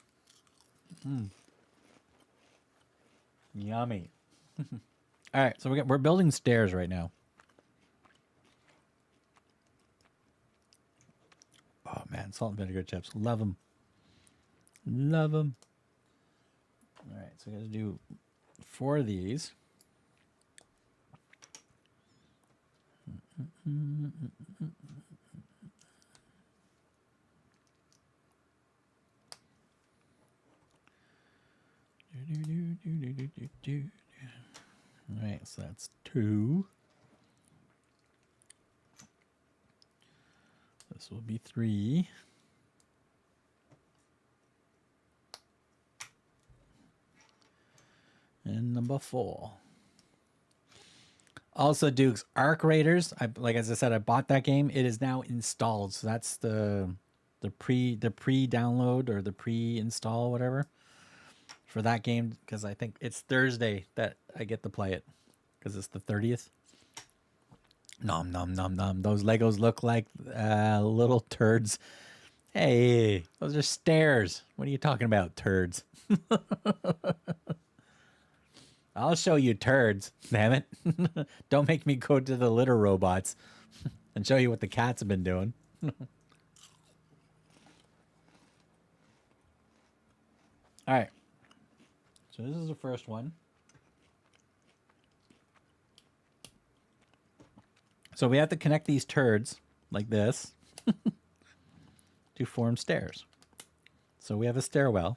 Yummy. All right, so we're building stairs right now. Oh man, salt and vinegar chips. Love them. Love them. All right, so we got to do 4 of these. All right, so that's 2. This will be 3. And number 4. Also, Dukes, Arc Raiders. As I said, I bought that game. It is now installed. So that's the pre-download or the pre-install, whatever, for that game. Because I think it's Thursday that I get to play it. Because it's the 30th. Nom nom nom nom. Those Legos look like little turds. Hey, those are stairs. What are you talking about, turds? I'll show you turds, damn it. Don't make me go to the litter robots and show you what the cats have been doing. All right. So this is the first one. So we have to connect these turds like this to form stairs. So we have a stairwell.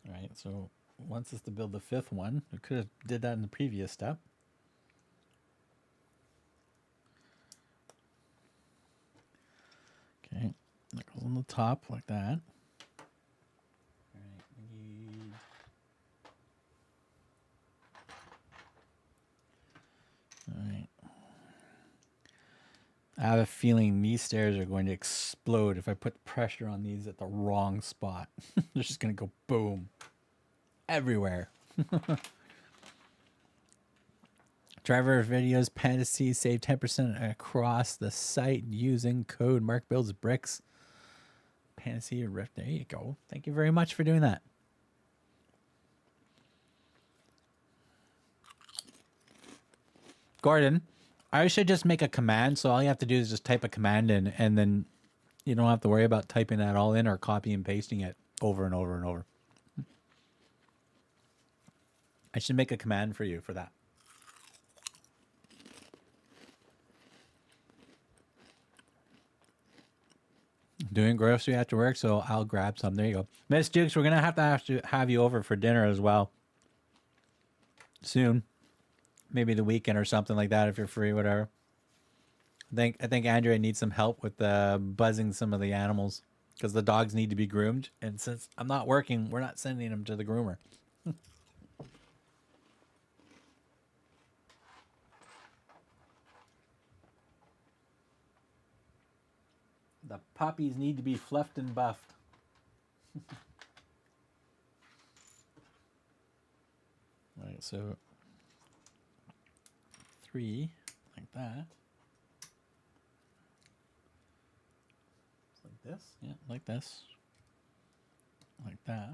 All right, so wants us to build the 5th one. We could have did that in the previous step. Okay, that goes on the top like that. All right, we need... All right. I have a feeling these stairs are going to explode if I put pressure on these at the wrong spot. They're just going to go boom everywhere. Driver videos, Pantasy, save 10% across the site using code BRIX. Pantasy, there you go. Thank you very much for doing that. Gordon, I should just make a command, so all you have to do is just type a command in, and then you don't have to worry about typing that all in or copy and pasting it over and over and over. I should make a command for you for that. Doing grocery after work, so I'll grab some. There you go. Miss Jukes, we're going to have you over for dinner as well. Soon. Maybe the weekend or something like that if you're free, whatever. I think Andrea needs some help with buzzing some of the animals because the dogs need to be groomed. And since I'm not working, we're not sending them to the groomer. The puppies need to be fluffed and buffed. All right, so 3 like that. Like this? Yeah, like this. Like that.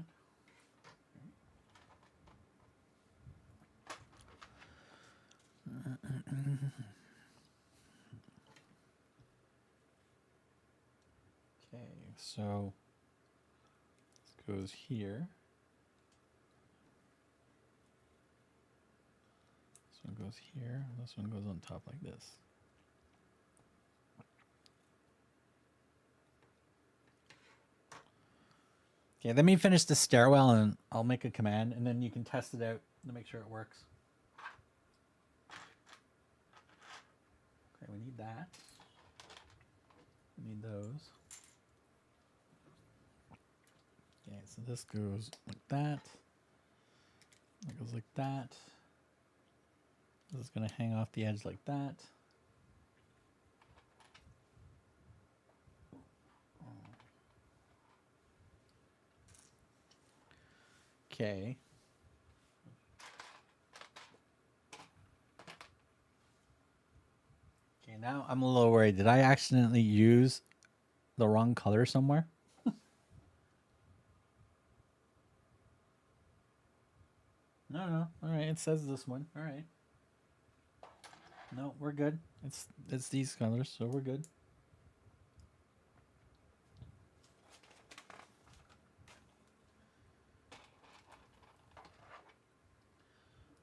Okay, so this goes here. This one goes here. This one goes on top like this. Okay, let me finish the stairwell and I'll make a command and then you can test it out to make sure it works. Okay, we need that. We need those. Okay, so this goes like that. That goes like that. This is going to hang off the edge like that. Okay. Okay, now I'm a little worried. Did I accidentally use the wrong color somewhere? No. All right, it says this one. All right. No, we're good. It's these colors, so we're good.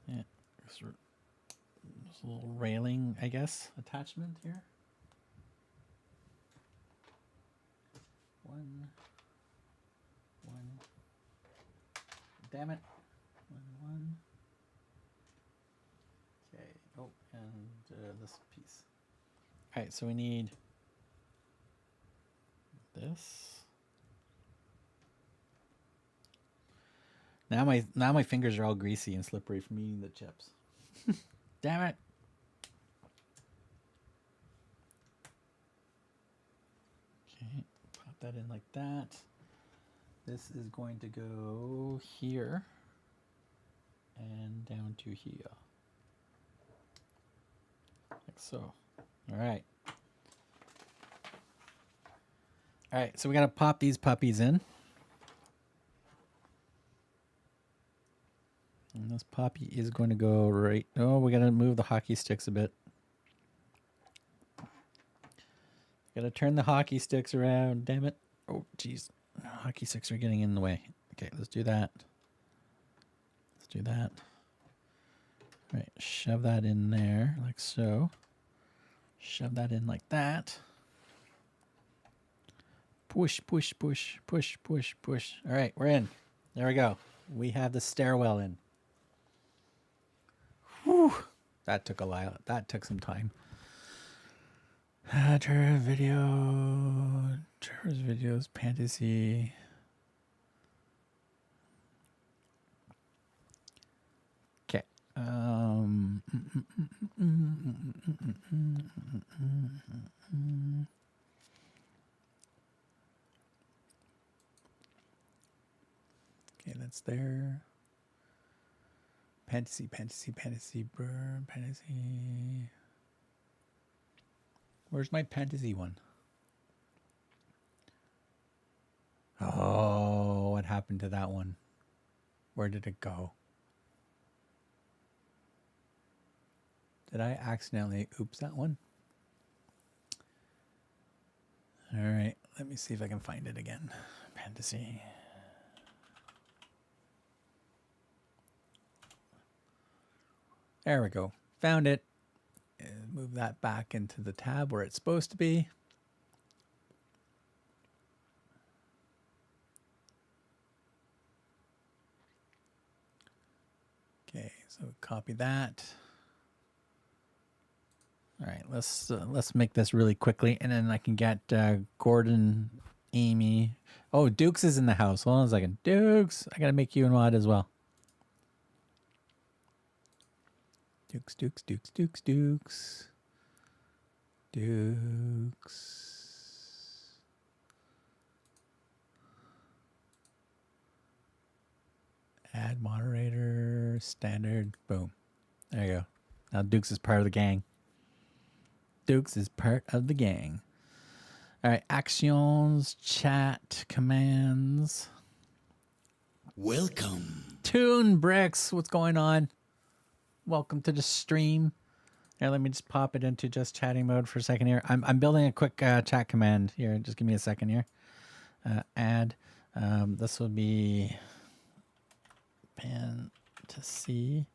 Yeah, there's a little railing, I guess, attachment here. One. Damn it. One. Okay. Oh, and this piece. All right, so we need this. Now my fingers are all greasy and slippery from eating the chips. Damn it. Okay, pop that in like that. This is going to go here and down to here. Like so. All right. All right, so we got to pop these puppies in. And this puppy is going to go right... Oh, we got to move the hockey sticks a bit. Got to turn the hockey sticks around. Damn it. Oh, jeez. Hockey sticks are getting in the way. Okay, let's do that. Let's do that. All right, shove that in there like so. Shove that in like that. Push, push, push, push, push, push. All right, we're in. There we go. We have the stairwell in. Whew. That took a while. That took some time. Trevor's videos, Pantasy. Okay. What's there? Pantasy, burn, Pantasy. Where's my Pantasy one? Oh, what happened to that one? Where did it go? Did I accidentally oops that one? All right, let me see if I can find it again. Pantasy. There we go. Found it. Move that back into the tab where it's supposed to be. Okay, so copy that. All right, let's make this really quickly, and then I can get Gordon, Amy. Oh, Dukes is in the house. Hold on a second. Dukes, I gotta make you a mod as well. Dukes. Add moderator, standard, boom. There you go. Now Dukes is part of the gang. Dukes is part of the gang. All right, actions, chat, commands. Welcome. Tune BRIX, what's going on? Welcome to the stream. Here, let me just pop it into just chatting mode for a second here. I'm building a quick chat command here. Just give me a second here. Add. This will be Pantasy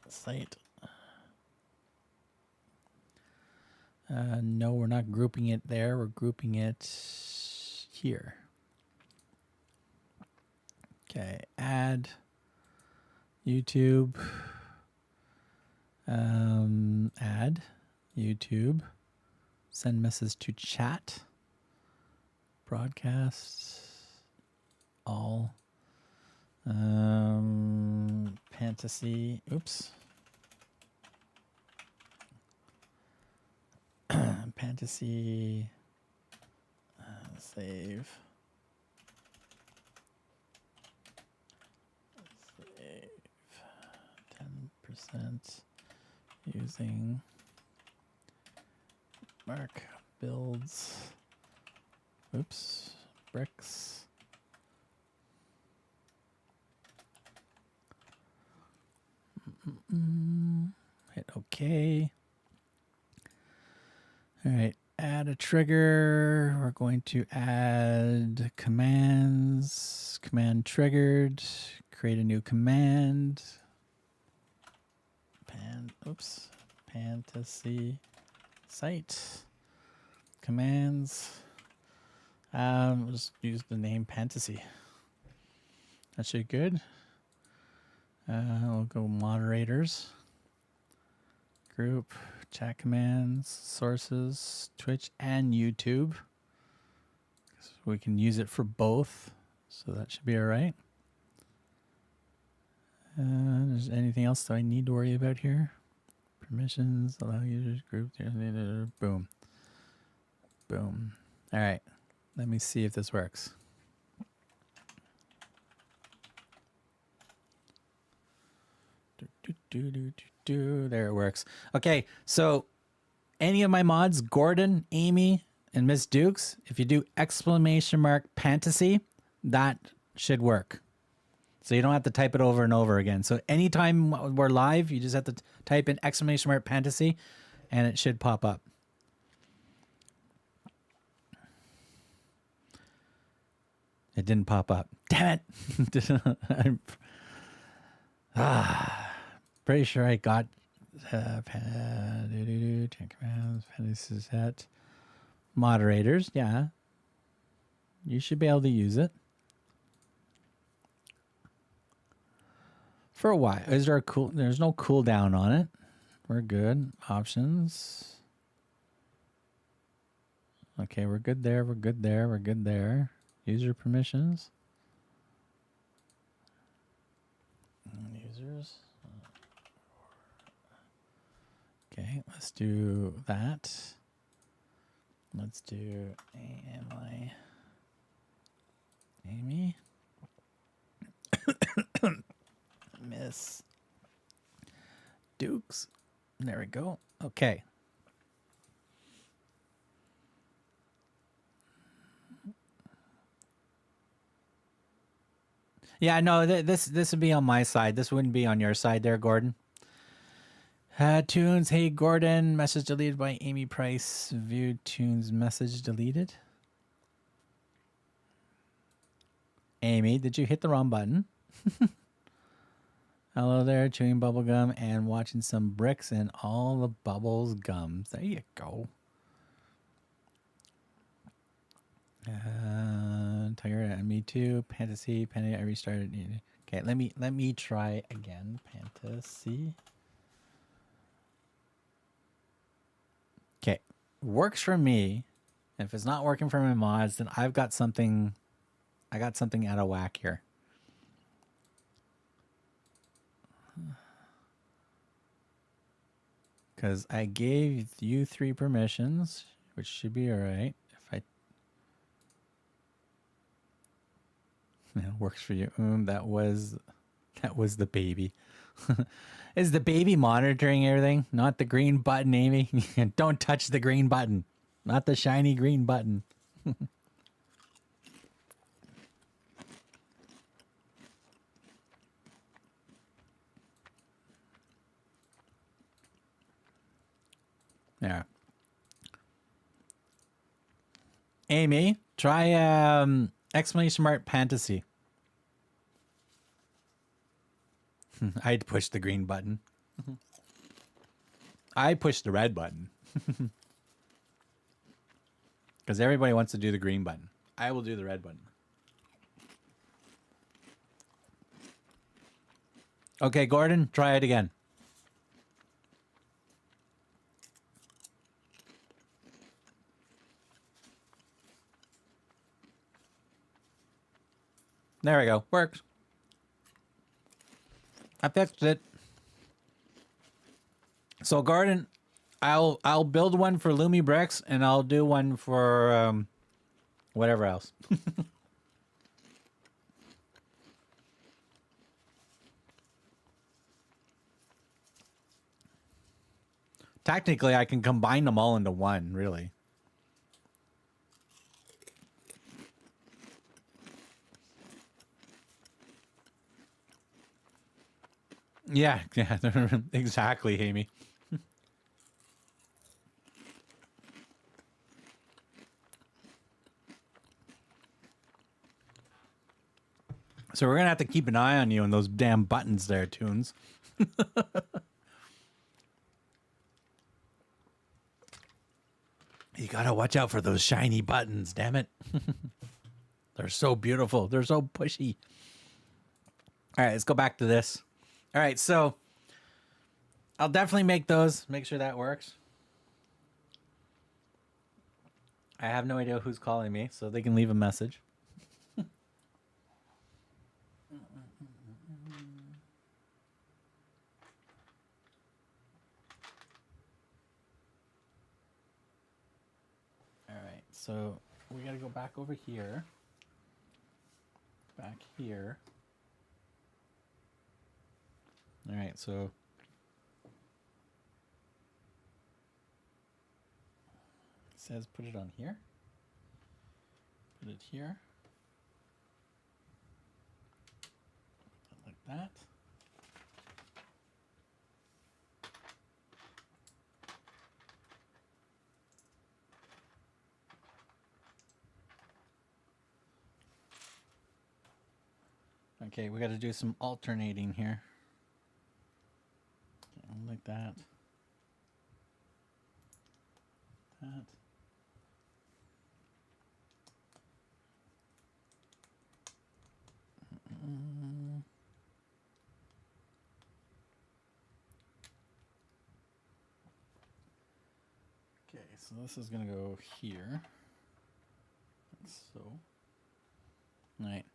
site. No, we're not grouping it there. We're grouping it here. Okay, add YouTube. Add YouTube. Send message to chat. Broadcast. All. Pantasy. Oops. Pantasy. Save. 10% using Mark builds. Oops. BRIX. Hit OK. All right, add a trigger. We're going to add commands. Command triggered. Create a new command. Pantasy site. Commands. We'll just use the name Pantasy. That should be good. We'll go moderators. Group. Chat commands, sources, Twitch and YouTube. So we can use it for both. So that should be all right. There's anything else that I need to worry about here? Permissions, allow users, group, boom. Boom. All right. Let me see if this works. There it works. Okay, so any of my mods, Gordon, Amy, and Miss Dukes, if you do !Pantasy, that should work. So you don't have to type it over and over again. So anytime we're live, you just have to type in !Pantasy, and it should pop up. It didn't pop up. Damn it. Pretty sure I got Pantasy set moderators. Yeah, you should be able to use it for a while. Is there a cool? There's no cooldown on it. We're good. Options. Okay, we're good there. We're good there. We're good there. User permissions. Users. Okay, let's do that. Let's do Amy. Miss Dukes. There we go. Okay. Yeah, no, this would be on my side. This wouldn't be on your side there, Gordon. Tunes, hey Gordon, message deleted by Amy Price. View Tunes message deleted. Amy, did you hit the wrong button? Hello there, chewing bubblegum and watching some bricks and all the bubbles gums. There you go. Tiger, me too. Pantasy, Penny, I restarted. Okay, let me try again. Pantasy. Okay, works for me. If it's not working for my mods, then I've got something. I got something out of whack here. Because I gave you 3 permissions, which should be all right. If I yeah, works for you. That was the baby. Is the baby monitoring everything? Not the green button, Amy. Don't touch the green button. Not the shiny green button. Yeah. Amy, try exclamation mark Pantasy. I'd push the green button. I push the red button. Because everybody wants to do the green button. I will do the red button. Okay, Gordon, try it again. There we go. Works. I fixed it. So Gordon, I'll build one for Lumi BRIX and I'll do one for whatever else. Technically, I can combine them all into one, really. Yeah, exactly, Amy. So we're gonna have to keep an eye on you and those damn buttons there, Tunes. You gotta watch out for those shiny buttons, damn it. They're so beautiful. They're so pushy. All right, let's go back to this. All right, so I'll definitely make those. Make sure that works. I have no idea who's calling me, so they can leave a message. All right, so we got to go back over here. Back here. All right, so it says put it on here. Put it here. Put it like that. Okay, we got to do some alternating here. Like that. That. Okay, so this is gonna go here. Like so. All right.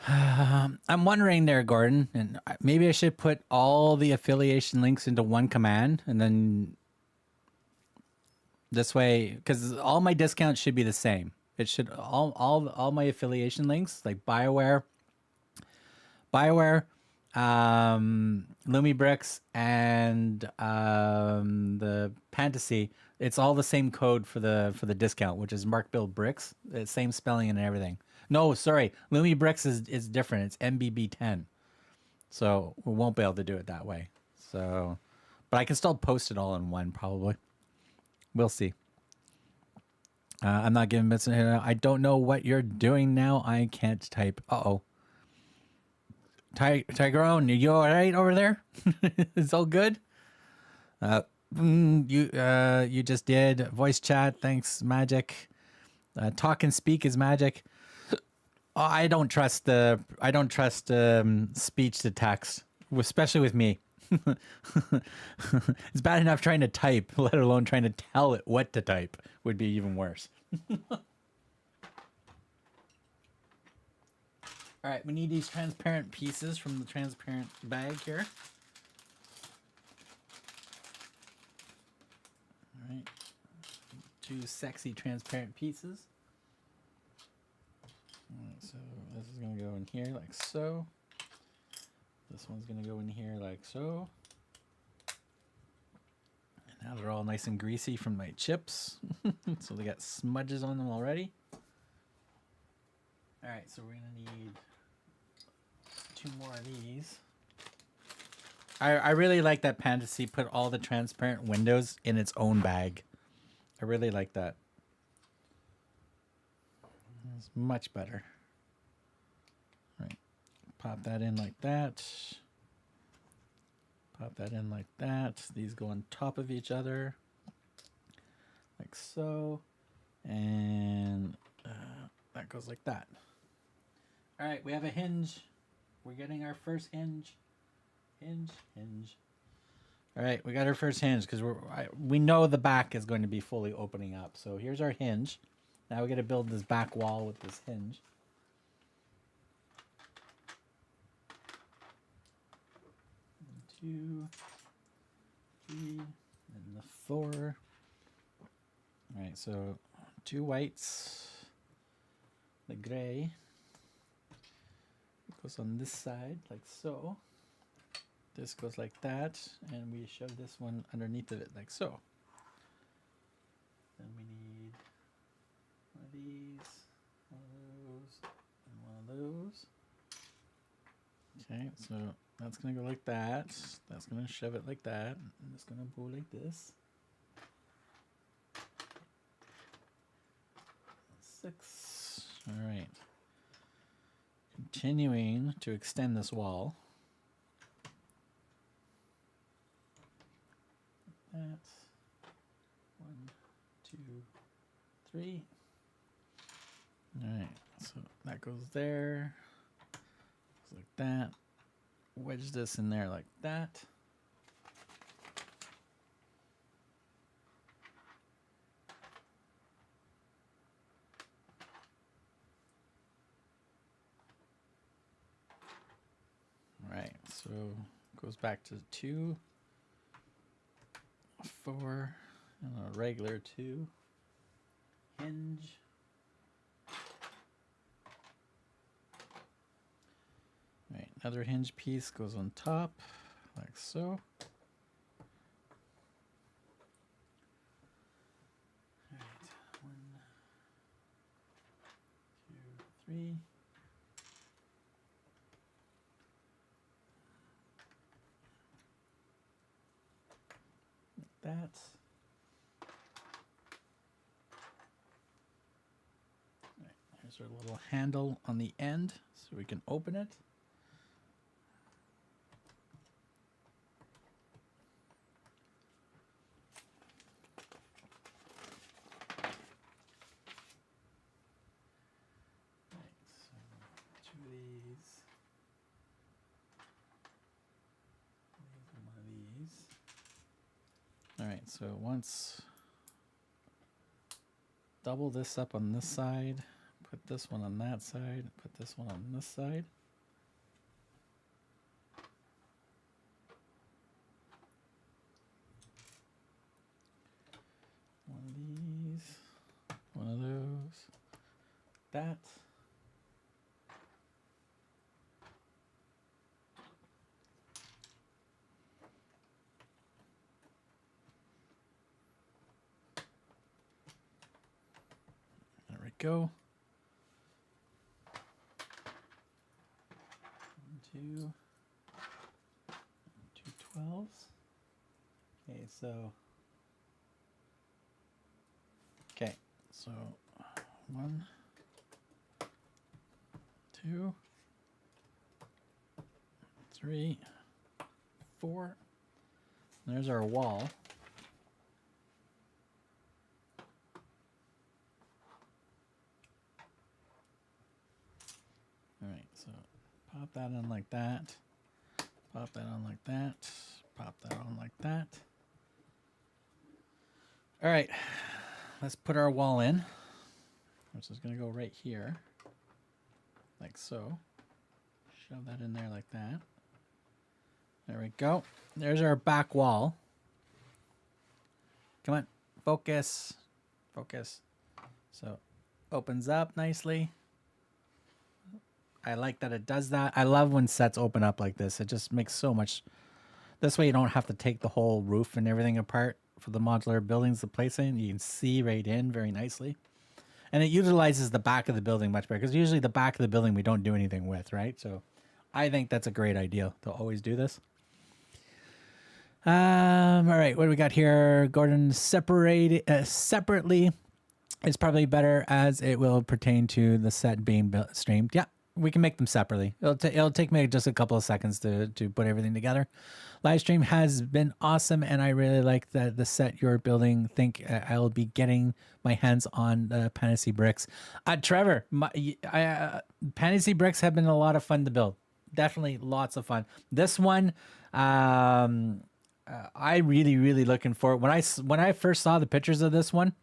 I'm wondering there, Gordon, and maybe I should put all the affiliation links into one command, and then this way, because all my discounts should be the same. It should all my affiliation links, like BioWare, barweer, BRIX, and the Pantasy. It's all the same code for the discount, which is Mark Bill Bricks. It's same spelling and everything. No, sorry, BRIX is different. It's MBB10, so we won't be able to do it that way. So, but I can still post it all in one probably. We'll see. I'm not giving bits. I don't know what you're doing now. I can't type. Uh-oh. Tyrone, you all right over there? It's all good? You just did voice chat. Thanks, Magic. Talk and speak is Magic. Oh, I don't trust speech to text, especially with me. It's bad enough trying to type, let alone trying to tell it what to type would be even worse. All right, we need these transparent pieces from the transparent bag here. All right, 2 sexy transparent pieces. All right, so this is gonna go in here like so. This one's gonna go in here like so. And now they're all nice and greasy from my chips. So they got smudges on them already. All right, so we're gonna need 2 more of these. I really like that Pantasy put all the transparent windows in its own bag. I really like that. It's much better. All right, pop that in like that. Pop that in like that. These go on top of each other, like so. And that goes like that. All right, we have a hinge. We're getting our first hinge. Hinge. All right, we got our first hinge because we know the back is going to be fully opening up. So here's our hinge. Now we got to build this back wall with this hinge. 1, 2, 3, and the 4. All right, so 2 whites. The gray goes on this side like so. This goes like that, and we shove this one underneath of it like so. Then we need one of these, one of those, and one of those. Okay, so that's gonna go like that. That's gonna shove it like that, and it's gonna go like this. 6. All right. Continuing to extend this wall. That 1, 2, 3. All right, so that goes there, goes like that. Wedge this in there like that. All right, so goes back to 2. 4 and a regular 2 hinge. All right, another hinge piece goes on top like so. All right, 1, 2, 3. That. Right, here's our little handle on the end so we can open it. Right, so 2 of these. And one of these. All right, so once double this up on this side, put this one on that side, put this one on this side. One of these, one of those, that. go. 2 12s. Okay, so 1, 2, 3, 4. There's our wall. All right, so pop that on like that. Pop that on like that. Pop that on like that. All right, let's put our wall in, which is going to go right here, like so. Shove that in there like that. There we go. There's our back wall. Come on, focus, focus. So opens up nicely. I like that it does that. I love when sets open up like this. It just makes so much. This way you don't have to take the whole roof and everything apart for the modular buildings to place in. You can see right in very nicely. And it utilizes the back of the building much better, because usually the back of the building we don't do anything with, right? So I think that's a great idea to always do this. All right, what do we got here? Gordon separately is probably better, as it will pertain to the set being streamed. Yeah, we can make them separately. It'll take me just a couple of seconds to put everything together. Live stream has been awesome, and I really like the set you're building. Think I'll be getting my hands on the Pantasy bricks. Trevor, Pantasy bricks have been a lot of fun to build. Definitely lots of fun. This one, I really looking forward. When I first saw the pictures of this one,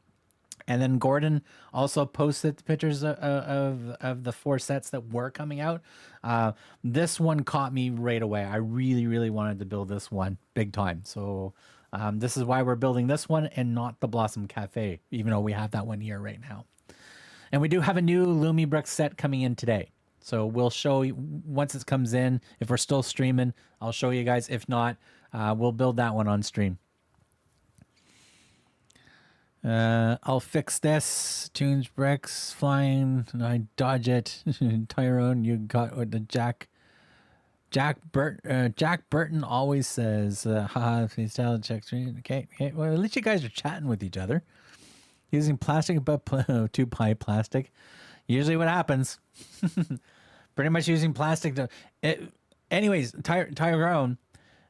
and then Gordon also posted the pictures of the 4 sets that were coming out. This one caught me right away. I really wanted to build this one big time. So this is why we're building this one and not the Blossom Cafe, even though we have that one here right now. And we do have a new LumiBricks set coming in today. So we'll show you once it comes in. If we're still streaming, I'll show you guys. If not, we'll build that one on stream. I'll fix this. Tunes bricks flying. And I dodge it. Tyrone, you got what the Jack Burton always says. Haha, please tell check screen. Okay. Well, at least you guys are chatting with each other. Using plastic, but 2-ply plastic. Usually, what happens? Pretty much using plastic. Anyways, Tyrone.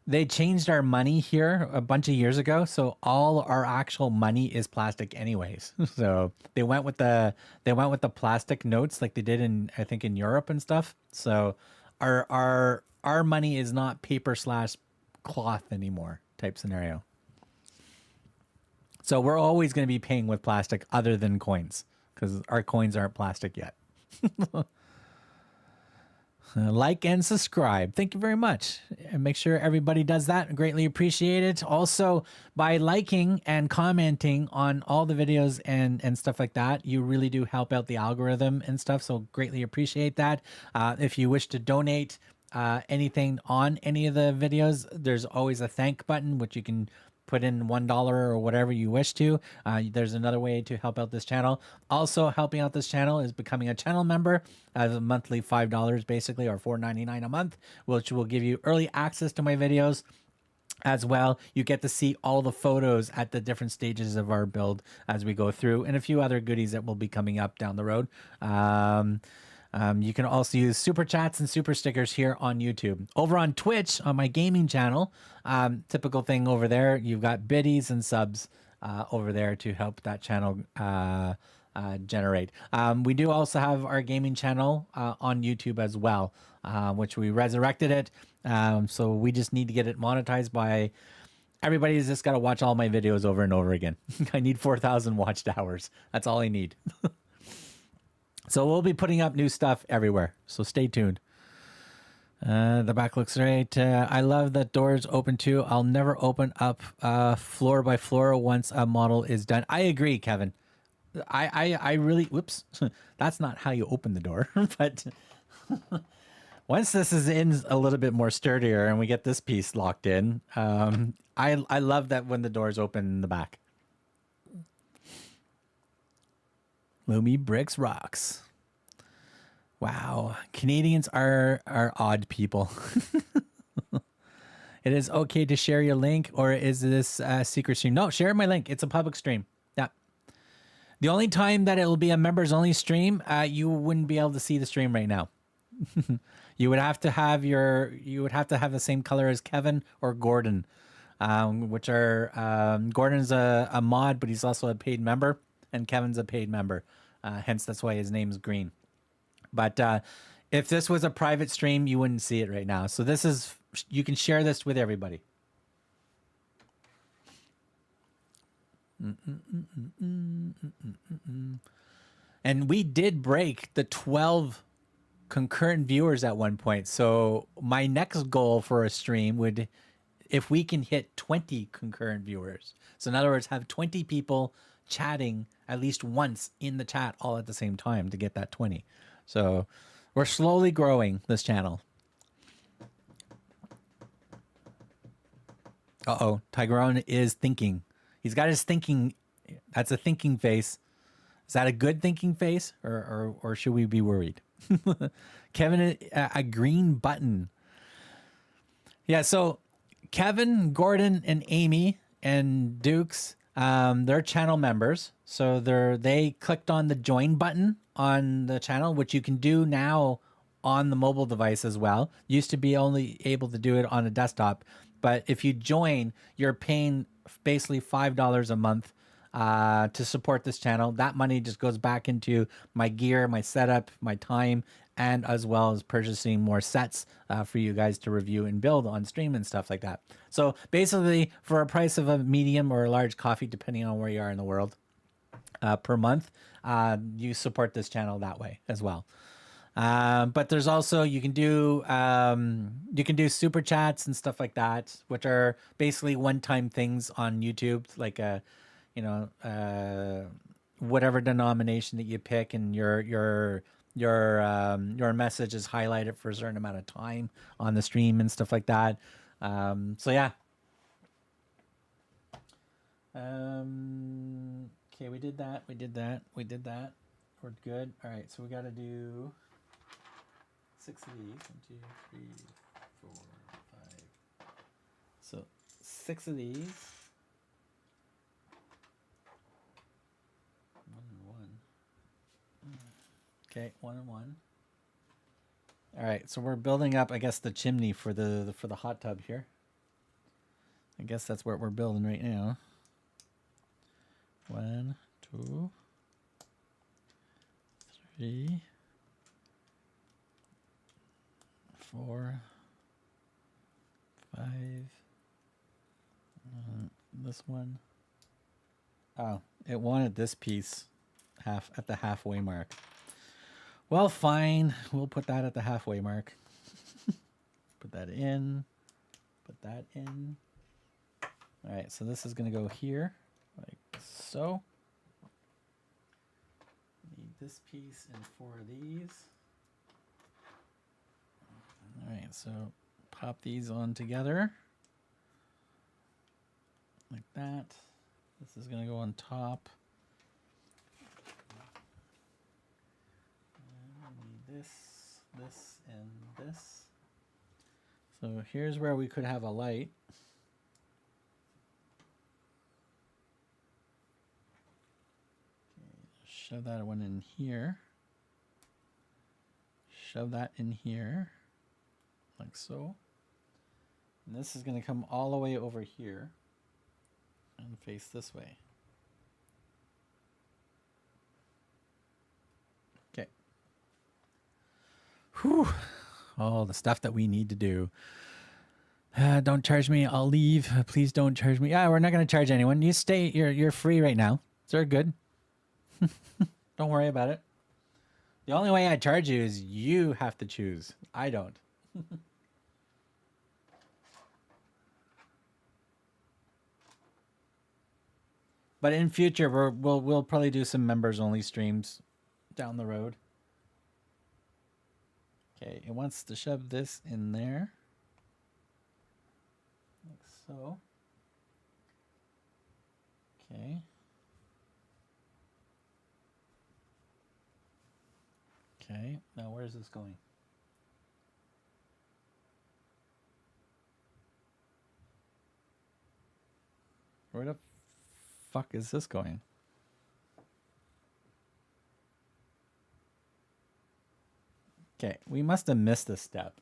They changed our money here a bunch of years ago, so all our actual money is plastic, anyways. So they went with the plastic notes like they did in, I think, in Europe and stuff. So our money is not paper/cloth anymore type scenario. So we're always going to be paying with plastic other than coins, because our coins aren't plastic yet. Like and subscribe. Thank you very much. And make sure everybody does that. Greatly appreciate it. Also, by liking and commenting on all the videos and stuff like that, you really do help out the algorithm and stuff. So greatly appreciate that. If you wish to donate anything on any of the videos, there's always a thank button, which you can put in $1 or whatever you wish to. There's another way to help out this channel. Also, helping out this channel is becoming a channel member as a monthly $5 basically, or $4.99 a month, which will give you early access to my videos. As well, you get to see all the photos at the different stages of our build as we go through, and a few other goodies that will be coming up down the road. You can also use super chats and super stickers here on YouTube. Over on Twitch, on my gaming channel, typical thing over there, you've got biddies and subs over there to help that channel generate. We do also have our gaming channel on YouTube as well, which we resurrected it. So we just need to get it monetized by... Everybody's just got to watch all my videos over and over again. I need 4,000 watched hours. That's all I need. So we'll be putting up new stuff everywhere. So stay tuned. The back looks great. I love that doors open too. I'll never open up floor by floor once a model is done. I agree, Kevin. I really, whoops. That's not how you open the door. But once this is in a little bit more sturdier and we get this piece locked in, I love that when the doors open in the back. BRIX rocks. Wow, Canadians are odd people. It is okay to share your link, or is this a secret stream? No, share my link. It's a public stream. Yeah. The only time that it will be a members only stream, you wouldn't be able to see the stream right now. You would have to have the same color as Kevin or Gordon, which are Gordon's a mod, but he's also a paid member, and Kevin's a paid member. Hence, that's why his name's green. But if this was a private stream, you wouldn't see it right now. So you can share this with everybody. And we did break the 12 concurrent viewers at one point. So my next goal for a stream would, if we can hit 20 concurrent viewers. So in other words, have 20 people chatting at least once in the chat all at the same time to get that 20. So we're slowly growing this channel. Uh-oh, Tigeron is thinking. He's got his thinking. That's a thinking face. Is that a good thinking face, or should we be worried? Kevin, a green button. Yeah, so Kevin, Gordon, and Amy and Dukes, they're channel members. So they clicked on the join button on the channel, which you can do now on the mobile device as well. Used to be only able to do it on a desktop, but if you join, you're paying basically $5 a month to support this channel. That money just goes back into my gear, my setup, my time, and as well as purchasing more sets for you guys to review and build on stream and stuff like that. So basically, for a price of a medium or a large coffee, depending on where you are in the world, per month, you support this channel that way as well. But there's also, you can do super chats and stuff like that, which are basically one-time things on YouTube, like whatever denomination that you pick, and your message is highlighted for a certain amount of time on the stream and stuff like that. So yeah. Okay, we did that. We're good. All right, so we got to do 6 of these. 1, 2, 3, 4, 5. So 6 of these. 1 and 1. Okay, 1 and 1. All right, so we're building up, I guess, the chimney for the hot tub here. I guess that's what we're building right now. 1, 2, 3, 4, 5. This one. Oh, it wanted this piece at the halfway mark. Well, fine. We'll put that at the halfway mark. Put that in. Put that in. All right, so this is going to go here, like so. Need this piece and 4 of these. All right, so pop these on together. Like that. This is going to go on top. I need this, and this. So here's where we could have a light. Okay, shove that one in here. Shove that in here, like so. And this is going to come all the way over here and face this way. Okay. Whew. All the stuff that we need to do. Don't charge me. I'll leave. Please don't charge me. Yeah, we're not going to charge anyone. You stay. You're free right now. They're good. Don't worry about it. The only way I charge you is you have to choose. I don't. But in future, we'll probably do some members only streams down the road. Okay, it wants to shove this in there, like so. Okay. Okay, now where is this going? Where the fuck is this going? Okay, we must have missed a step.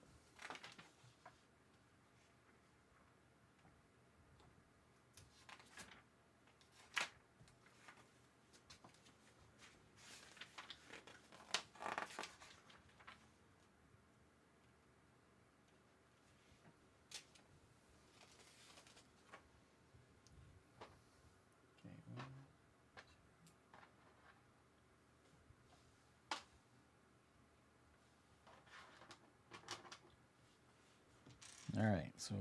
All right, so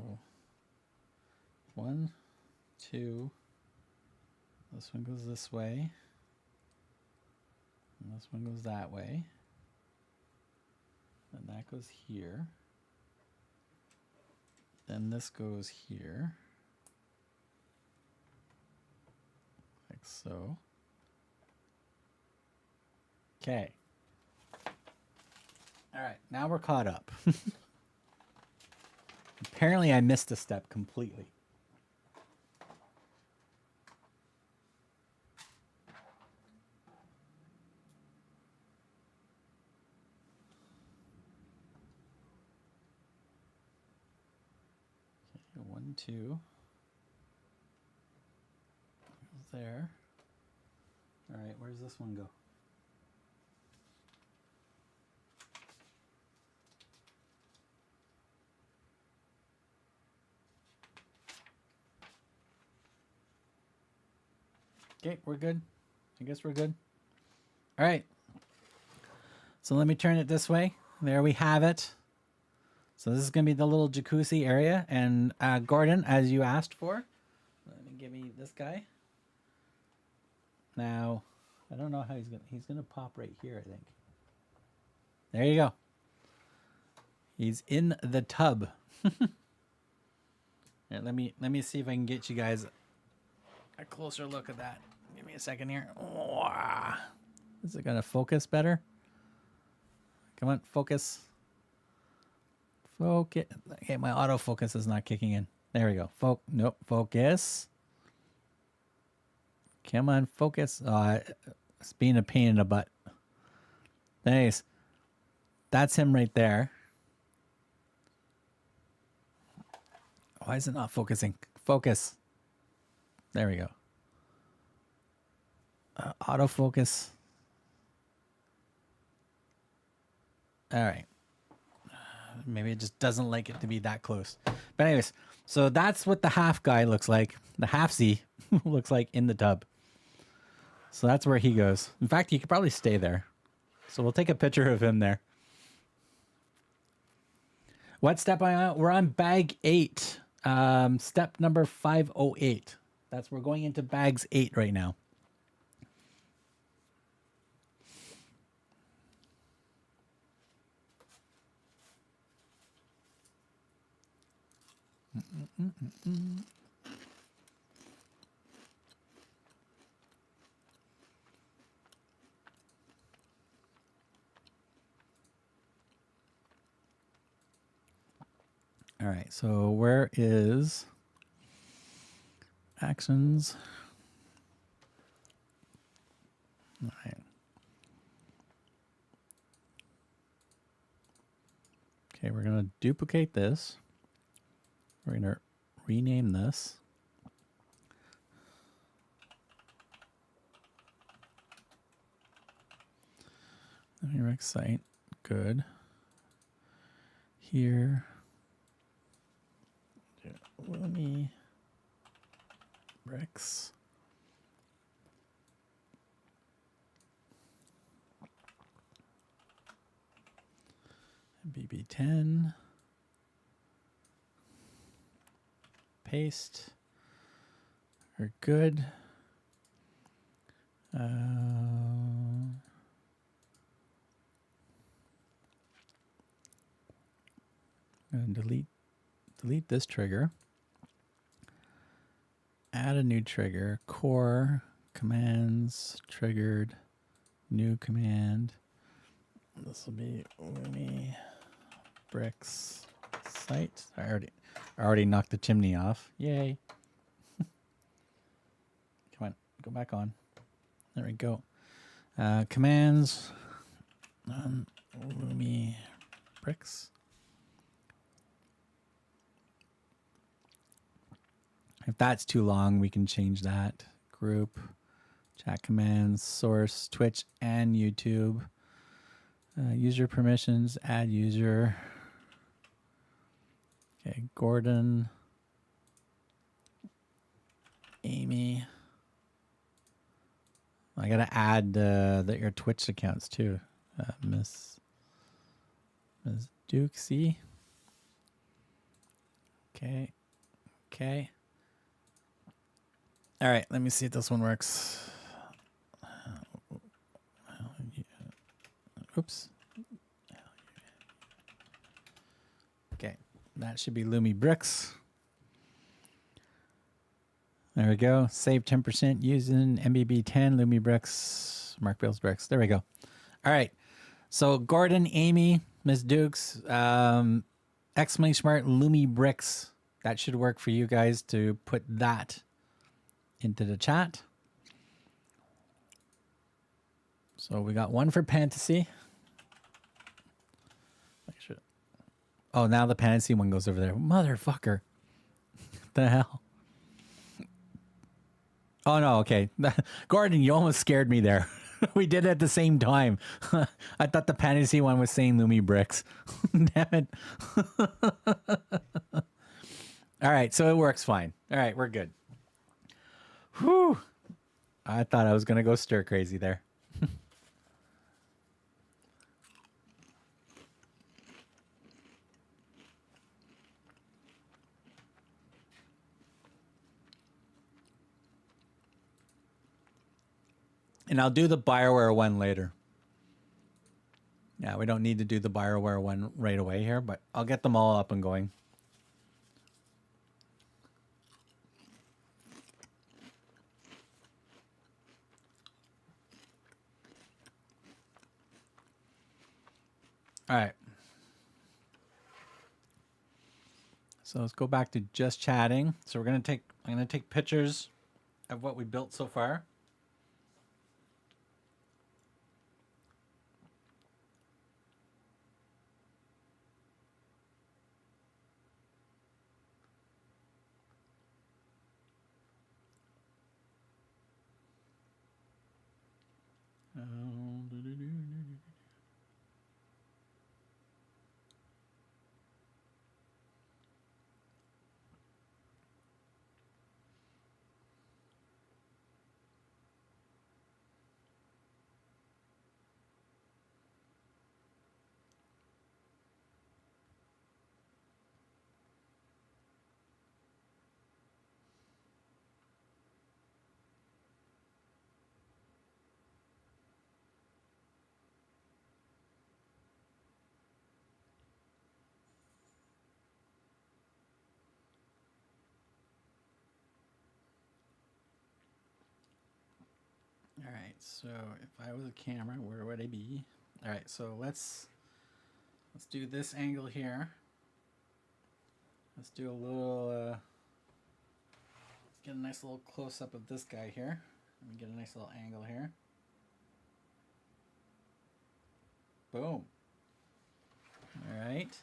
1, 2. This one goes this way. And this one goes that way. And that goes here. Then this goes here. Like so. Okay. All right, now we're caught up. Apparently I missed a step completely. Okay, 1, 2. There. All right, where's this one go? Okay, we're good. I guess we're good. All right. So let me turn it this way. There we have it. So this is going to be the little jacuzzi area. And Gordon, as you asked for, let me give me this guy. Now, I don't know how he's going to pop right here, I think. There you go. He's in the tub. Here, let me see if I can get you guys a closer look at that. Give me a second here. Wow. Is it going to focus better? Come on, focus. Focus. Okay, my autofocus is not kicking in. There we go. Nope, focus. Come on, focus. It's being a pain in the butt. Thanks. That's him right there. Why is it not focusing? Focus. There we go. Autofocus. All right. Maybe it just doesn't like it to be that close. But anyways, so that's what the half guy looks like. The half Z looks like in the tub. So that's where he goes. In fact, he could probably stay there. So we'll take a picture of him there. What step am I on? We're on bag 8. Step number 508. We're going into bags 8 right now. All right, so where is actions? All right. Okay, we're going to duplicate this. We're going to rename this. BRIX site, good. Here, let me BRIX. BB10. Paste. We're good. I'm going to delete this trigger. Add a new trigger. Core commands triggered. New command. This will be Lumi BRIX site. I already knocked the chimney off. Yay. Come on, go back on. There we go. Commands. Lumi BRIX. If that's too long, we can change that. Group, chat commands, source, Twitch, and YouTube. User permissions, add user. Okay, Gordon, Amy. I gotta add your Twitch accounts too. Miss Dukesy. Okay. Okay. All right, let me see if this one works. Oops. Okay, that should be Lumi BRIX. There we go. Save 10% using MBB10 Lumi BRIX. Mark Bill's BRIX. There we go. All right. So Gordon, Amy, Ms. Dukes, exclamation mark Lumi BRIX. That should work for you guys to put that into the chat. So we got one for Pantasy. Oh, now the Pantasy one goes over there. Motherfucker. What the hell? Oh, no. Okay. Gordon, you almost scared me there. We did it at the same time. I thought the Pantasy one was saying Lumi BRIX. Damn it. All right. So it works fine. All right. We're good. Whew. I thought I was going to go stir crazy there. And I'll do the barweer one later. Yeah, we don't need to do the barweer one right away here, but I'll get them all up and going. All right. So let's go back to just chatting. So I'm going to take pictures of what we built so far. All right, so if I was a camera, where would I be? All right, so let's do this angle here. Let's do a little, let's get a nice little close up of this guy here. Let me get a nice little angle here. Boom. All right.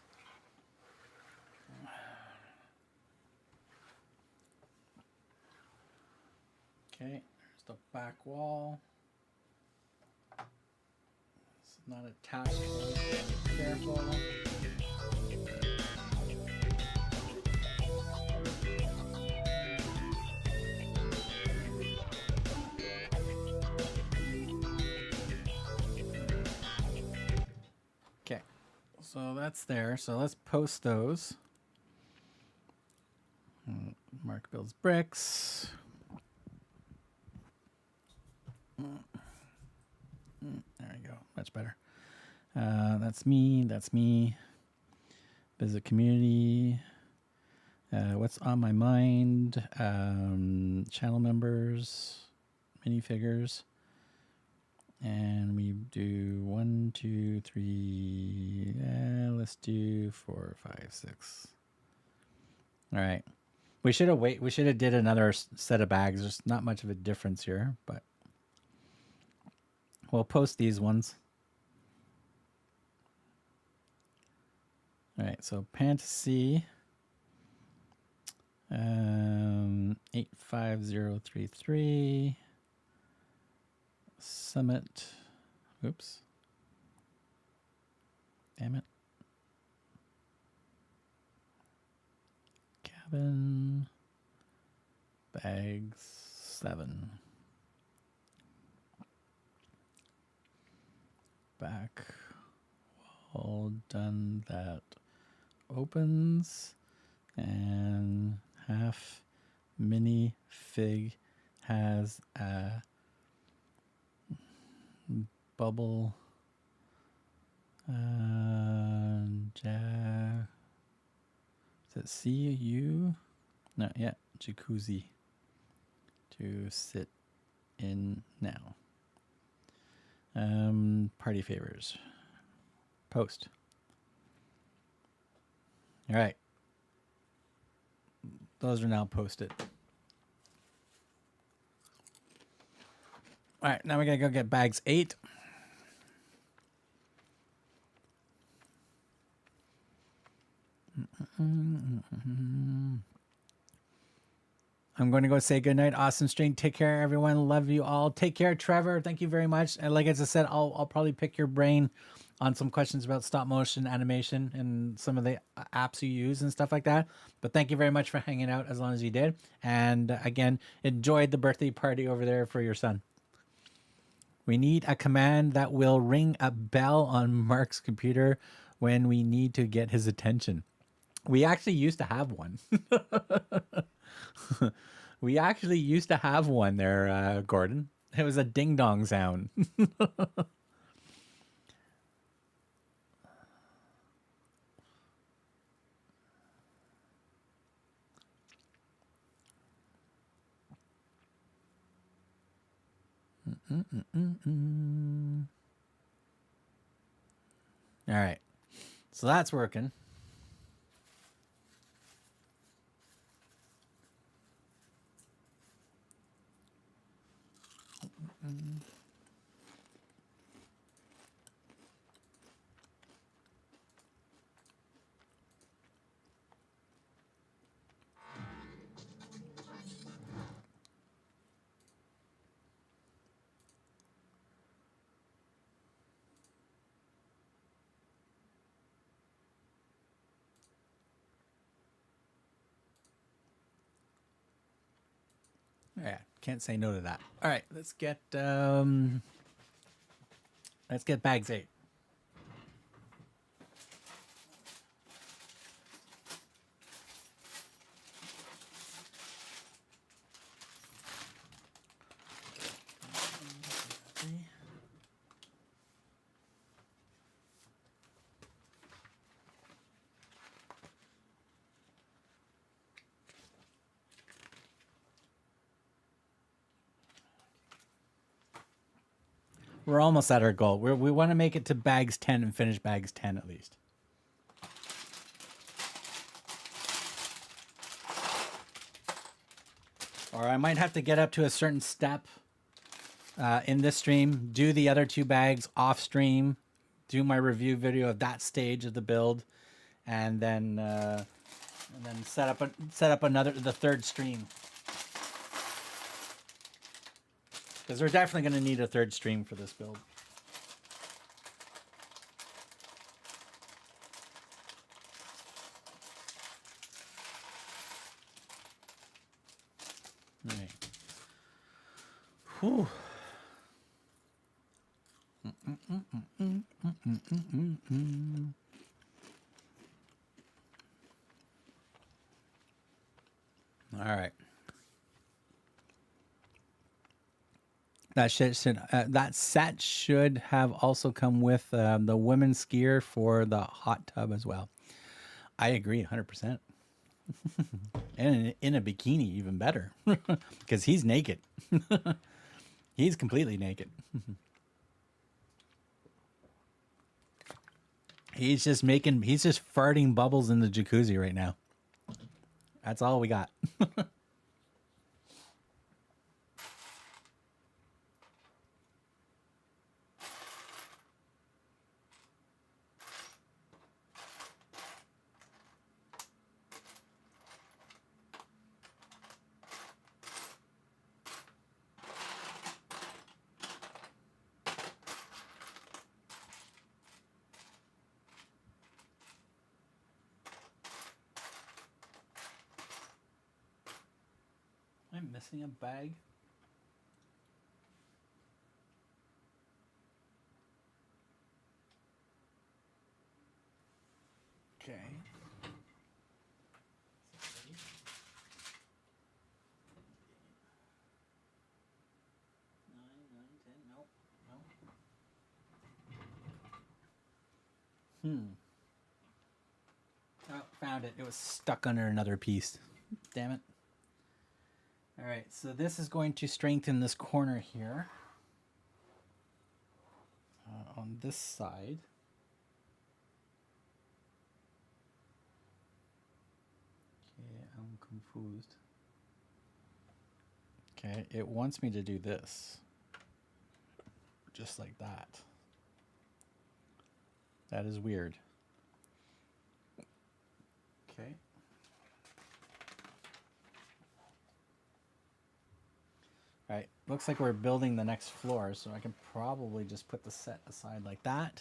Okay, there's the back wall. It's not attached. Careful. Okay, so that's there. So let's post those. Mark builds bricks. There we go. Much better. That's me. That's me. Visit community. What's on my mind? Channel members. Minifigures. And we do 1, 2, 3. Let's do 4, 5, 6. All right. We should have We should have did another set of bags. There's not much of a difference here, but we'll post these ones. All right. So Pantasy 85033 Summit. Oops. Damn it. Cabin. Bags 7. Back. All done. That opens. And half mini fig has a bubble is it CU? No, yeah, jacuzzi to sit in now. Party favors. Post. All right. Those are now posted. All right, now we gotta go get bags 8. I'm going to go say goodnight. Awesome stream. Take care, everyone. Love you all. Take care, Trevor. Thank you very much. And like as I said, I'll probably pick your brain on some questions about stop motion animation and some of the apps you use and stuff like that. But thank you very much for hanging out as long as you did. And again, enjoyed the birthday party over there for your son. We need a command that will ring a bell on Mark's computer when we need to get his attention. We actually used to have one. We actually used to have one there, Gordon. It was a ding-dong sound. All right. So that's working. Yeah, can't say no to that. All right, let's get bags 8. We're almost at our goal. We want to make it to bags 10 and finish bags 10 at least. Or I might have to get up to a certain step in this stream, do the other 2 bags off stream, do my review video of that stage of the build, and then set up the third stream. Because we're definitely going to need a third stream for this build. All right. Whew. All right. That set should have also come with the women's skier for the hot tub as well. I agree 100%. And in a bikini, even better. Because he's naked. He's completely naked. He's just farting bubbles in the jacuzzi right now. That's all we got. I'm missing a bag. Okay. 9, 9, 10. Nope. Nope. Oh, found it. It was stuck under another piece. Damn it. All right, so this is going to strengthen this corner here. On this side. Okay, I'm confused. Okay, it wants me to do this. Just like that. That is weird. Okay. All right, looks like we're building the next floor, so I can probably just put the set aside like that.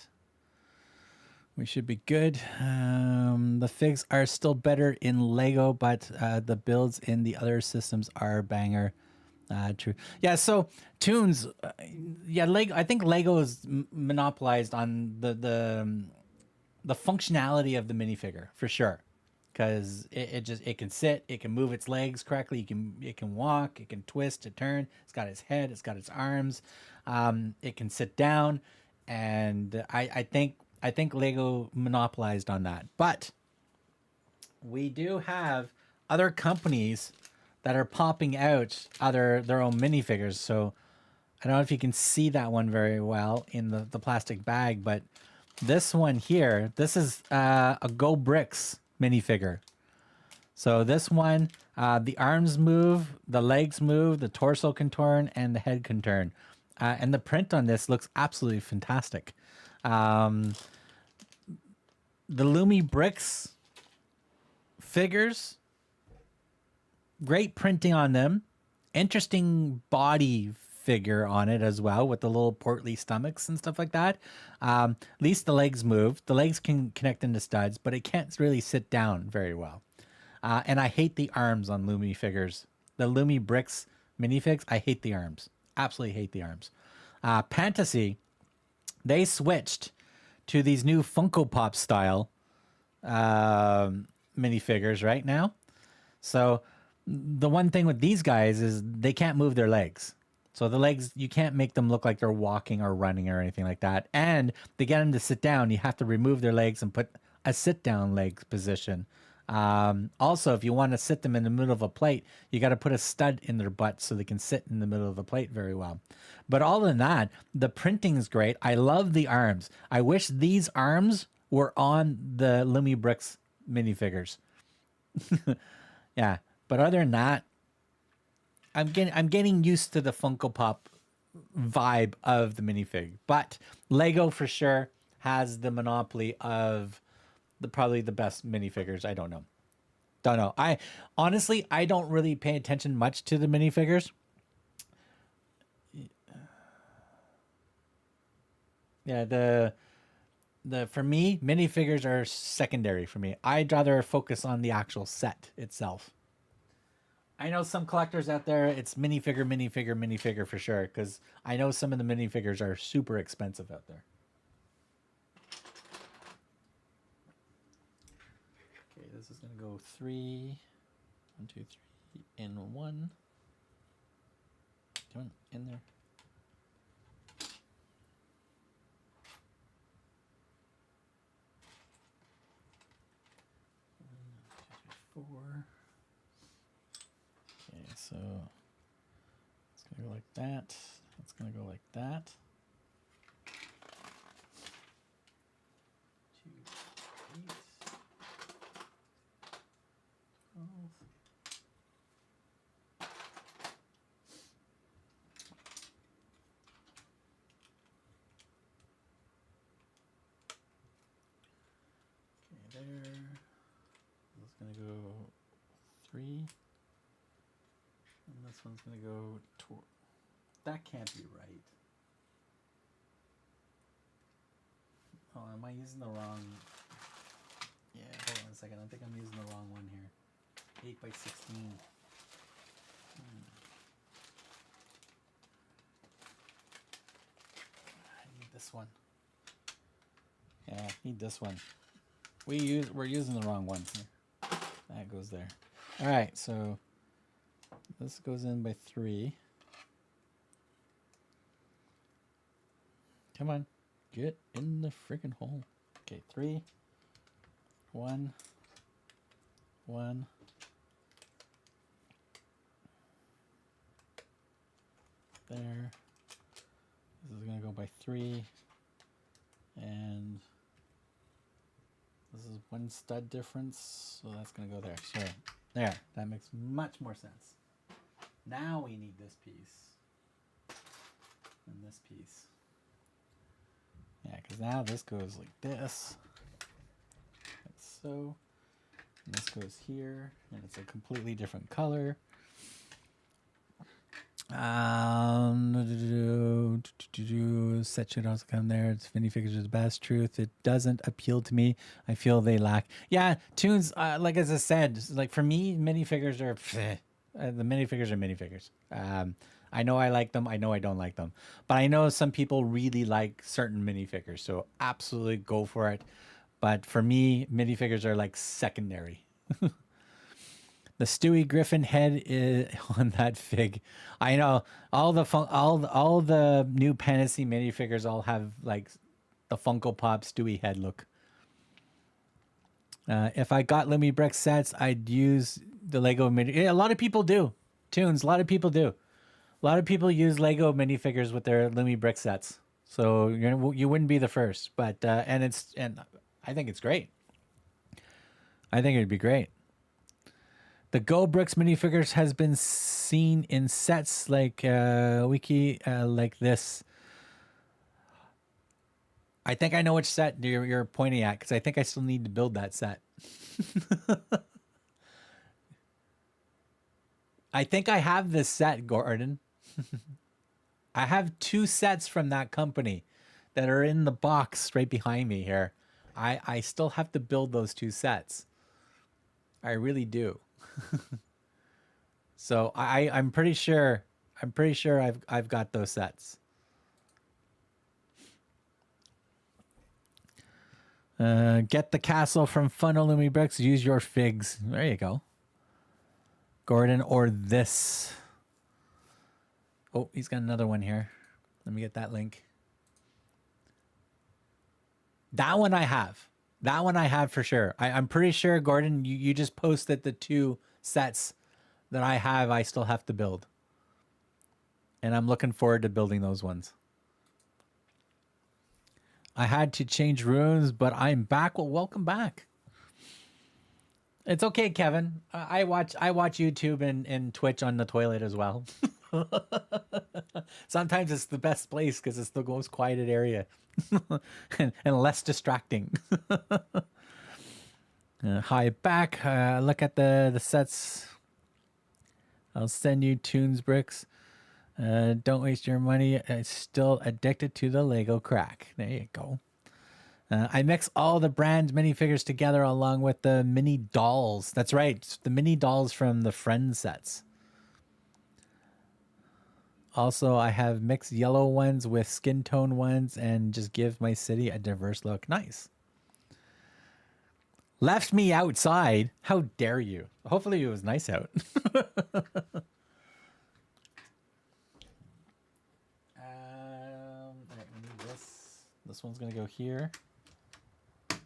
We should be good. The figs are still better in Lego, but the builds in the other systems are banger. True. Yeah, so Toons, yeah, Lego. I think Lego is monopolized on the functionality of the minifigure for sure, because it can sit, it can move its legs correctly, it can walk, it can twist, it turn. It's got its head, it's got its arms, it can sit down, and I think Lego monopolized on that. But we do have other companies that are popping out their own minifigures. So I don't know if you can see that one very well in the plastic bag, but this one here, this is a gobricks minifigure. So this one, the arms move, the legs move, the torso can turn, and the head can turn. And the print on this looks absolutely fantastic. The BRIX figures, great printing on them. Interesting body figure on it as well, with the little portly stomachs and stuff like that. At least the legs move. The legs can connect into studs, but it can't really sit down very well. And I hate the arms on Lumi figures. The BRIX minifigs, I hate the arms. Absolutely hate the arms. Pantasy, they switched to these new Funko Pop style minifigures right now. So the one thing with these guys is they can't move their legs. So the legs, you can't make them look like they're walking or running or anything like that. And to get them to sit down, you have to remove their legs and put a sit down legs position. Also, if you want to sit them in the middle of a plate, you got to put a stud in their butt so they can sit in the middle of the plate very well. But all than that, the printing is great. I love the arms. I wish these arms were on the BRIX minifigures. Yeah. But other than that, I'm getting used to the Funko Pop vibe of the minifig. But Lego for sure has the monopoly of probably the best minifigures. I don't know. I honestly, I don't really pay attention much to the minifigures. Yeah, the for me, minifigures are secondary for me. I'd rather focus on the actual set itself. I know some collectors out there, it's minifigure for sure, because I know some of the minifigures are super expensive out there. Okay, this is going to go 3, 1, 2, 3, in 1. Come on, in there. 1, 2, 3, 4. Okay, so it's going to go like that. It's going to go like that. 2, 3. And this one's going to go toward... That can't be right. Oh, am I using the wrong... Yeah, hold on a second. I think I'm using the wrong one here. 8 by 16. I need this one. Yeah, I need this one. We're using the wrong one here. That goes there. All right, so this goes in by 3. Come on, get in the freaking hole. Okay, 3, 1, 1. There. This is gonna go by 3, and this is 1 stud difference, so that's gonna go there. So there, that makes much more sense. Now we need this piece and this piece. Yeah, because now this goes like this, like so, and this goes here, and it's a completely different color. Set should also come there. It's minifigures are the best. Truth, it doesn't appeal to me. I feel they lack. Yeah, tunes. Like as I said, like for me, minifigures are the minifigures are minifigures. I know I like them. I know I don't like them, but I know some people really like certain minifigures. So absolutely go for it. But for me, minifigures are like secondary. The Stewie Griffin head is on that fig. I know all the new Pantasy minifigures all have like the Funko Pop Stewie head look. If I got LumiBrix sets, I'd use the Lego mini. Yeah, a lot of people do. Tunes. A lot of people do. A lot of people use Lego minifigures with their LumiBrix sets. So you wouldn't be the first. But and I think it's great. I think it'd be great. The gobricks minifigures has been seen in sets like wiki like this. I think I know which set you're pointing at because I think I still need to build that set. I think I have this set, Gordon. I have 2 sets from that company that are in the box right behind me here. I still have to build those 2 sets. I really do. So I'm pretty sure I've got those sets. Get the castle from Funnel LumiBrix. Use your figs. There you go, Gordon. Or this. Oh, he's got another one here. Let me get that link. That one I have. That one I have for sure. I'm pretty sure, Gordon, you just posted the 2 sets that I have. I still have to build. And I'm looking forward to building those ones. I had to change rooms, but I'm back. Well, welcome back. It's okay, Kevin. I watch YouTube and Twitch on the toilet as well. Sometimes it's the best place because it's the most quiet area and less distracting. Hi, back. Look at the sets. I'll send you Tunes Bricks. Don't waste your money. I'm still addicted to the Lego crack. There you go. I mix all the brand minifigures together along with the mini dolls. That's right. The mini dolls from the Friends sets. Also, I have mixed yellow ones with skin tone ones and just give my city a diverse look. Nice. Left me outside. How dare you? Hopefully it was nice out. Right, we need this. This one's going to go here. Like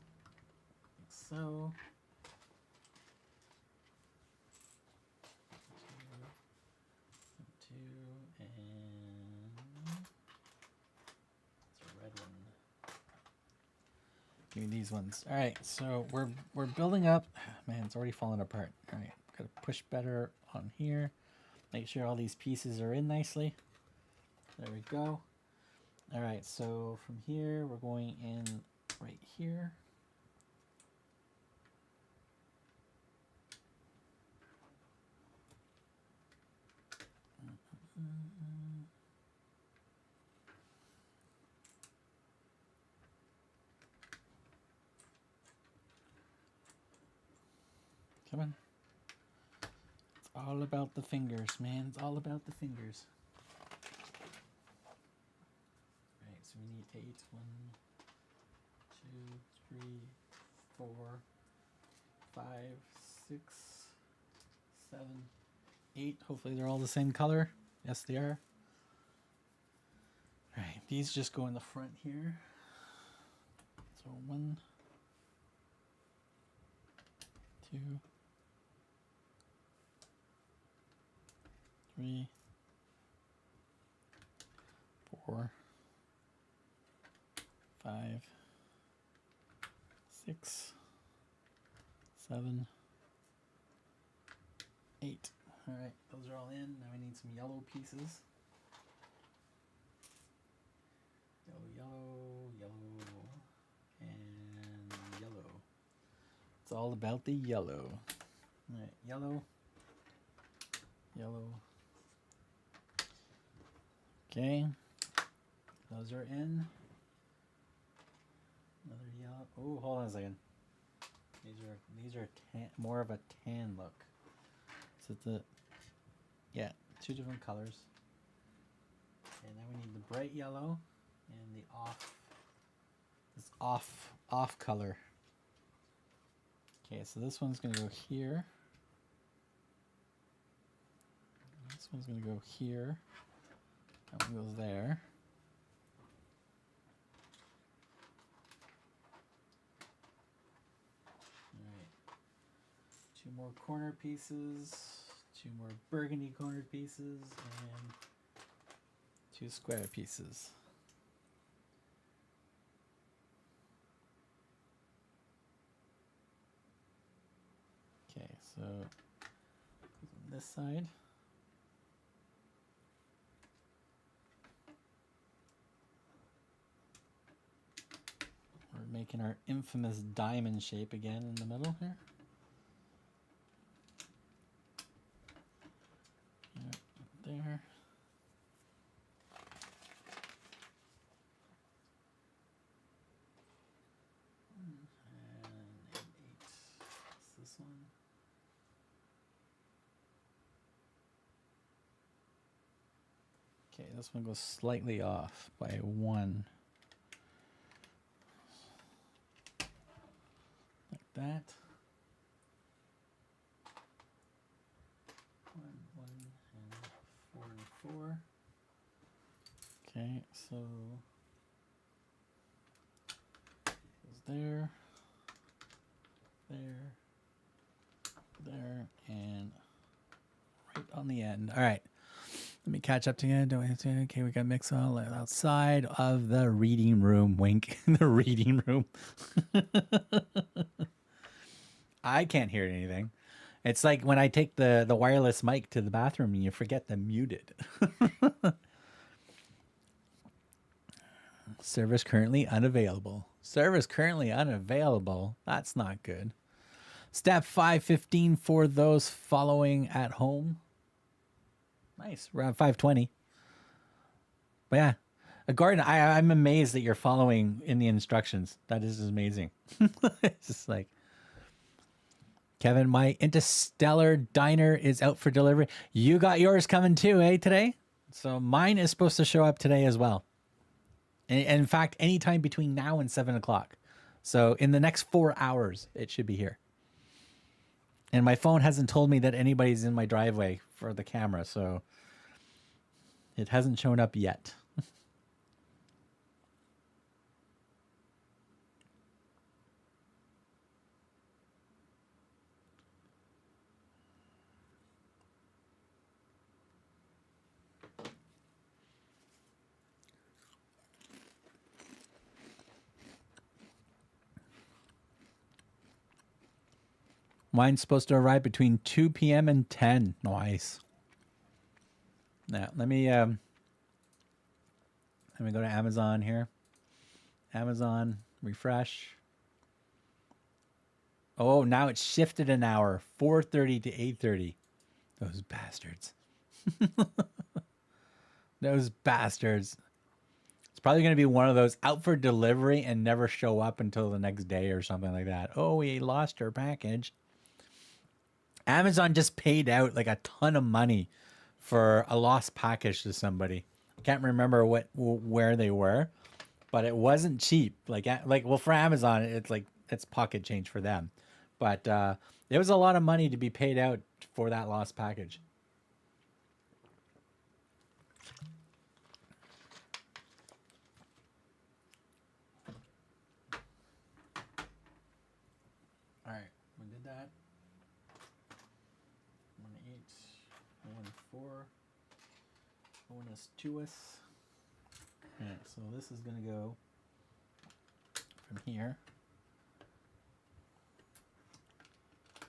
so. Give me these ones. All right, so we're building up. Man, it's already falling apart. All right, gotta push better on here. Make sure all these pieces are in nicely. There we go. All right, so from here we're going in right here. Come on. It's all about the fingers, man. It's all about the fingers. All right, so we need 8. 1, 2, 3, 4, 5, 6, 7, 8. Hopefully they're all the same color. Yes, they are. All right, these just go in the front here. So 1, 2, 3, 4, 5, 6, 7, 8. All right, those are all in. Now we need some yellow pieces. Yellow, and yellow. It's all about the yellow. All right, yellow. Okay, those are in. Another yellow. Oh, hold on a second. These are more of a tan look. So yeah, 2 different colors. And then we need the bright yellow and the off color. Okay, so this one's gonna go here. This one's gonna go here. That one goes there. Alright. 2 more corner pieces, 2 more burgundy corner pieces, and 2 square pieces. Okay, so on this side. We're making our infamous diamond shape again in the middle here. There. And 8. What's this one? Okay, this one goes slightly off by 1. Like that. 1, and 4 and 4. Okay, so goes there, and right on the end. All right. Let me catch up to you. Okay, we got mix all outside of the reading room. Wink. The reading room. I can't hear anything. It's like when I take the wireless mic to the bathroom and you forget to mute it. Service currently unavailable. Service currently unavailable. That's not good. Step 515 for those following at home. Nice. Around 520. But yeah. Gordon, I'm amazed that you're following in the instructions. That is amazing. It's just like, Kevin, my Interstellar Diner is out for delivery. You got yours coming too, eh, today? So mine is supposed to show up today as well. And in fact, anytime between now and 7 o'clock. So in the next 4 hours, it should be here. And my phone hasn't told me that anybody's in my driveway for the camera, so it hasn't shown up yet. Mine's supposed to arrive between 2 p.m. and 10. Nice. Now, let me go to Amazon here. Amazon, refresh. Oh, now it's shifted an hour, 4:30 to 8:30. Those bastards. Those bastards. It's probably going to be one of those out for delivery and never show up until the next day or something like that. Oh, we lost our package. Amazon just paid out like a ton of money for a lost package to somebody. I can't remember where they were, but it wasn't cheap. Like well, for Amazon, it's like it's pocket change for them, but it was a lot of money to be paid out for that lost package. All right, we did that. 1 8, 1 4. One is 2 us. All right, so this is gonna go from here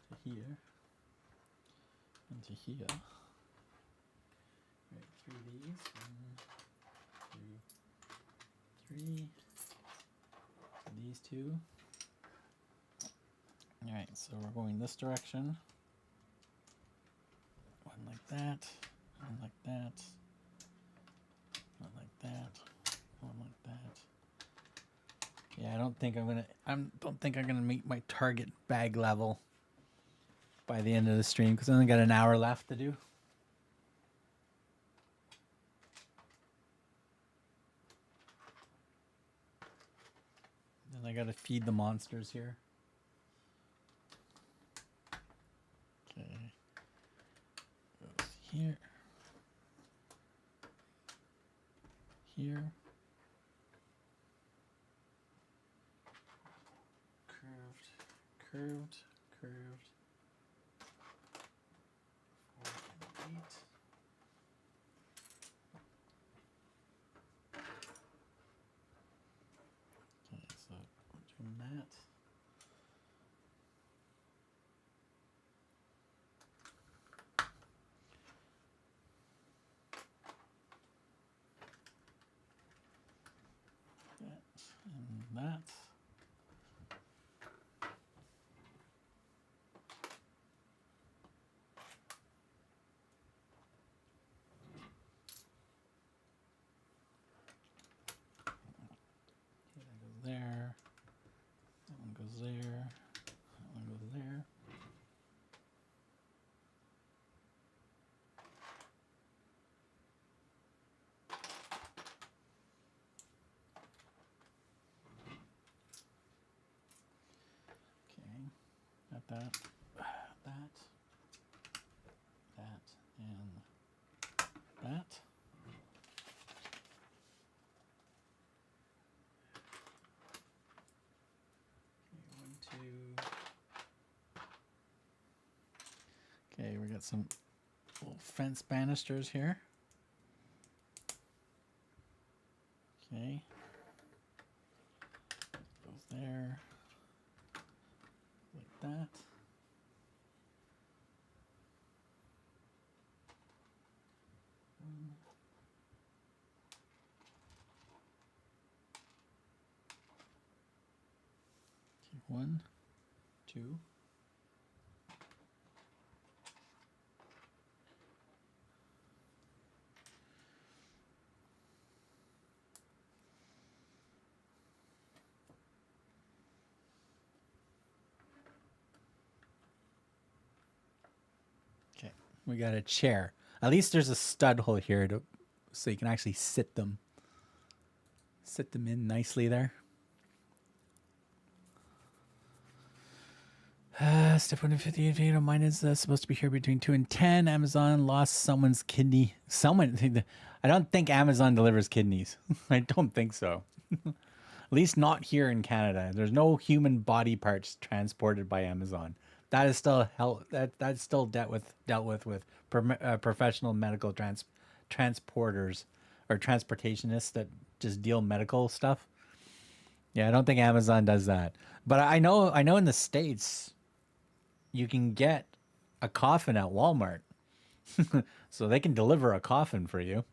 to here and to here. All right, 3 of these. 1, 2, 3. These two. All right, so we're going this direction. One like that. One like that. One like that. One like that. Yeah, I don't think I'm gonna meet my target bag level by the end of the stream because I only got an hour left to do. And I gotta feed the monsters here. Okay. Goes here. Here. Curved. 4 and 8. Okay, so doing that. That and that. There. That one goes there. That one goes there. Okay. Got that. That. And that. Okay, we got some little fence banisters here. Okay. Goes there. Like that. Okay, 1, 2. Okay, we got a chair. At least there's a stud hole here so you can actually sit them in nicely there. Step 158. Mine is supposed to be here between 2 and 10. Amazon lost someone's kidney. I don't think Amazon delivers kidneys. I don't think so. At least not here in Canada. There's no human body parts transported by Amazon. That is still that's still dealt with professional medical transporters or transportationists that just deal medical stuff. Yeah, I don't think Amazon does that. But I know in the States you can get a coffin at Walmart. So they can deliver a coffin for you.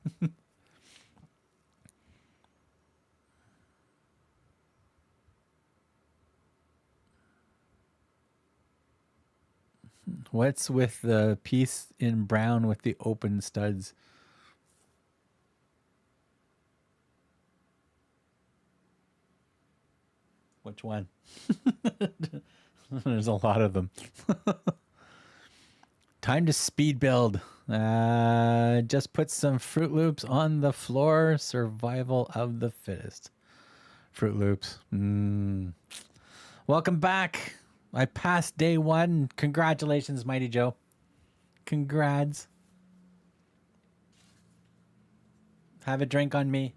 What's with the piece in brown with the open studs? Which one? There's a lot of them. time to speed build. Just put some Fruit Loops on the floor. Survival of the fittest. Fruit Loops. Welcome back. I passed day 1. Congratulations, Mighty Joe. Congrats. Have a drink on me.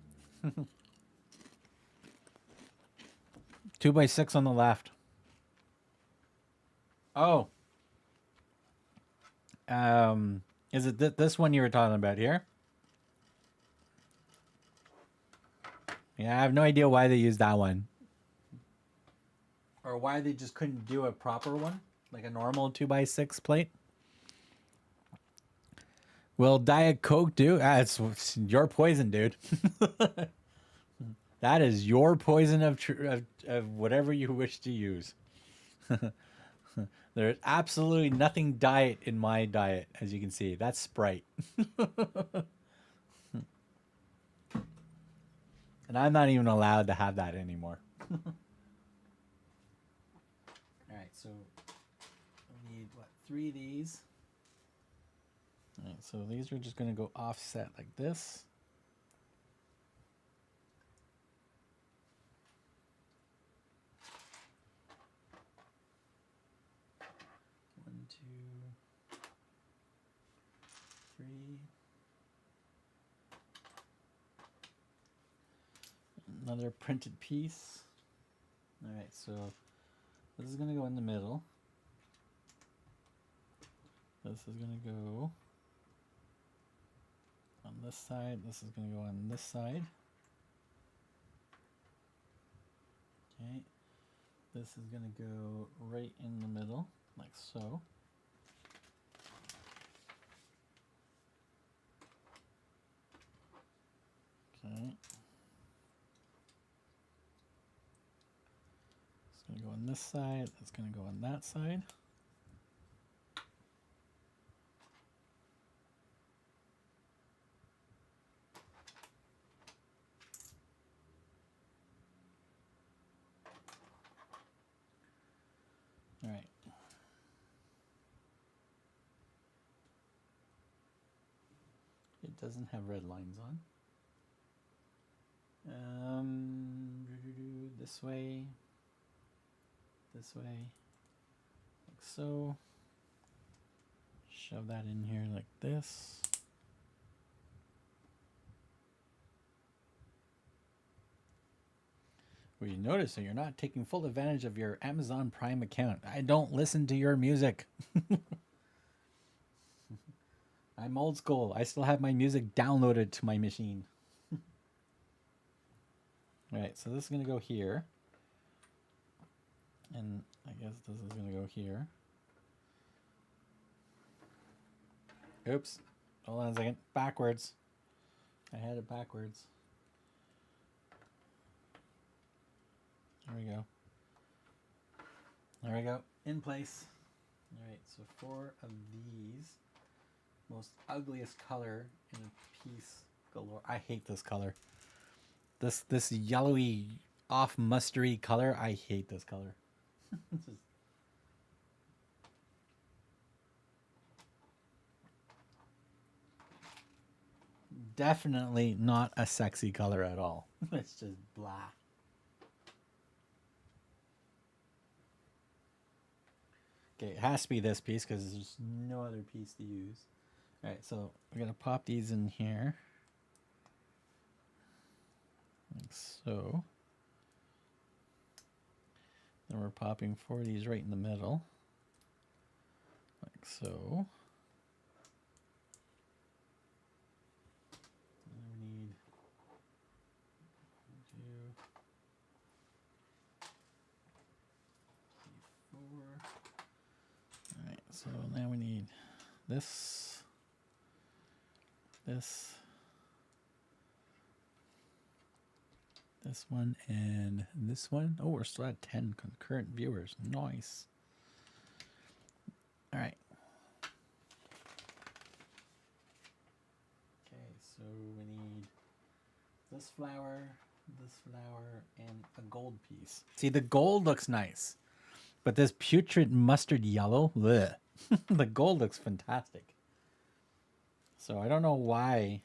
2x6 on the left. Oh. Is it this one you were talking about here? Yeah, I have no idea why they used that one. Or why they just couldn't do a proper one, like a normal 2x6 plate. Will Diet Coke do? It's your poison, dude. That is your poison of whatever you wish to use. There's absolutely nothing diet in my diet, as you can see. That's Sprite. And I'm not even allowed to have that anymore. All right, so we need, what, 3 of these? All right, so these are just going to go offset like this. One, two, three. Another printed piece. All right, so this is going to go in the middle. This is going to go on this side. This is going to go on this side. Okay. This is going to go right in the middle, like so. Okay. It's going to go on this side. It's going to go on that side. All right. It doesn't have red lines on. This way, like so. Shove that in here like this. Well, you notice that you're not taking full advantage of your Amazon Prime account. I don't listen to your music. I'm old school. I still have my music downloaded to my machine. All right, so this is going to go here. And I guess this is going to go here. Oops. Hold on a second. Backwards. I had it backwards. There we go. There we go. In place. All right, so 4 of these. Most ugliest color in a piece galore. I hate this color. This yellowy, off mustardy color. I hate this color. Definitely not a sexy color at all. It's just blah. Okay, it has to be this piece because there's no other piece to use. All right, so we're going to pop these in here. Like so. Then we're popping 4 of these right in the middle. Like so. And we need 1, 2, 3, 4. All right, so now we need this, this one, and this one. Oh, we're still at 10 concurrent viewers. Nice. All right. Okay, so we need this flower, and a gold piece. See, the gold looks nice. But this putrid mustard yellow, bleh. The gold looks fantastic. So I don't know why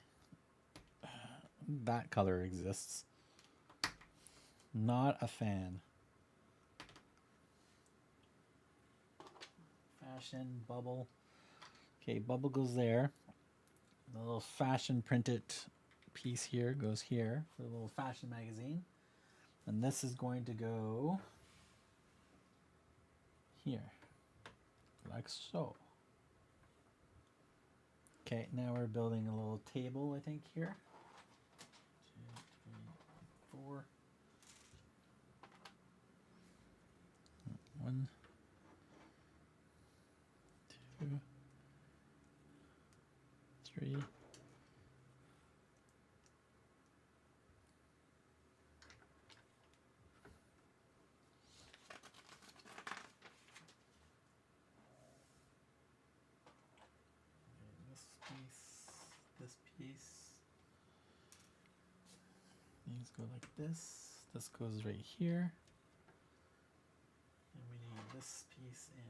that color exists. Not a fan. Fashion, bubble. Okay, bubble goes there. The little fashion printed piece here goes here for the little fashion magazine. And this is going to go here, like so. Okay, now we're building a little table, I think, here. 2, 3, 4. 1, 2, 3. This piece. These go like this. This goes right here. And we need this piece and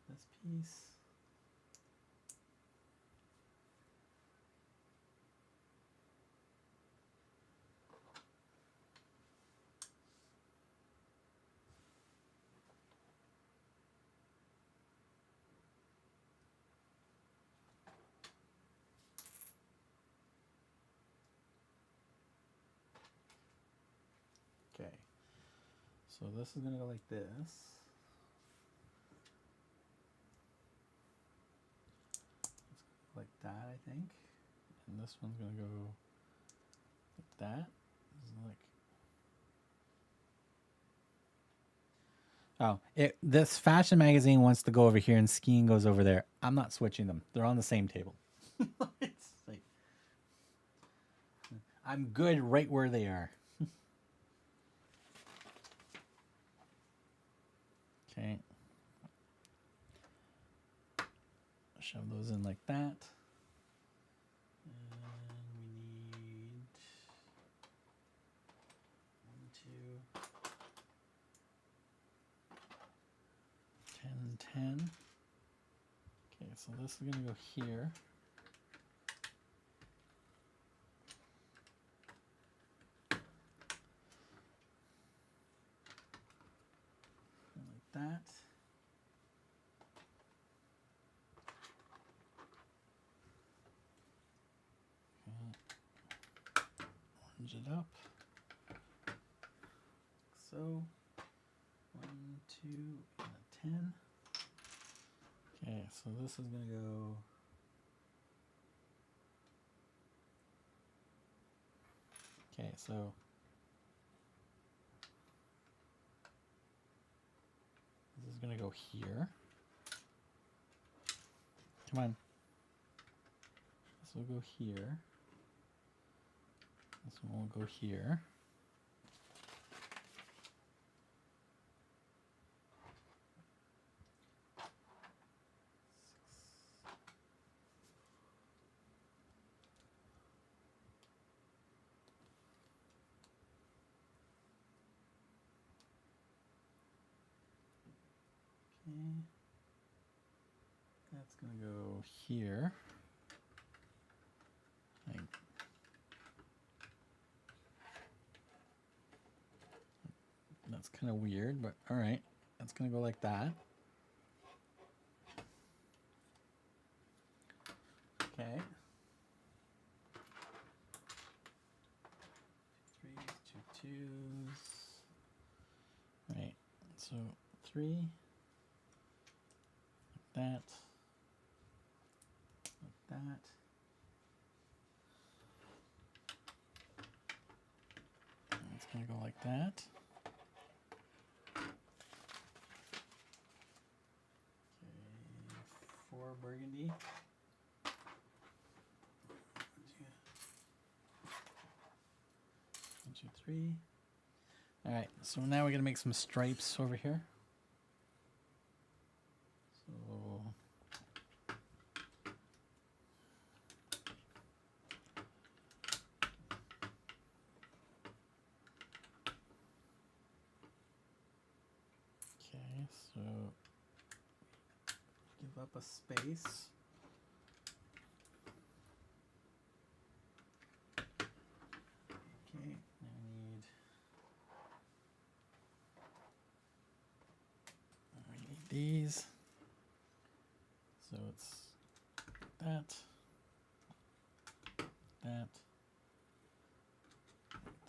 this piece. Okay, so this is going to go like this. It's like that, I think. And this one's going to go like that. This fashion magazine wants to go over here and skiing goes over there. I'm not switching them. They're on the same table. It's like, I'm good right where they are. Okay. Shove those in like that. And we need 1, 2, 10, 10. Okay, so this is going to go here. Like that. Orange it up. So 1, 2, and a 10. Okay, so this is going to go okay, so this is going to go here. Come on. This will go here. This one will go here. Okay. That's going to go here. Like, that's kind of weird, but all right. That's going to go like that. Okay. 2 2s. Right. So 3. Like that. Like that. And it's going to go like that. Okay. 4 burgundy. 1, 2, 3. All right, so now we're gonna make some stripes over here. So So give up a space. Okay, I need these. So it's that, that,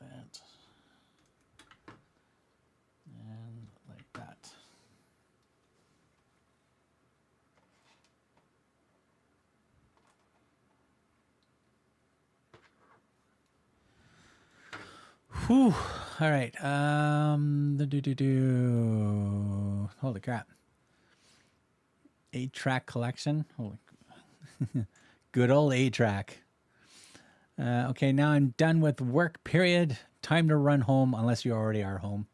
that, and like that. Whew. All right. Holy crap. 8-track collection. Holy. Good old 8-track. Okay, now I'm done with work, period. Time to run home, unless you already are home.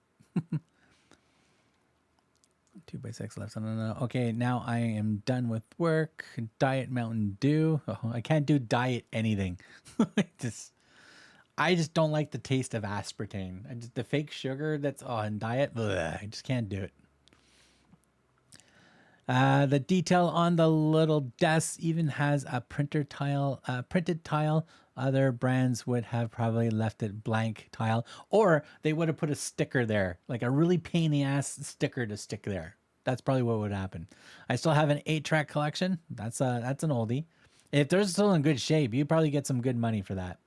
2x6 left. No. Okay, now I am done with work. Diet Mountain Dew. Oh, I can't do diet anything. I just don't like the taste of aspartame. The fake sugar that's in diet, I just can't do it. The detail on the little desk even has a printed tile. Other brands would have probably left it blank tile, or they would have put a sticker there, like a really pain in the ass sticker to stick there. That's probably what would happen. I still have an 8-track collection. That's an oldie. If they're still in good shape, you probably get some good money for that.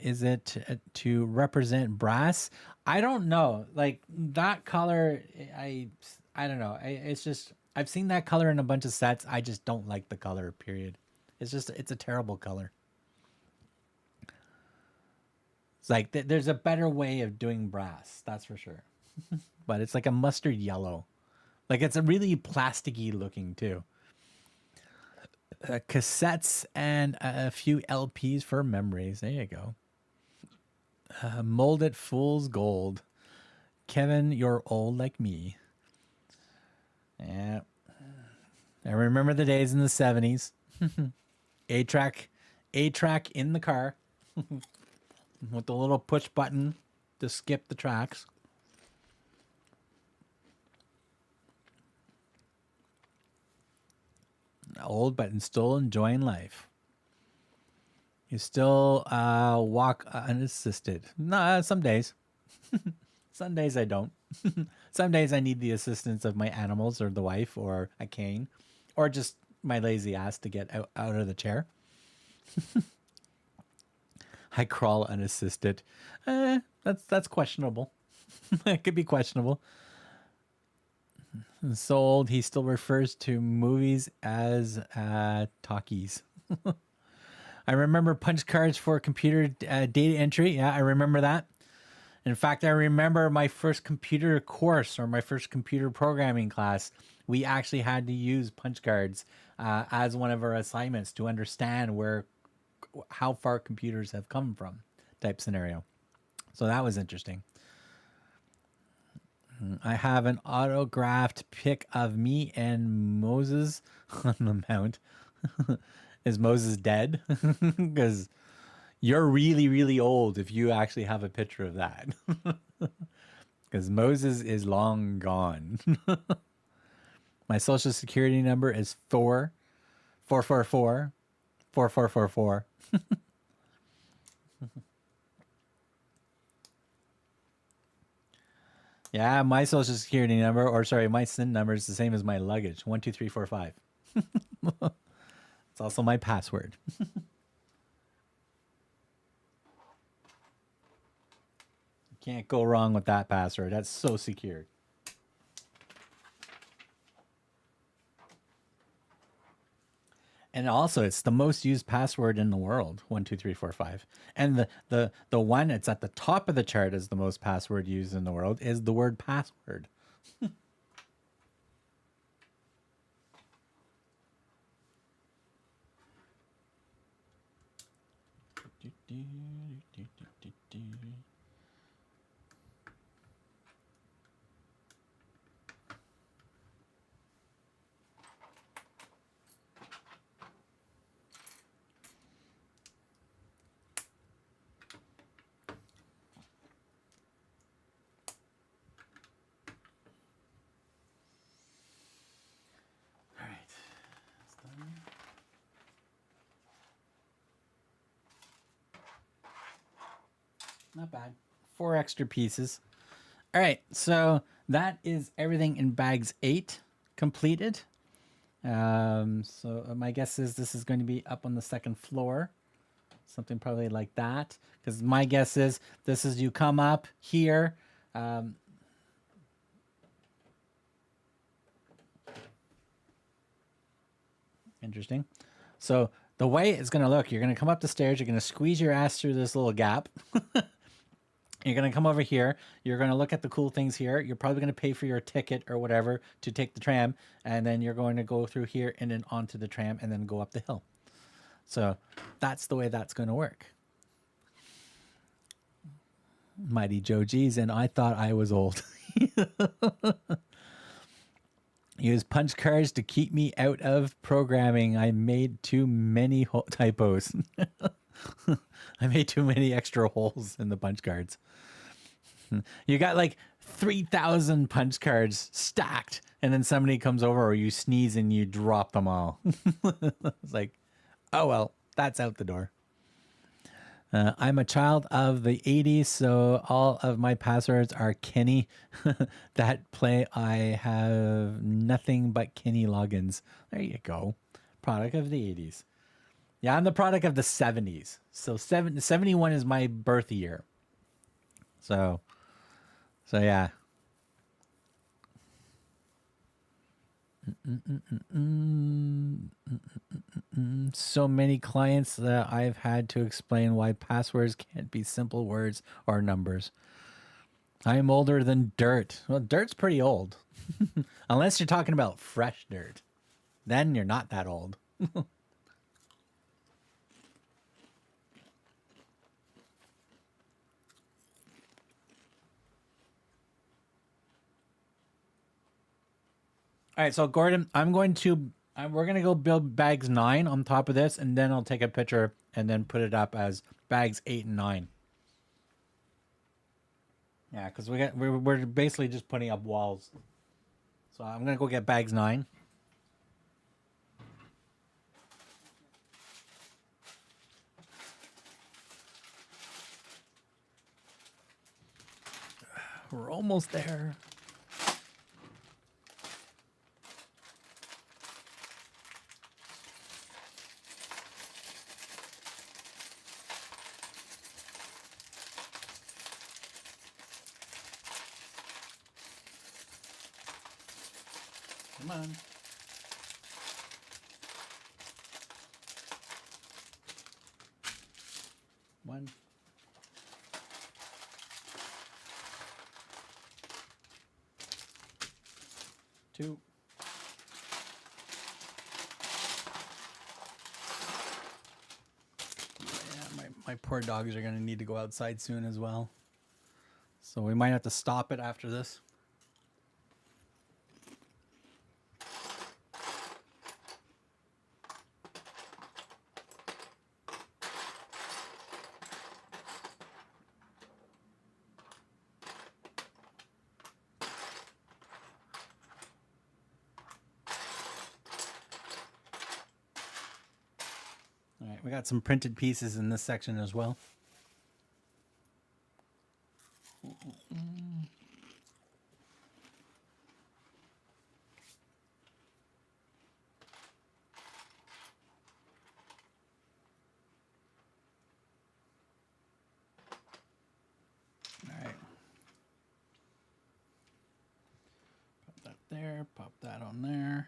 Is it to represent brass? I don't know. Like that color, I don't know. It's just, I've seen that color in a bunch of sets. I just don't like the color, period. It's a terrible color. It's like there's a better way of doing brass, that's for sure. But it's like a mustard yellow. Like it's a really plasticky looking too. Cassettes and a few LPs for memories. There you go. Molded fool's gold. Kevin, you're old like me. Yeah. I remember the days in the 70s. 8-track in the car with the little push button to skip the tracks. Old, but still enjoying life. You still walk unassisted. No, some days. Some days I don't. Some days I need the assistance of my animals or the wife or a cane or just my lazy ass to get out of the chair. I crawl unassisted. That's questionable. It could be questionable. So old, he still refers to movies as talkies. I remember punch cards for computer data entry. Yeah, I remember that. In fact, I remember my first computer course or my first computer programming class. We actually had to use punch cards as one of our assignments to understand how far computers have come from, type scenario. So that was interesting. I have an autographed pic of me and Moses on the mount. Is Moses dead? Because you're really, really old if you actually have a picture of that. Because Moses is long gone. My social security number is 444 4444. Yeah, my social security number, or sorry, my SIN number is the same as my luggage. 12345. It's also my password. Can't go wrong with that password. That's so secure. And also, it's the most used password in the world, 12345. And the one that's at the top of the chart as the most password used in the world is the word password. Not bad. 4 extra pieces. All right, so that is everything in bags 8 completed. So my guess is this is going to be up on the 2nd floor, something probably like that. Because my guess is this is you come up here. Interesting. So the way it's going to look, you're going to come up the stairs. You're going to squeeze your ass through this little gap. You're going to come over here. You're going to look at the cool things here. You're probably going to pay for your ticket or whatever to take the tram. And then you're going to go through here and then onto the tram and then go up the hill. So that's the way that's going to work. Mighty Joe G's, and I thought I was old. Use punch cards to keep me out of programming. I made too many typos. I made too many extra holes in the punch cards. You got like 3,000 punch cards stacked, and then somebody comes over or you sneeze and you drop them all. It's like, oh well, that's out the door. I'm a child of the 80s, so all of my passwords are Kenny. That play, I have nothing but Kenny logins. There you go. Product of the 80s. Yeah, I'm the product of the 70s. So 71 is my birth year. So yeah. So many clients that I've had to explain why passwords can't be simple words or numbers. I'm older than dirt. Well, dirt's pretty old. Unless you're talking about fresh dirt. Then you're not that old. All right, so Gordon, we're going to go build bags 9 on top of this, and then I'll take a picture and then put it up as bags 8 and 9. Yeah, because we're basically just putting up walls. So I'm going to go get bags 9. We're almost there. Come on. One. Two. Yeah, my poor dogs are going to need to go outside soon as well. So we might have to stop it after this. All right, we got some printed pieces in this section as well. All right. Pop that there, pop that on there.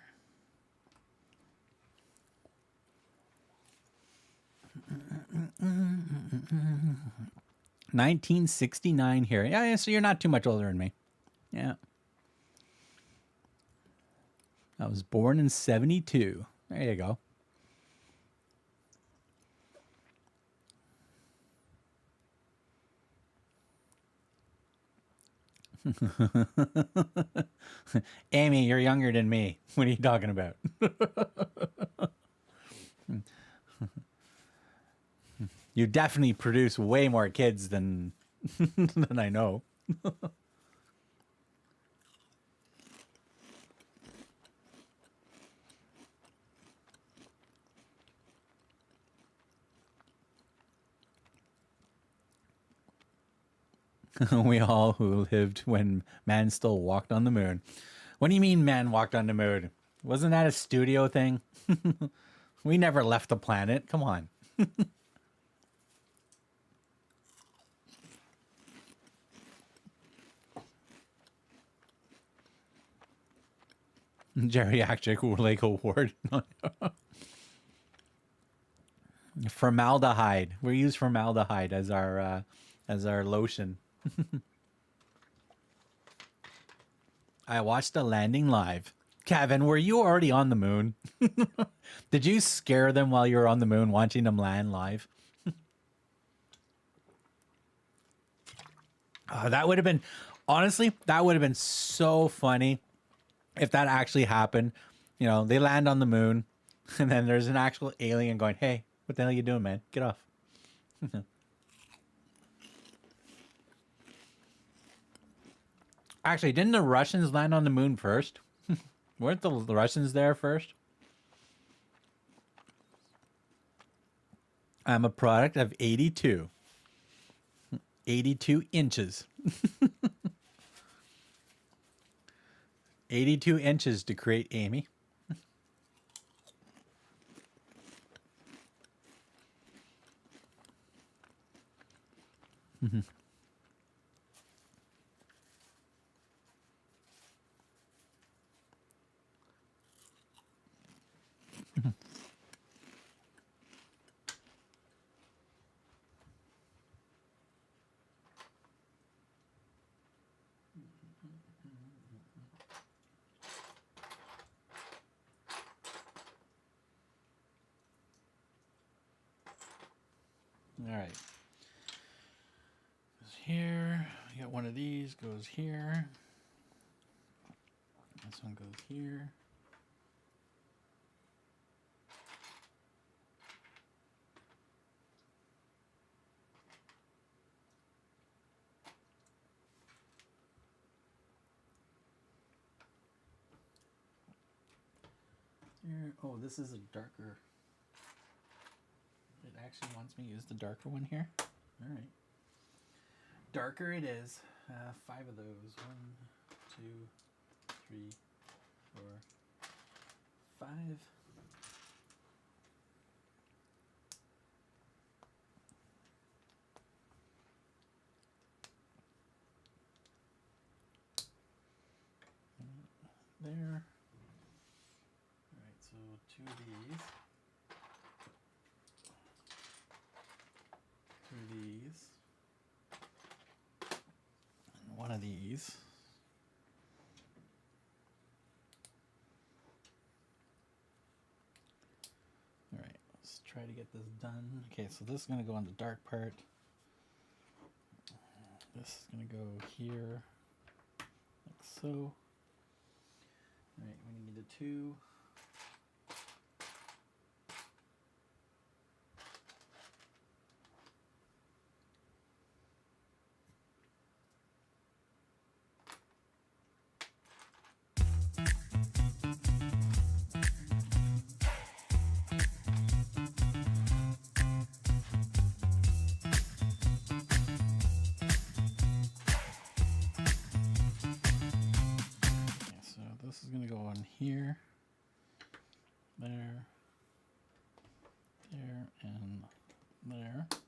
1969 here. Yeah, so you're not too much older than me. Yeah. I was born in 72. There you go. Amy, you're younger than me. What are you talking about? You definitely produce way more kids than than I know. We all who lived when man still walked on the moon. What do you mean man walked on the moon? Wasn't that a studio thing? We never left the planet. Come on. Geriatric Lake Award. Formaldehyde. We use formaldehyde as our lotion. I watched the landing live. Kevin, were you already on the moon? Did you scare them while you were on the moon watching them land live? That would have been, honestly, that would have been so funny if that actually happened. You know, they land on the moon and then there's an actual alien going, hey, what the hell are you doing, man? Get off. Actually, didn't the Russians land on the moon first? Weren't the Russians there first? I'm a product of 82. 82 inches. 82 inches to create Amy. All right. Goes here. You got one of these. Goes here. This one goes here. Here. Oh, this is a darker. It actually wants me to use the darker one here. All right. Darker it is. 5 of those. 1, 2, 3, 4, 5. There. All right, so 2 of these. 2 of these. And 1 of these. All right, let's try to get this done. Okay, so this is going to go on the dark part. This is going to go here, like so. All right, we need a 2. This is going to go on here, there, and there. Okay,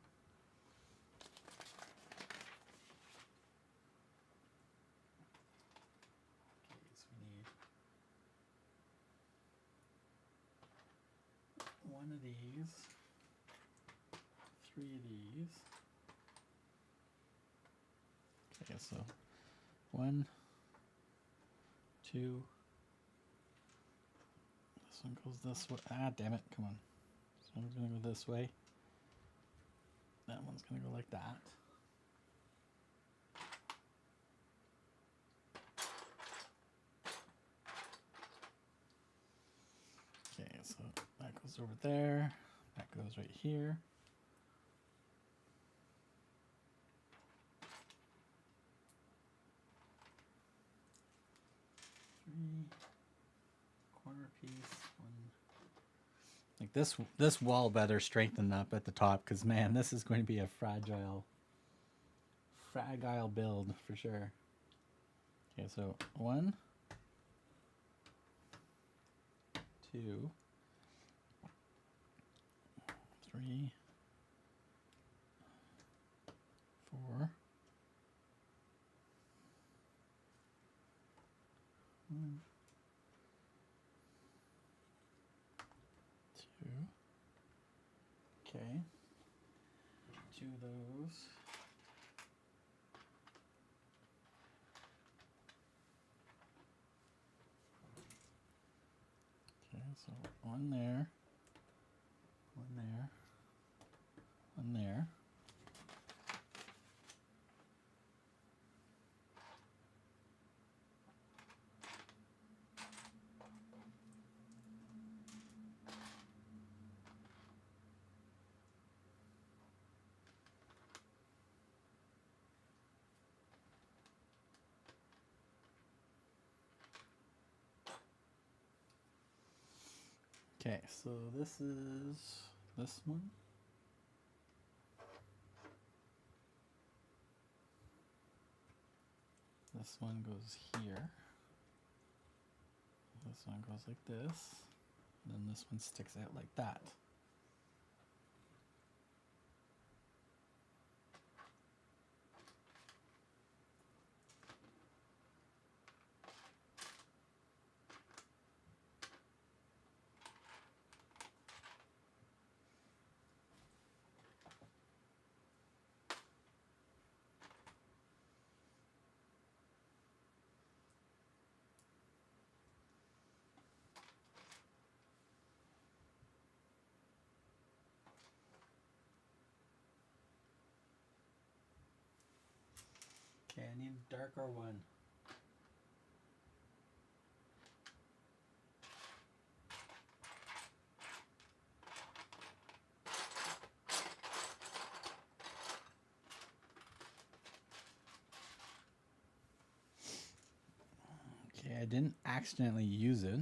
so we need 1 of these, 3 of these. Okay, so 1, 2. This one goes this way. Ah, damn it. Come on. This one's going to go this way. That one's going to go like that. Okay, so that goes over there. That goes right here. Corner piece, 1. Like this wall better strengthen up at the top, because man, this is going to be a fragile fragile build for sure. Okay, so 1, 2, 3, 4. 1, 2. Okay. 2 of those. Okay, so 1 there. 1 there. 1 there. Okay, so this is this one. This one goes here. This one goes like this. And then this one sticks out like that. Okay, I need a darker one. Okay, I didn't accidentally use it.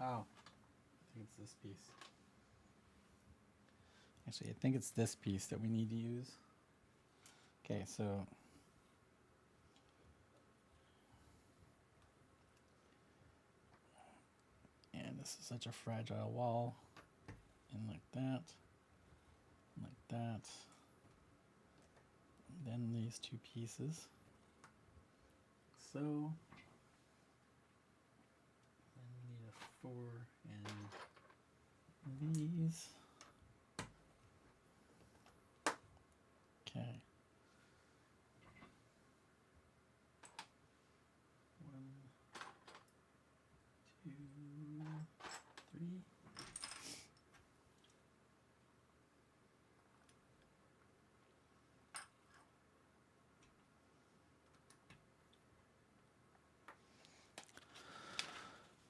Oh, I think it's this piece. Actually, I think it's this piece that we need to use. Okay, so and this is such a fragile wall. And like that. And like that. And then these 2 pieces. So then we need a 4 and these. Okay. 1, 2, 3.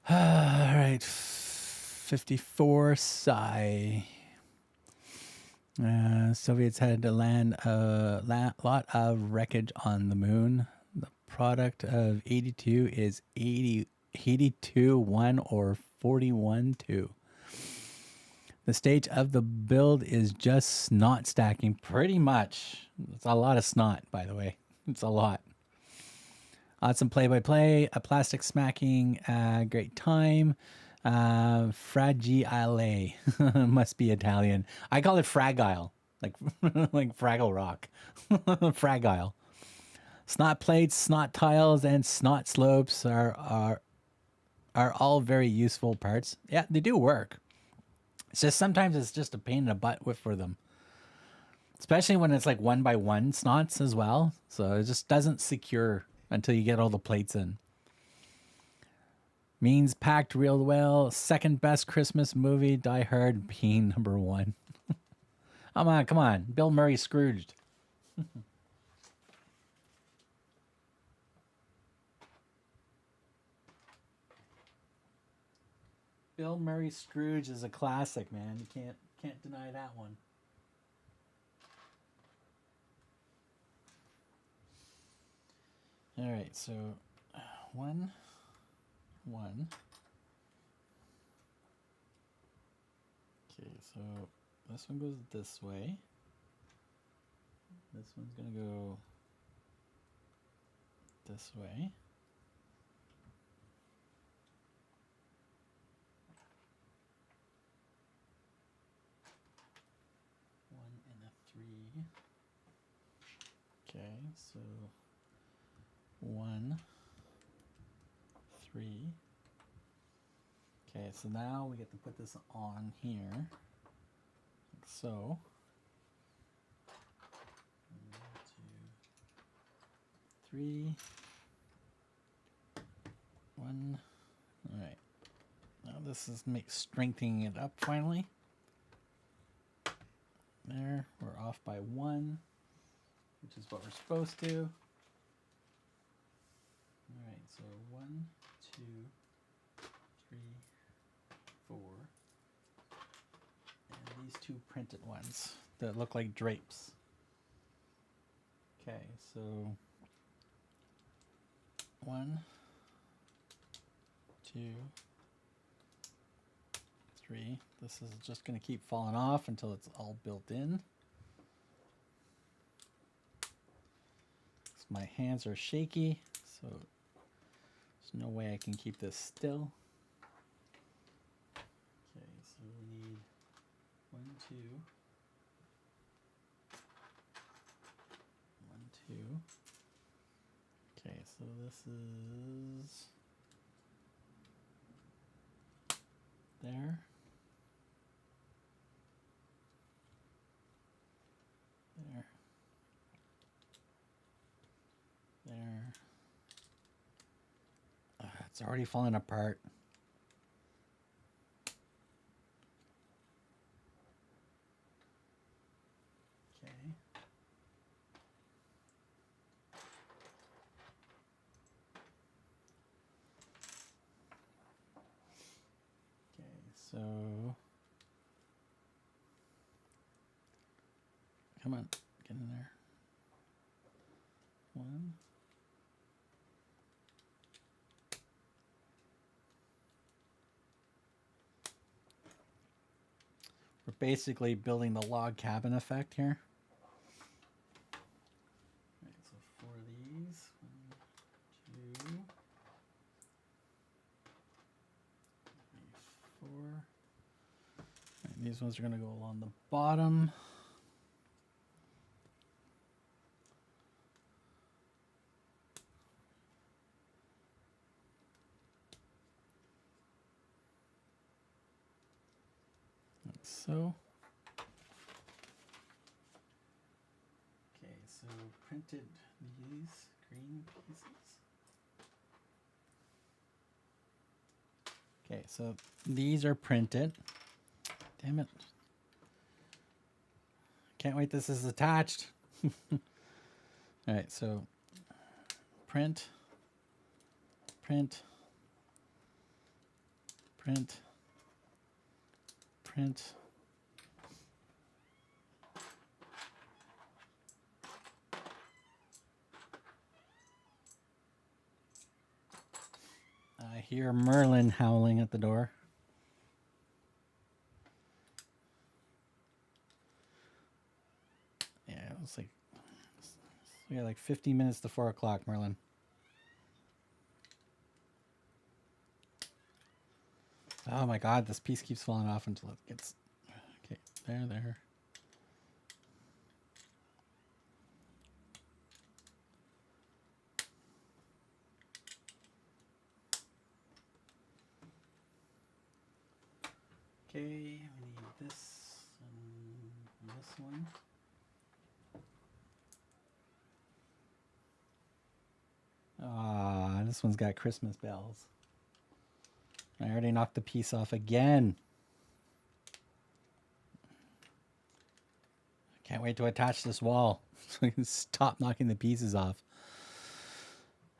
All right, 54 psi. Soviets had to land a lot of wreckage on the moon. The product of 82 is 82-1 or 41-2. The stage of the build is just snot stacking, pretty much. It's a lot of snot, by the way. It's a lot. Some play-by-play, a plastic smacking, great time. Fragile, must be Italian. I call it fragile, like like Fraggle Rock. Fragile. Snot plates, snot tiles, and snot slopes are all very useful parts. Yeah, they do work. It's just sometimes it's just a pain in the butt for them. Especially when it's like 1x1 snots as well. So it just doesn't secure until you get all the plates in. Means packed real well. Second best Christmas movie, Die Hard being number 1. Come on. Bill Murray Scrooged. Bill Murray Scrooge is a classic, man. You can't deny that one. All right, so 1, 1. Okay, so this one goes this way. This one's gonna go this way. One and a 3. Okay, so 1, 3. Okay, so now we get to put this on here, like so. 1, 2, 3. 1. All right. Now this is strengthening it up finally. There, we're off by 1, which is what we're supposed to. All right, so 1, 2, 3, 4, and these 2 printed ones that look like drapes. Okay, so 1, 2, 3. This is just going to keep falling off until it's all built in. My hands are shaky, so there's no way I can keep this still. Okay, so we need 1, 2, 1, 2. Okay, so this is there. There. There. It's already falling apart. Okay. Okay, so come on, get in there. 1. We're basically building the log cabin effect here. All right, so 4 of these. 1, 2, 3, 4. All right, these ones are going to go along the bottom. Like so. Okay, so printed these green pieces. Okay, so these are printed. Damn it. Can't wait, this is attached. All right, so print, print, print, print. I hear Merlin howling at the door. Yeah, it was like, we got like 15 minutes to 4 o'clock, Merlin. Oh my God, this piece keeps falling off until it gets, okay, there. Okay, we need this and this one. Ah, this one's got Christmas bells. I already knocked the piece off again. Can't wait to attach this wall so we can stop knocking the pieces off.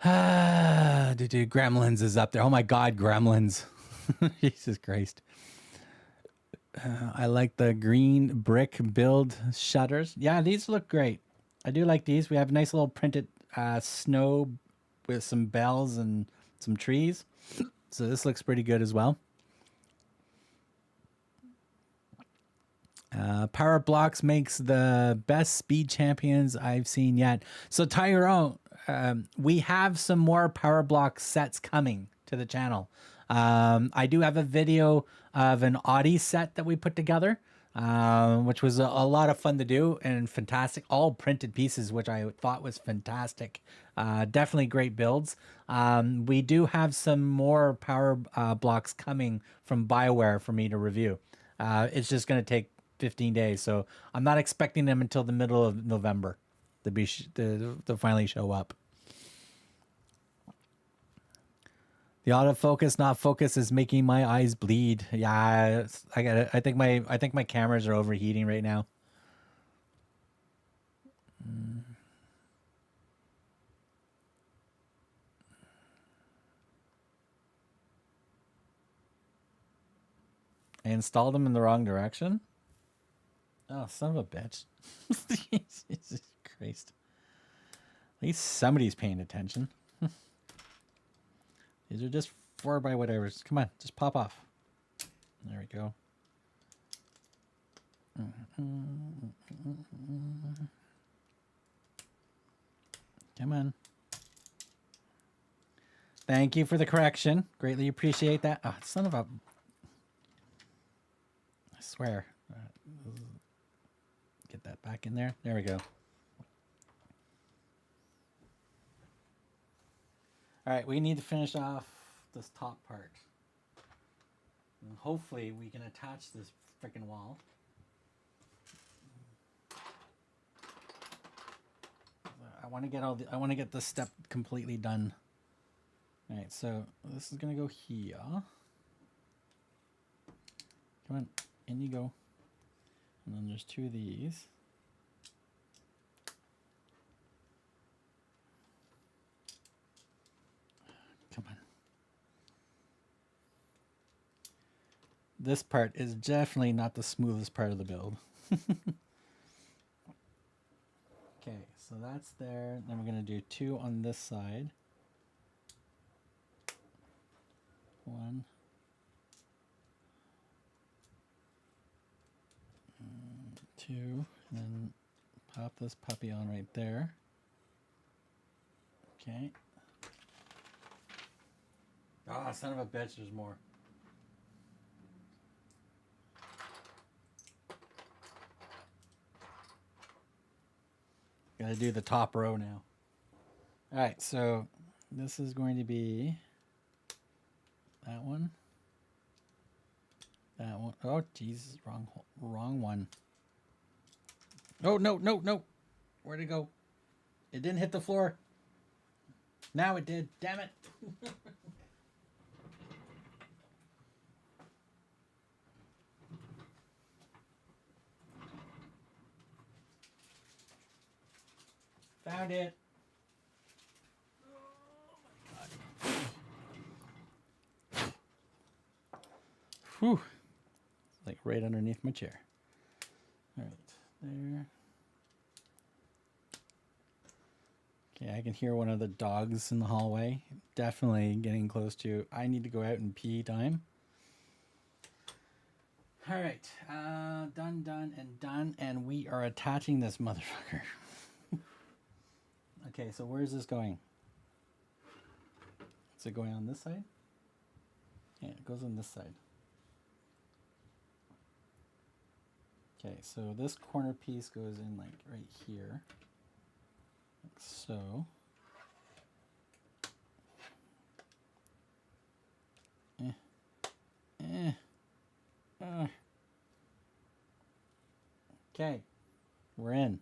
Ah, dude, Gremlins is up there. Oh my God, Gremlins. Jesus Christ. I like the green brick build shutters. Yeah, these look great. I do like these. We have nice little printed snow with some bells and some trees. So this looks pretty good as well. Power Blocks makes the best speed champions I've seen yet. So Tyrone, we have some more Power Block sets coming to the channel. I do have a video of an Audi set that we put together, which was a lot of fun to do and fantastic. All printed pieces, which I thought was fantastic. Definitely great builds. We do have some more Power Blocks coming from BioWare for me to review. It's just going to take 15 days, so I'm not expecting them until the middle of November to finally show up. The autofocus, not focus, is making my eyes bleed. Yeah, I got it. I think my cameras are overheating right now. I installed them in the wrong direction. Oh, son of a bitch. Jesus Christ. At least somebody's paying attention. These are just 4x-whatevers. Come on, just pop off. There we go. Come on. Thank you for the correction. Greatly appreciate that. Oh, son of a... I swear. Get that back in there. There we go. All right, we need to finish off this top part. And hopefully we can attach this freaking wall. I want to get this step completely done. All right, so this is going to go here. Come on, in you go. And then there's 2 of these. Come on. This part is definitely not the smoothest part of the build. Okay, so that's there. Then we're going to do 2 on this side. 1. 2, and then pop this puppy on right there. Okay. Ah, son of a bitch, there's more. Gotta do the top row now. Alright, so this is going to be that one. That one. Oh, Jesus, wrong one. Oh, no. Where'd it go? It didn't hit the floor. Now it did. Damn it. Found it. Oh my God. Whew. Like right underneath my chair. All right, there. Okay, I can hear one of the dogs in the hallway. Definitely getting close to, I need to go out and pee time. All right, done, and we are attaching this motherfucker. Okay, so where's this going? Is it going on this side? Yeah, it goes on this side. Okay, so this corner piece goes in like right here. Like so. Okay, we're in.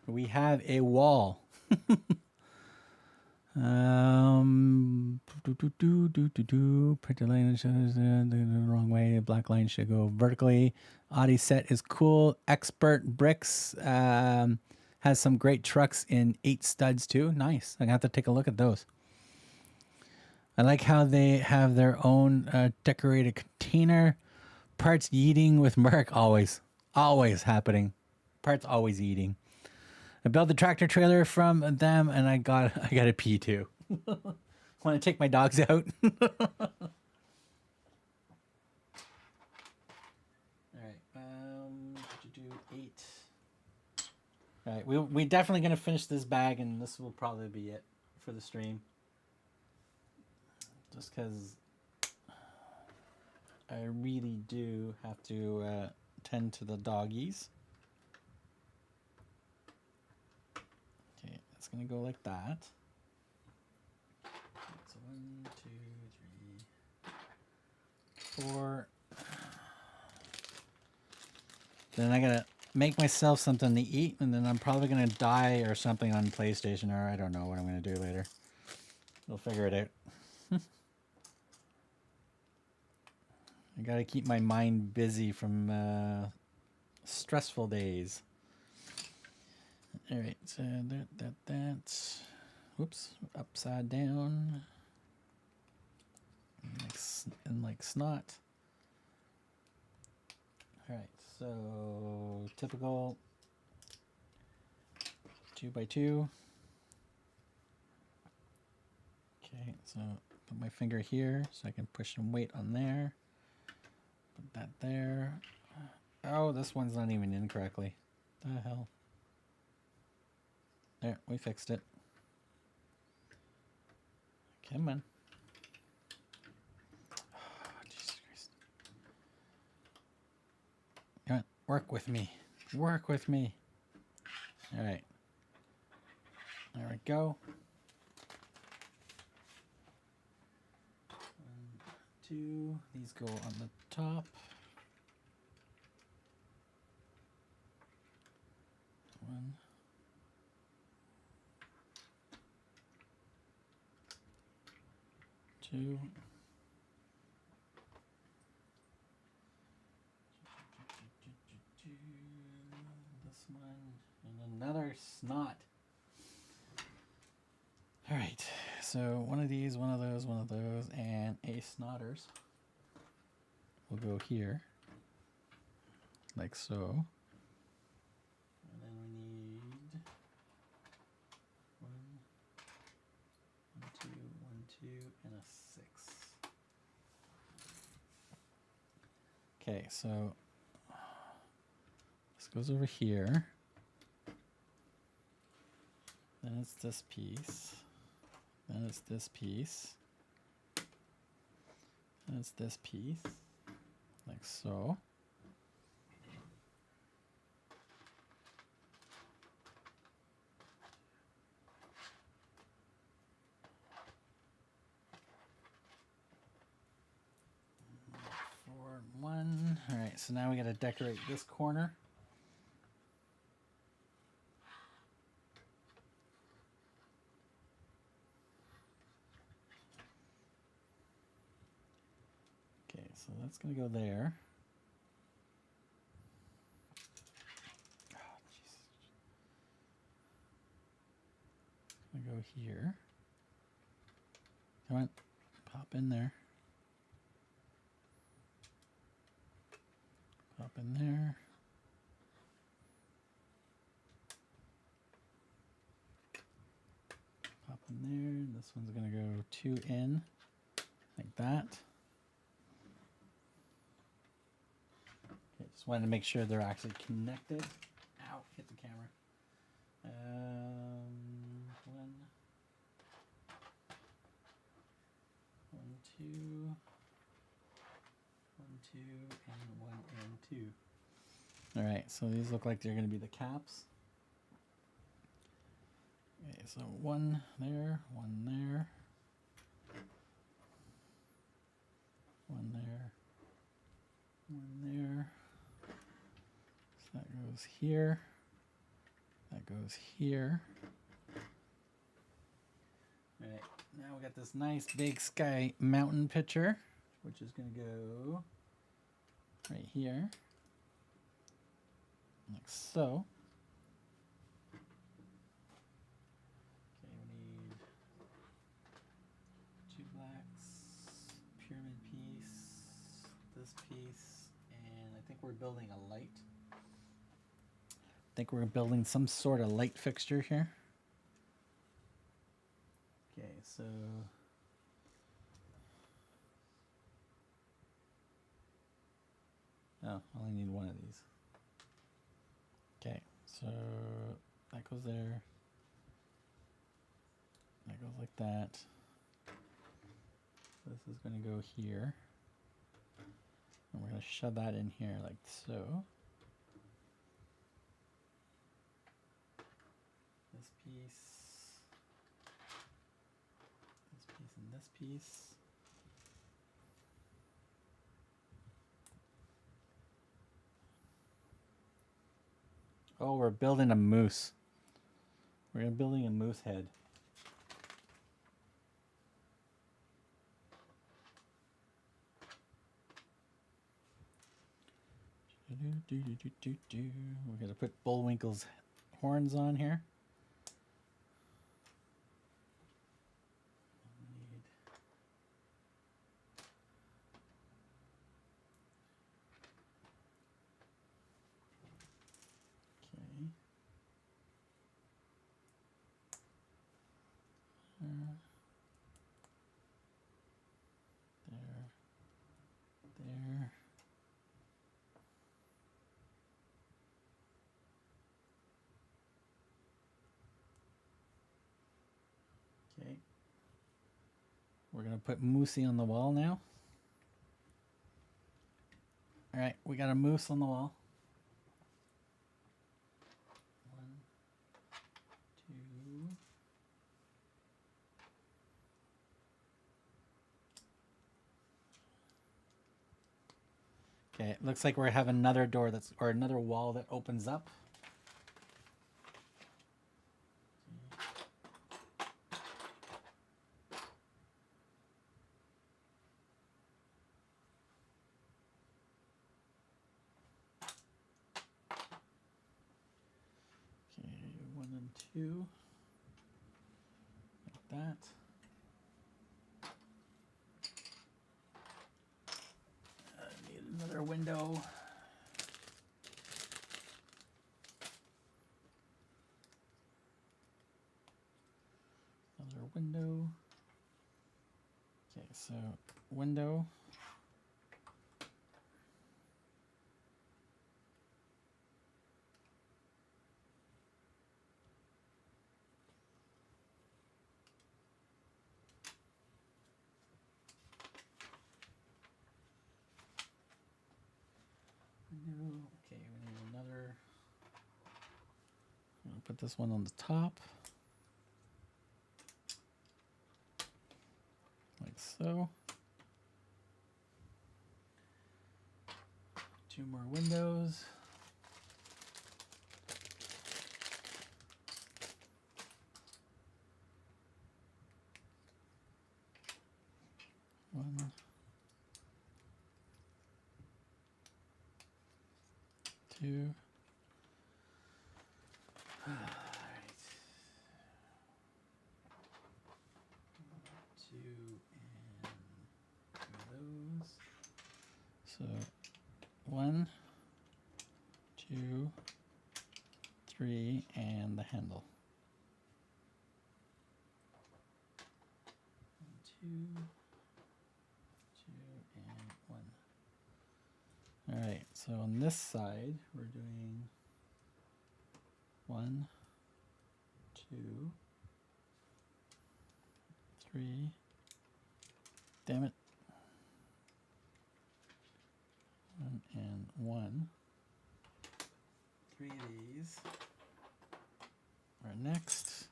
We have a wall. Put the line the wrong way. The black line should go vertically. Audi set is cool. Expert BRIX has some great trucks in 8 studs too. Nice. I'm gonna have to take a look at those. I like how they have their own decorated container. Parts yeeting with Merc always happening. Parts always eating. I built the tractor trailer from them, and I got a pee too. Want to take my dogs out? All right. Do 8. All right. We definitely gonna finish this bag, and this will probably be it for the stream. Just because I really do have to tend to the doggies. Okay, it's gonna go like that. So 1, 2, 3, 4. Then I gotta make myself something to eat, and then I'm probably gonna die or something on PlayStation, or I don't know what I'm gonna do later. We'll figure it out. I gotta keep my mind busy from stressful days. All right, so that. Whoops, upside down. Like snot. All right, so typical 2x2. Okay, so put my finger here so I can push some weight on there. Put that there. Oh, this one's not even in correctly. The hell? There, we fixed it. Come on. Oh, Jesus Christ. Come on, work with me. Work with me. All right. There we go. 1, 2. These go on the top. 1. 2. This one and another snot. All right, so one of these, one of those, and a snotters will go here, like so. And then we need 1, 2, 1, 2, and a 6. Okay, so this goes over here. Then it's this piece. Then it's this piece. Then it's this piece. Like so. One. All right, so now we got to decorate this corner. Okay, so that's going to go there. Oh, jeez. It's going to go here. Come on, pop in there. Pop in there. Pop in there. This one's going to go 2 in, like that. Okay, just wanted to make sure they're actually connected. Ow, hit the camera. 1, 2, 1, 2, and 1 and 2. All right, so these look like they're going to be the caps. Okay, so 1 there, 1 there, 1 there, 1 there. So that goes here. That goes here. All right, now we got this nice big sky mountain picture, which is going to go right here, like so. Okay, we need 2 blacks, pyramid piece, this piece, and I think we're building a light. think we're building some sort of light fixture here. Okay, so oh, I only need one of these. Okay, so that goes there. That goes like that. This is going to go here. And we're going to shove that in here like so. This piece, and this piece. Oh, we're building a moose. We're building a moose head. We're going to put Bullwinkle's horns on here. There. Okay. We're going to put Moosey on the wall now. All right, we got a moose on the wall. 1, 2. Okay, it looks like we have another door that's, or another wall that opens up. Okay, 1 and 2. Like that. Need another window. Another window. Okay, so window. Okay, we need another. I'm gonna put this one on the top. Like so. 2 more windows. One. 2. All right. 2 and 2 of those. So 1, 2, 3, and the handle. 1, 2, 2, and 1. All right, so on this side, we're doing 1, 2, 3. Damn it. 1 and 1. 3 of these are next.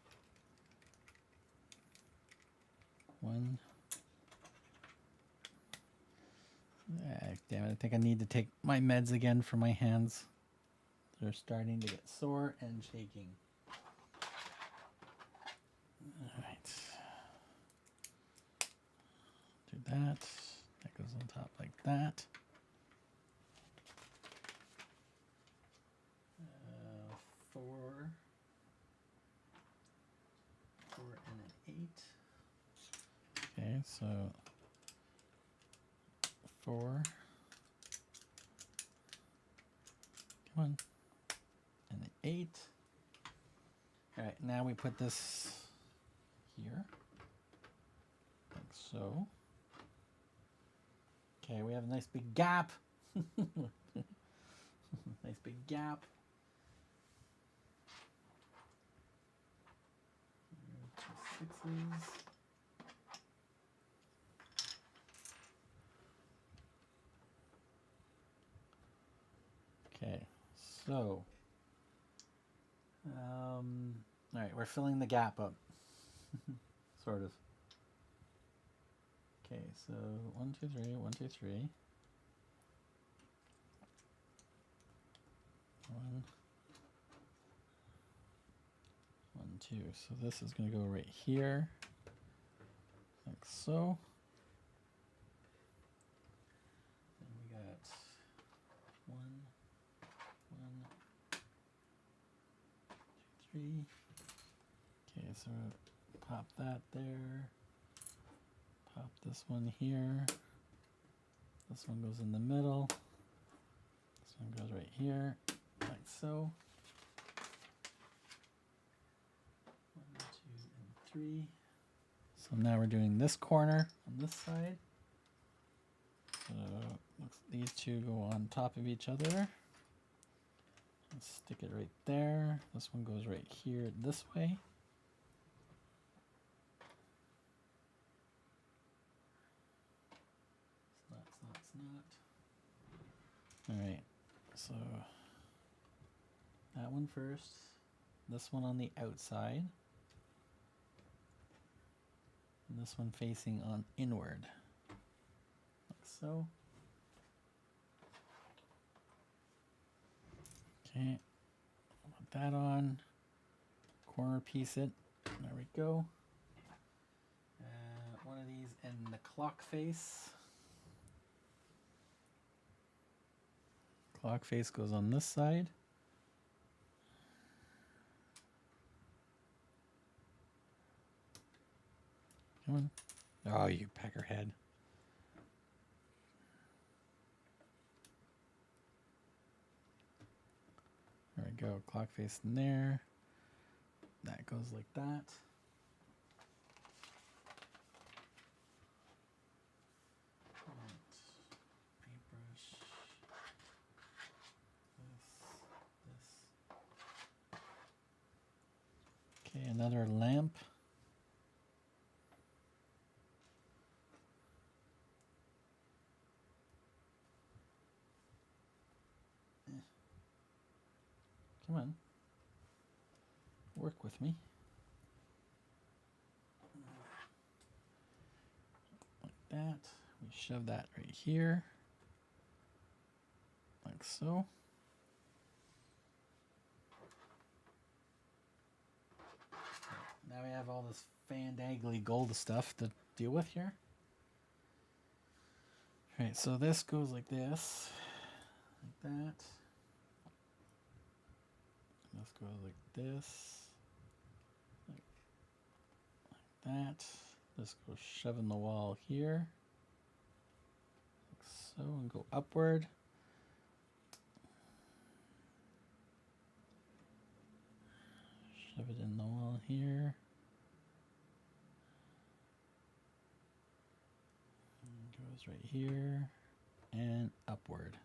1. Damn it, I think I need to take my meds again for my hands. They're starting to get sore and shaking. Alright. Do that. That goes on top like that. 4. 4 and an 8. Okay, so 4. Come on. And an 8. All right, now we put this here, like so. Okay, we have a nice big gap. Nice big gap. Two 6s. Okay, so all right, we're filling the gap up, sort of. Okay, so 1, 2, 3, 1, 2, 3. 1, 1, 2. So this is going to go right here, like so. Then we got 1, 1, 2, 3. Okay, so pop that there. Pop this one here. This one goes in the middle. This one goes right here, like so. 1, 2, and 3. So now we're doing this corner on this side. So these two go on top of each other. Let's stick it right there. This one goes right here this way. All right, so that one first, this one on the outside, and this one facing on inward, like so. Okay, put that on, corner piece it, there we go. One of these in the clock face. Clock face goes on this side. Come on. Oh, you peckerhead. There we go. Clock face in there. That goes like that. Okay, another lamp. Come on. Work with me. Like that. We shove that right here. Like so. Now we have all this fandangly gold stuff to deal with here. All right, so this goes like this, like that. This goes like this, like that. This goes shoving the wall here, like so, and go upward. Shove it in the wall here. Goes right here and upward.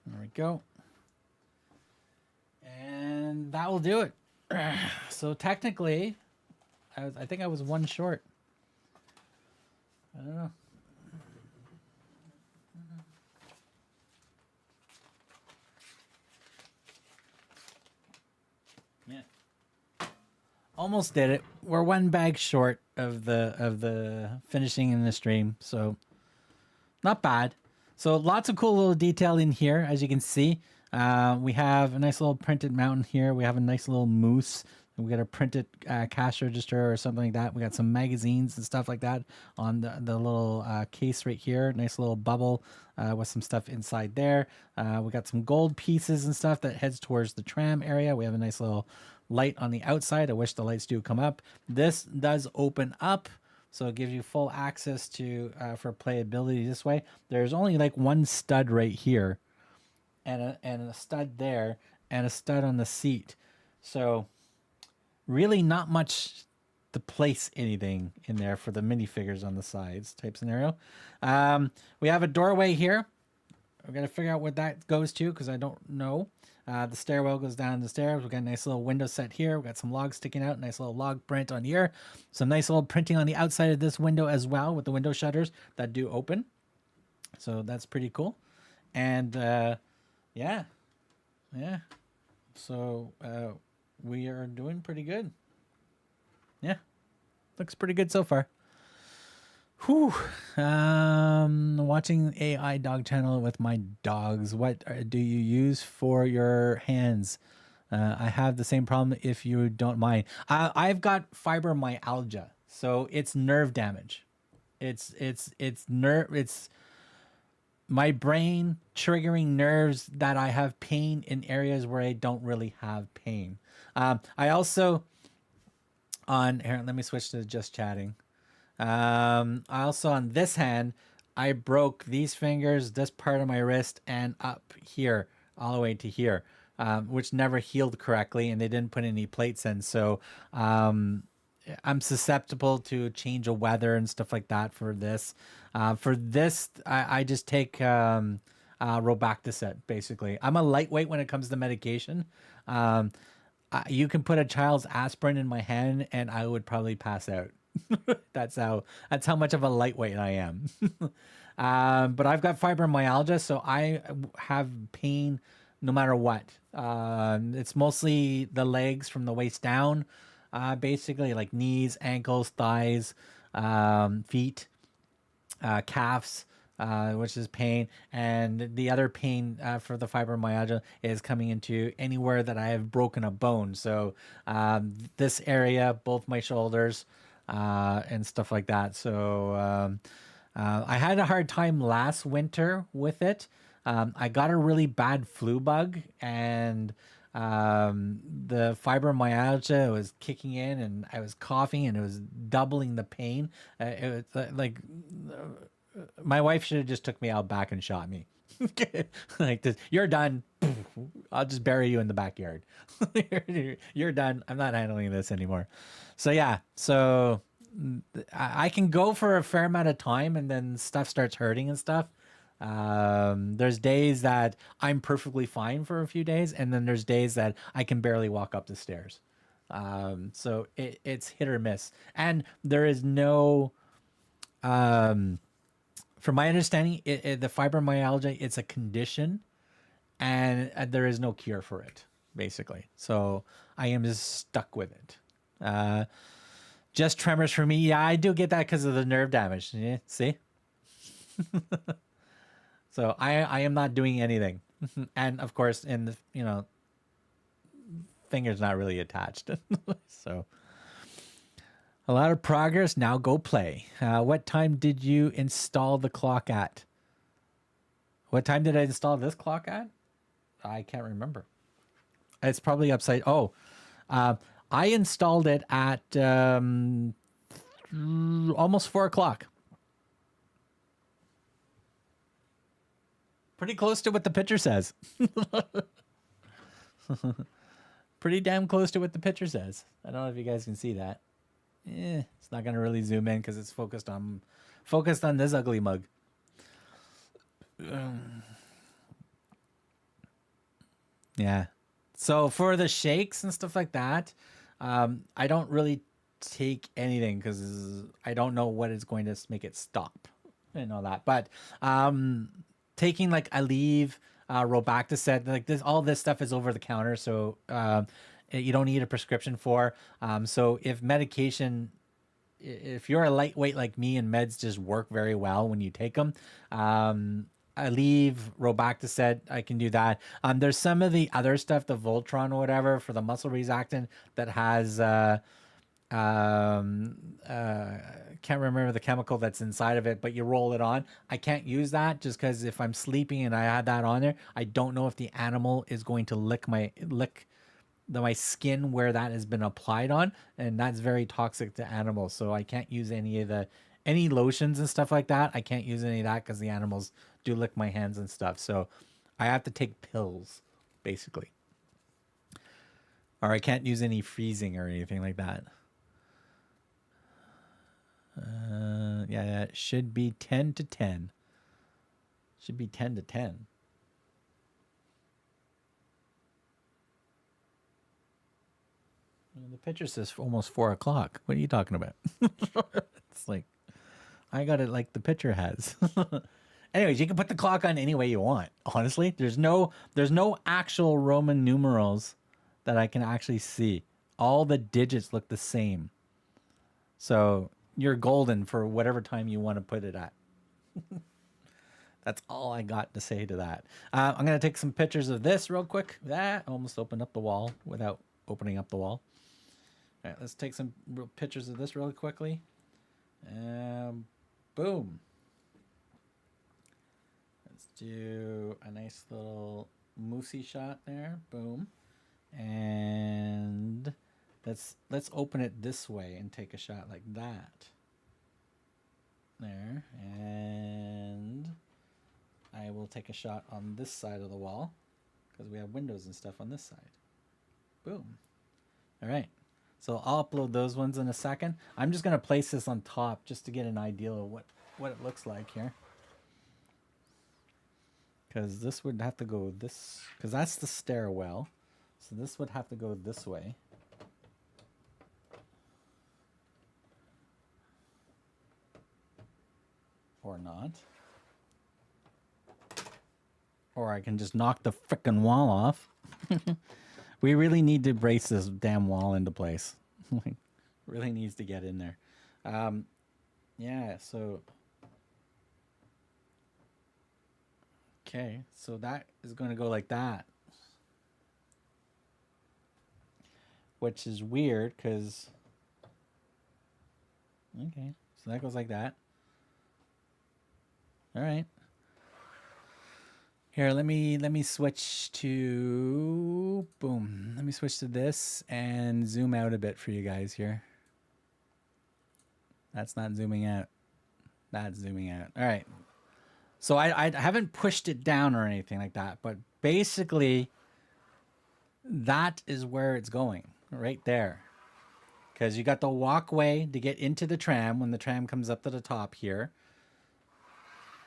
There we go. And that will do it. So technically, I think I was one short. I don't know. Yeah. Almost did it. We're one bag short of the finishing in the stream, so not bad. So lots of cool little detail in here, as you can see. We have a nice little printed mountain here. We have a nice little moose. We got a printed cash register or something like that. We got some magazines and stuff like that on the little case right here. Nice little bubble with some stuff inside there. We got some gold pieces and stuff that heads towards the tram area. We have a nice little light on the outside. I wish the lights do come up. This does open up, so it gives you full access to for playability this way. There's only like one stud right here and a stud there, and a stud on the seat. So really not much to place anything in there for the minifigures on the sides type scenario. We have a doorway here. We're going to figure out what that goes to because I don't know. The stairwell goes down the stairs. We've got a nice little window set here. We've got some logs sticking out. Nice little log print on here. Some nice little printing on the outside of this window as well with the window shutters that do open. So that's pretty cool. And yeah. So we are doing pretty good. Yeah. Looks pretty good so far. Whew. Watching AI dog channel with my dogs. What do you use for your hands? I have the same problem if you don't mind. I've got fibromyalgia, so it's nerve damage. It's my brain triggering nerves that I have pain in areas where I don't really have pain. I also here, let me switch to just chatting. Also on this hand, I broke these fingers, this part of my wrist, and up here, all the way to here, which never healed correctly, and they didn't put any plates in. So I'm susceptible to change of weather and stuff like that for this. I just take Robactacet, basically. I'm a lightweight when it comes to medication. You can put a child's aspirin in my hand, and I would probably pass out. That's how much of a lightweight I am. But I've got fibromyalgia, so I have pain no matter what. It's mostly the legs from the waist down, basically like knees, ankles, thighs, feet, calves, which is pain. And the other pain for the fibromyalgia is coming into anywhere that I have broken a bone. So this area, both my shoulders, and stuff like that. So I had a hard time last winter with it. I got a really bad flu bug, and the fibromyalgia was kicking in, and I was coughing, and it was doubling the pain. It was like my wife should have just took me out back and shot me. Like this, you're done. I'll just bury you in the backyard. You're done. I'm not handling this anymore. So yeah, so I can go for a fair amount of time, and then stuff starts hurting and stuff. There's days that I'm perfectly fine for a few days, and then there's days that I can barely walk up the stairs. So it's hit or miss, and there is no. From my understanding, the fibromyalgia, it's a condition, and there is no cure for it, basically. So I am just stuck with it. Just tremors for me. Yeah, I do get that because of the nerve damage. Yeah, see? So I am not doing anything. And of course, in the, finger's not really attached. So a lot of progress. Now go play. What time did you install the clock at? What time did I install this clock at? I can't remember. It's probably upside. Oh, I installed it at almost 4 o'clock. Pretty close to what the picture says. Pretty damn close to what the picture says. I don't know if you guys can see that. It's not gonna really zoom in because it's focused on this ugly mug. Yeah. So for the shakes and stuff like that, I don't really take anything because I don't know what is going to make it stop and all that. But taking like Aleve, Robactacet, like this, all this stuff is over the counter, so you don't need a prescription for. So if you're a lightweight like me and meds just work very well when you take them, Aleve, Robactacet, I can do that. There's some of the other stuff, the Voltron or whatever for the muscle relaxant that has can't remember the chemical that's inside of it, but you roll it on. I can't use that just because if I'm sleeping and I had that on there, I don't know if the animal is going to lick my skin where that has been applied on, and that's very toxic to animals. So I can't use any lotions and stuff like that. I can't use any of that because the animals do lick my hands and stuff. So I have to take pills, basically. Or I can't use any freezing or anything like that. Yeah, it should be 10 to 10. Should be 10 to 10. The picture says almost 4 o'clock. What are you talking about? It's like, I got it like the picture has. Anyways, you can put the clock on any way you want. Honestly, there's no actual Roman numerals that I can actually see. All the digits look the same. So you're golden for whatever time you want to put it at. That's all I got to say to that. I'm going to take some pictures of this real quick. That almost opened up the wall without opening up the wall. All right, let's take some real pictures of this really quickly. Boom. Let's do a nice little moosey shot there. Boom. And let's open it this way and take a shot like that. There. And I will take a shot on this side of the wall because we have windows and stuff on this side. Boom. All right. So I'll upload those ones in a second. I'm just going to place this on top just to get an idea of what it looks like here. Because this would have to go this, because that's the stairwell. So this would have to go this way. Or not. Or I can just knock the frickin' wall off. We really need to brace this damn wall into place. Really needs to get in there. Yeah, so... Okay, so that is going to go like that. Which is weird, because... Okay, so that goes like that. All right. Here, let me switch to boom. Let me switch to this and zoom out a bit for you guys here. That's not zooming out. That's zooming out. All right. So I haven't pushed it down or anything like that, but basically that is where it's going, right there. Because you got the walkway to get into the tram when the tram comes up to the top here.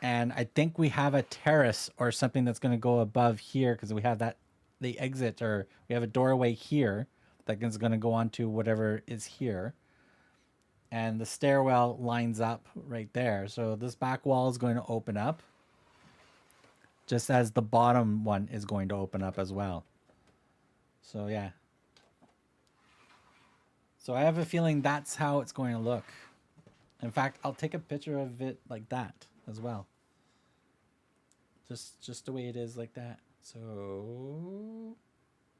And I think we have a terrace or something that's going to go above here because we have the exit, or we have a doorway here that is going to go onto whatever is here. And the stairwell lines up right there. So this back wall is going to open up just as the bottom one is going to open up as well. So yeah. So I have a feeling that's how it's going to look. In fact, I'll take a picture of it like that as well. Just the way it is like that. So,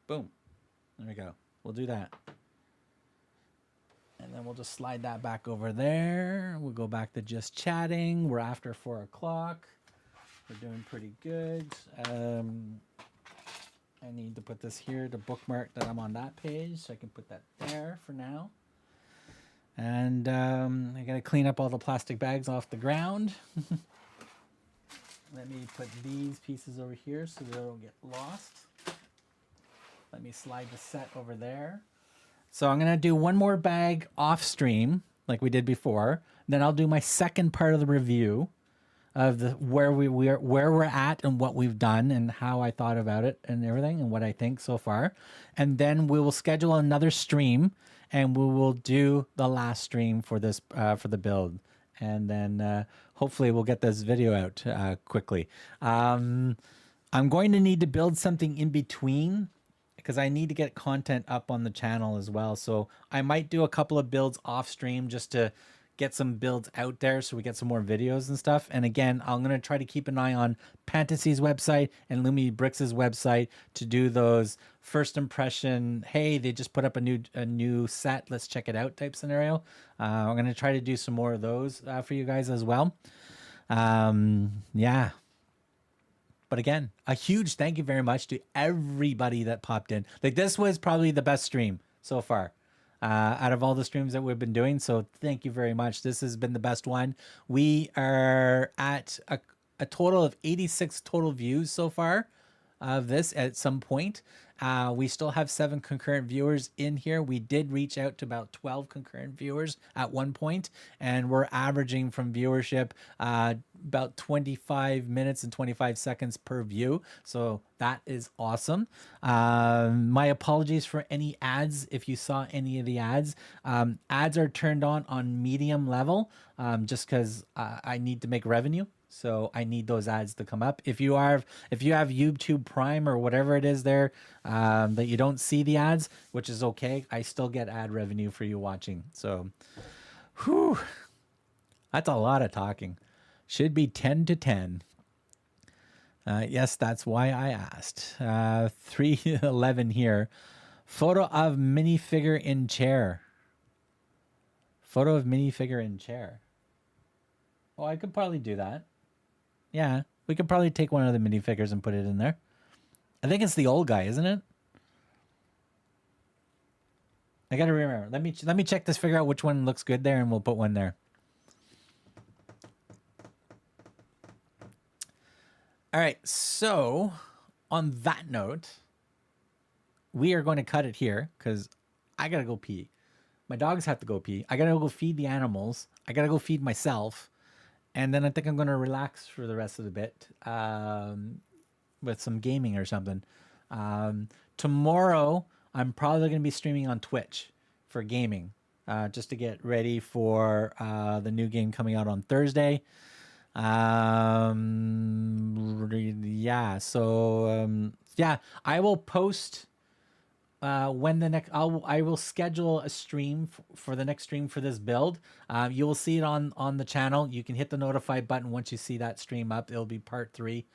boom. There we go. We'll do that. And then we'll just slide that back over there. We'll go back to just chatting. We're after 4 o'clock. We're doing pretty good. I need to put this here to bookmark that I'm on that page. So I can put that there for now. And I got to clean up all the plastic bags off the ground. Let me put these pieces over here so they don't get lost. Let me slide the set over there. So I'm going to do one more bag off stream like we did before. Then I'll do my second part of the review of where we're at and what we've done and how I thought about it and everything and what I think so far. And then we will schedule another stream and we will do the last stream for this for the build. And then hopefully we'll get this video out quickly. I'm going to need to build something in between because I need to get content up on the channel as well. So I might do a couple of builds off stream just to get some builds out there so we get some more videos and stuff. And again, I'm going to try to keep an eye on Pantasy's website and BRIX's website to do those first impression, hey, they just put up a new set, let's check it out type scenario. I'm going to try to do some more of those for you guys as well. Yeah. But again, a huge thank you very much to everybody that popped in. Like, this was probably the best stream so far. Out of all the streams that we've been doing. So thank you very much. This has been the best one. We are at a total of 86 total views so far of this at some point. We still have 7 concurrent viewers in here. We did reach out to about 12 concurrent viewers at one point, and we're averaging from viewership about 25 minutes and 25 seconds per view. So that is awesome. My apologies for any ads. If you saw any of the ads, ads are turned on medium level, just because I need to make revenue. So I need those ads to come up. If you have YouTube Prime or whatever it is there, that you don't see the ads, which is okay, I still get ad revenue for you watching. So, whew, that's a lot of talking. Should be 10 to 10. Yes, that's why I asked. 311 here. Photo of minifigure in chair. Photo of minifigure in chair. Oh, I could probably do that. Yeah, we could probably take one of the minifigures and put it in there. I think it's the old guy, isn't it? I gotta remember. Let me check this, figure out which one looks good there, and we'll put one there. All right, so on that note, we are going to cut it here because I gotta go pee. My dogs have to go pee. I gotta go feed the animals. I gotta go feed myself. And then I think I'm going to relax for the rest of the bit with some gaming or something. Tomorrow, I'm probably going to be streaming on Twitch for gaming, just to get ready for the new game coming out on Thursday. Yeah, so yeah, I will post when the next I will schedule a stream for the next stream for this build. You will see it on the channel. You can hit the notify button once you see that stream up. It'll be part 3.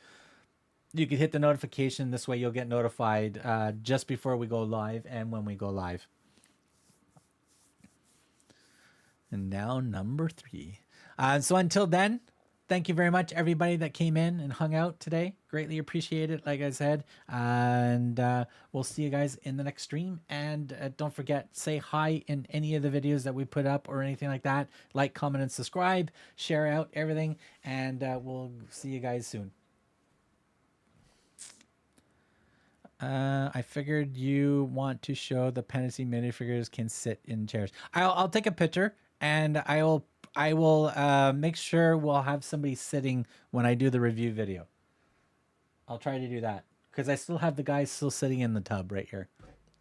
You can hit the notification. This way you'll get notified just before we go live and when we go live. And now number 3. So until then, thank you very much, everybody that came in and hung out today. Greatly appreciate it, like I said. And we'll see you guys in the next stream. And don't forget, say hi in any of the videos that we put up or anything like that. Like, comment, and subscribe. Share out everything. And we'll see you guys soon. I figured you want to show the Pantasy minifigures can sit in chairs. I'll take a picture, and I will make sure we'll have somebody sitting when I do the review video. I'll try to do that because I still have the guys still sitting in the tub right here.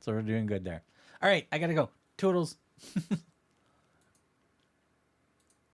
So we're doing good there. All right, I got to go. Toodles.